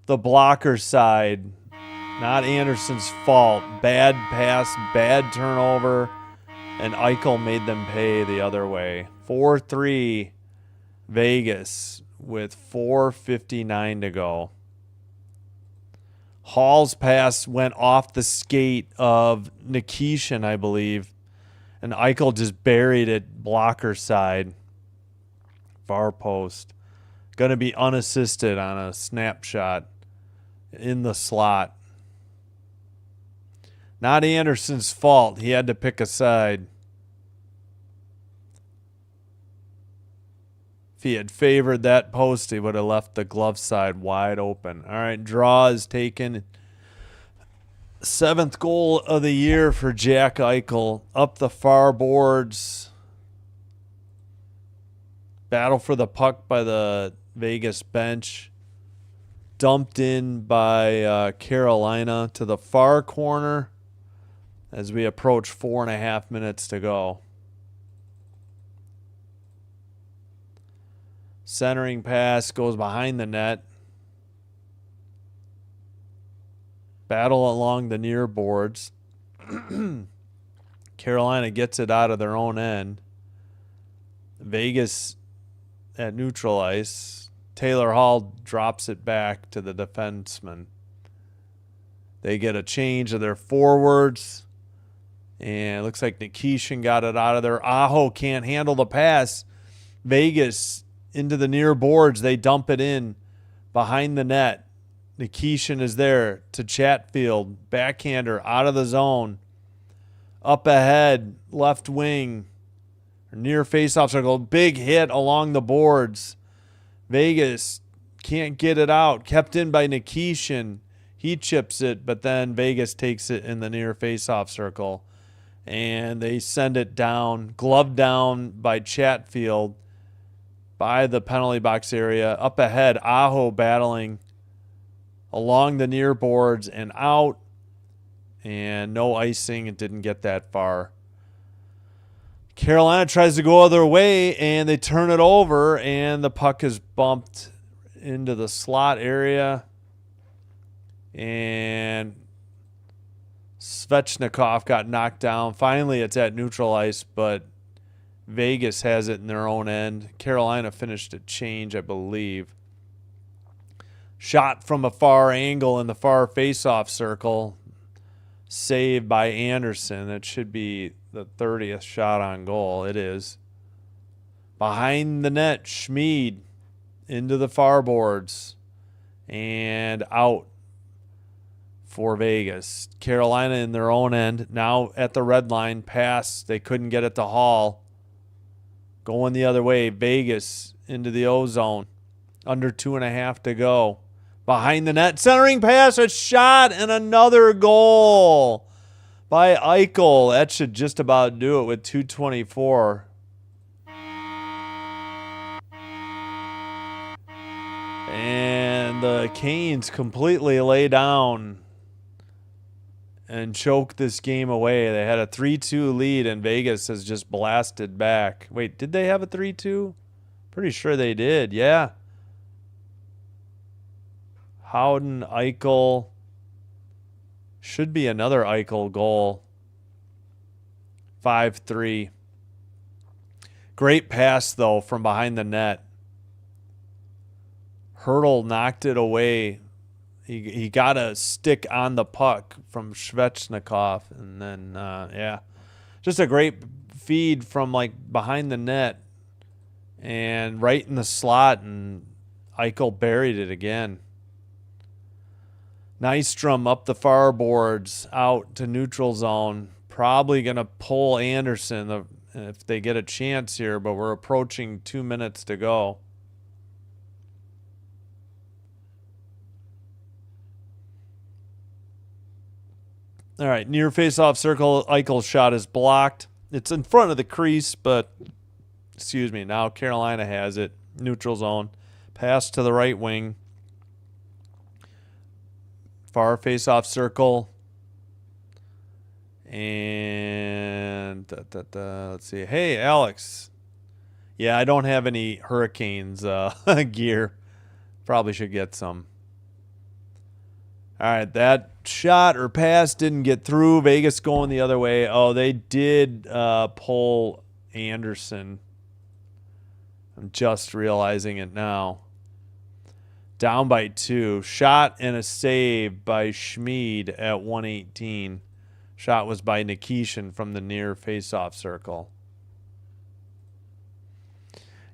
the blocker side. Not Anderson's fault. Bad pass, bad turnover, and Eichel made them pay the other way. 4-3 Vegas with 4:59 to go. Hall's pass went off the skate of Nikishin, I believe, and Eichel just buried it blocker side. Far post. Going to be unassisted on a snapshot in the slot. Not Anderson's fault. He had to pick a side. If he had favored that post, he would have left the glove side wide open. All right, draw is taken. 7th goal of the year for Jack Eichel. Up the far boards. Battle for the puck by the Vegas bench. Dumped in by Carolina to the far corner as we approach 4.5 minutes to go. Centering pass goes behind the net. Battle along the near boards. Carolina gets it out of their own end. Vegas at neutral ice. Taylor Hall drops it back to the defenseman. They get a change of their forwards. And it looks like Nikishin got it out of there. Aho can't handle the pass. Vegas into the near boards. They dump it in behind the net. Nikishin is there to Chatfield. Backhander out of the zone. Up ahead, left wing. Near faceoff circle. Big hit along the boards. Vegas can't get it out. Kept in by Nikishin. He chips it, but then Vegas takes it in the near faceoff circle. And they send it down. Gloved down by Chatfield by the penalty box area. Up ahead, Aho battling along the near boards and out. And no icing. It didn't get that far. Carolina tries to go other way, and they turn it over, and the puck is bumped into the slot area. And Svechnikov got knocked down. Finally, it's at neutral ice, but Vegas has it in their own end. Carolina finished a change, I believe. Shot from a far angle in the far faceoff circle. Saved by Anderson. That should be the 30th shot on goal. It is. Behind the net, Schmid into the far boards and out for Vegas. Carolina in their own end. Now at the red line, pass. They couldn't get it to Hall. Going the other way, Vegas into the O-zone. Under 2.5 to go. Behind the net, centering pass, a shot, and another goal by Eichel. That should just about do it with 2:24. And the Canes completely lay down and choke this game away. They had a 3-2 lead, and Vegas has just blasted back. Wait, did they have a 3-2? Pretty sure they did, yeah. Howden, Eichel. Should be another Eichel goal. 5-3. Great pass, though, from behind the net. Hurdle knocked it away. He got a stick on the puck from Svechnikov. And then, yeah. Just a great feed from, like, behind the net. And right in the slot. And Eichel buried it again. Nystrom up the far boards, out to neutral zone. Probably going to pull Anderson if they get a chance here, but we're approaching 2 minutes to go. All right, near face-off circle, Eichel's shot is blocked. It's in front of the crease, but, excuse me, now Carolina has it. Neutral zone. Pass to the right wing. Far face-off circle. And Let's see. Hey, Alex. Yeah, I don't have any Hurricanes gear. Probably should get some. All right, that shot or pass didn't get through. Vegas going the other way. Oh, they did pull Anderson. I'm just realizing it now. Down by 2. Shot and a save by Schmid at 118. Shot was by Nikishin from the near faceoff circle.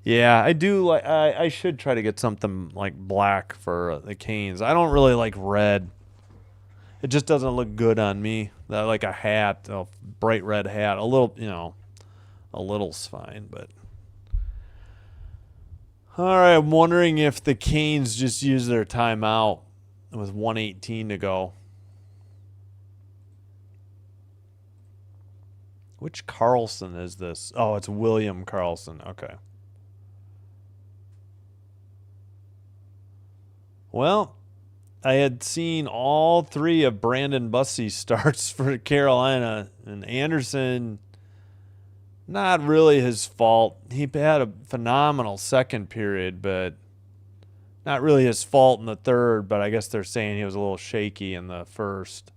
Yeah, I do like. I should try to get something like black for the Canes. I don't really like red. It just doesn't look good on me. Like a hat, a bright red hat. A little, a little's fine, but. All right, I'm wondering if the Canes just use their timeout with 1:18 to go. Which Carlson is this? Oh, it's William Carlson. Okay. Well, I had seen all 3 of Brandon Bussey's starts for Carolina, and Anderson, not really his fault. He had a phenomenal second period, but not really his fault in the third, but I guess they're saying he was a little shaky in the first.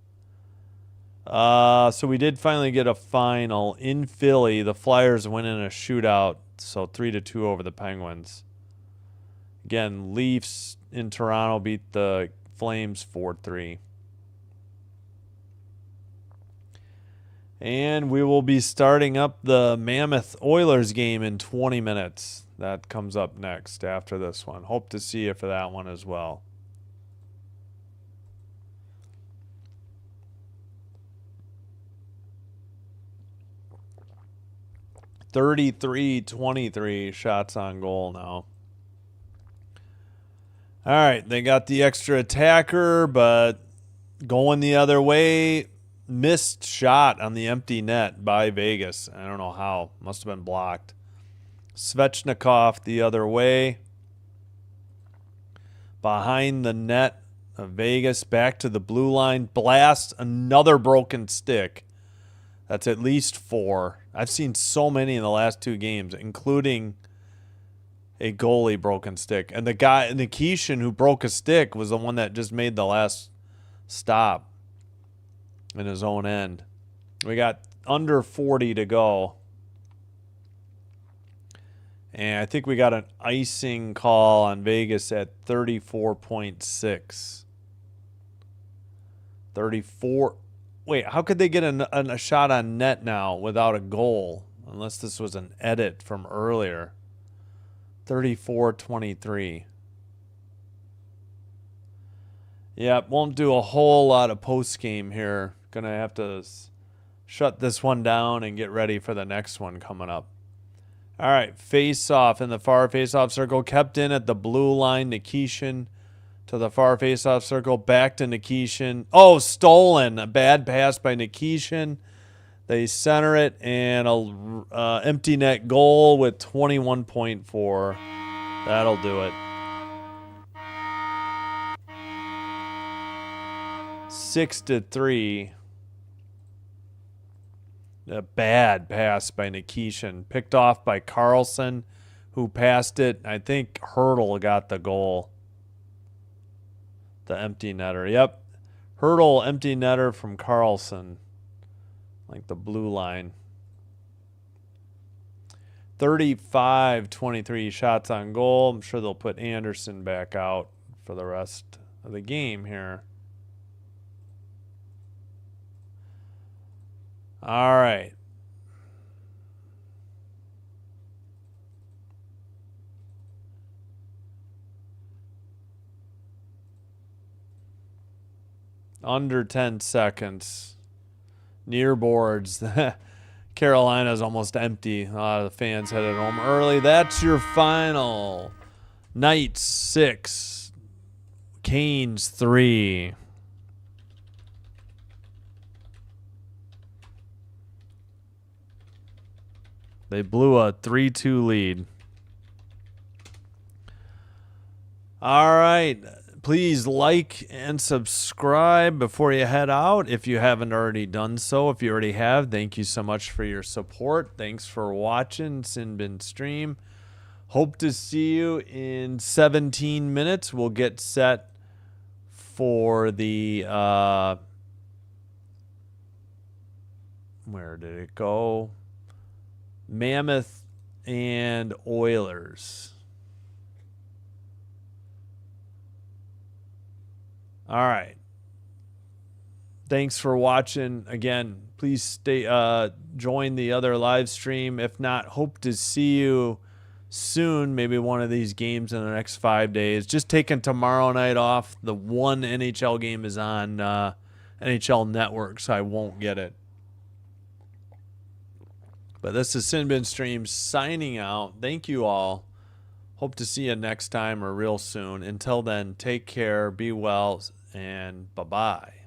So we did finally get a final in Philly. The Flyers win in a shootout, so 3-2 over the Penguins. Again, Leafs in Toronto beat the Flames 4-3. And we will be starting up the Mammoth Oilers game in 20 minutes. That comes up next after this one. Hope to see you for that one as well. (33-23) shots on goal now. All right, they got the extra attacker, but going the other way, missed shot on the empty net by Vegas. I don't know how. Must have been blocked. Svechnikov the other way. Behind the net of Vegas, back to the blue line. Blast, another broken stick. That's at least 4. I've seen so many in the last 2 games, including a goalie broken stick. And the guy, Nikishin, who broke a stick, was the one that just made the last stop in his own end. We got under 40 to go. And I think we got an icing call on Vegas at 34.6. 34. Wait, how could they get a shot on net now without a goal? Unless this was an edit from earlier. 34-23. Yeah, won't do a whole lot of post-game here. Going to have to shut this one down and get ready for the next one coming up. All right, face-off in the far face-off circle. Kept in at the blue line. Nikishin to the far face-off circle. Back to Nikishin. Oh, stolen. A bad pass by Nikishin. They center it, and a empty net goal with 21.4. That'll do it. 6-3. A bad pass by Nikishin. Picked off by Carlson, who passed it. I think Hurdle got the goal. The empty netter. Yep. Hurdle, empty netter from Carlson. Like the blue line. 35-23 shots on goal. I'm sure they'll put Anderson back out for the rest of the game here. All right. Under 10 seconds. Near boards. Carolina's almost empty. A lot of the fans headed home early. That's your final. Knights 6. Canes 3. They blew a 3-2 lead. All right. Please like and subscribe before you head out if you haven't already done so. If you already have, thank you so much for your support. Thanks for watching Sinbin Stream. Hope to see you in 17 minutes. We'll get set for the where did it go? Mammoth and Oilers. All right. Thanks for watching. Again, please stay join the other live stream. If not, hope to see you soon. Maybe one of these games in the next 5 days. Just taking tomorrow night off. The one NHL game is on NHL Network, so I won't get it. But this is Sinbin Stream signing out. Thank you all. Hope to see you next time or real soon. Until then, take care, be well, and bye-bye.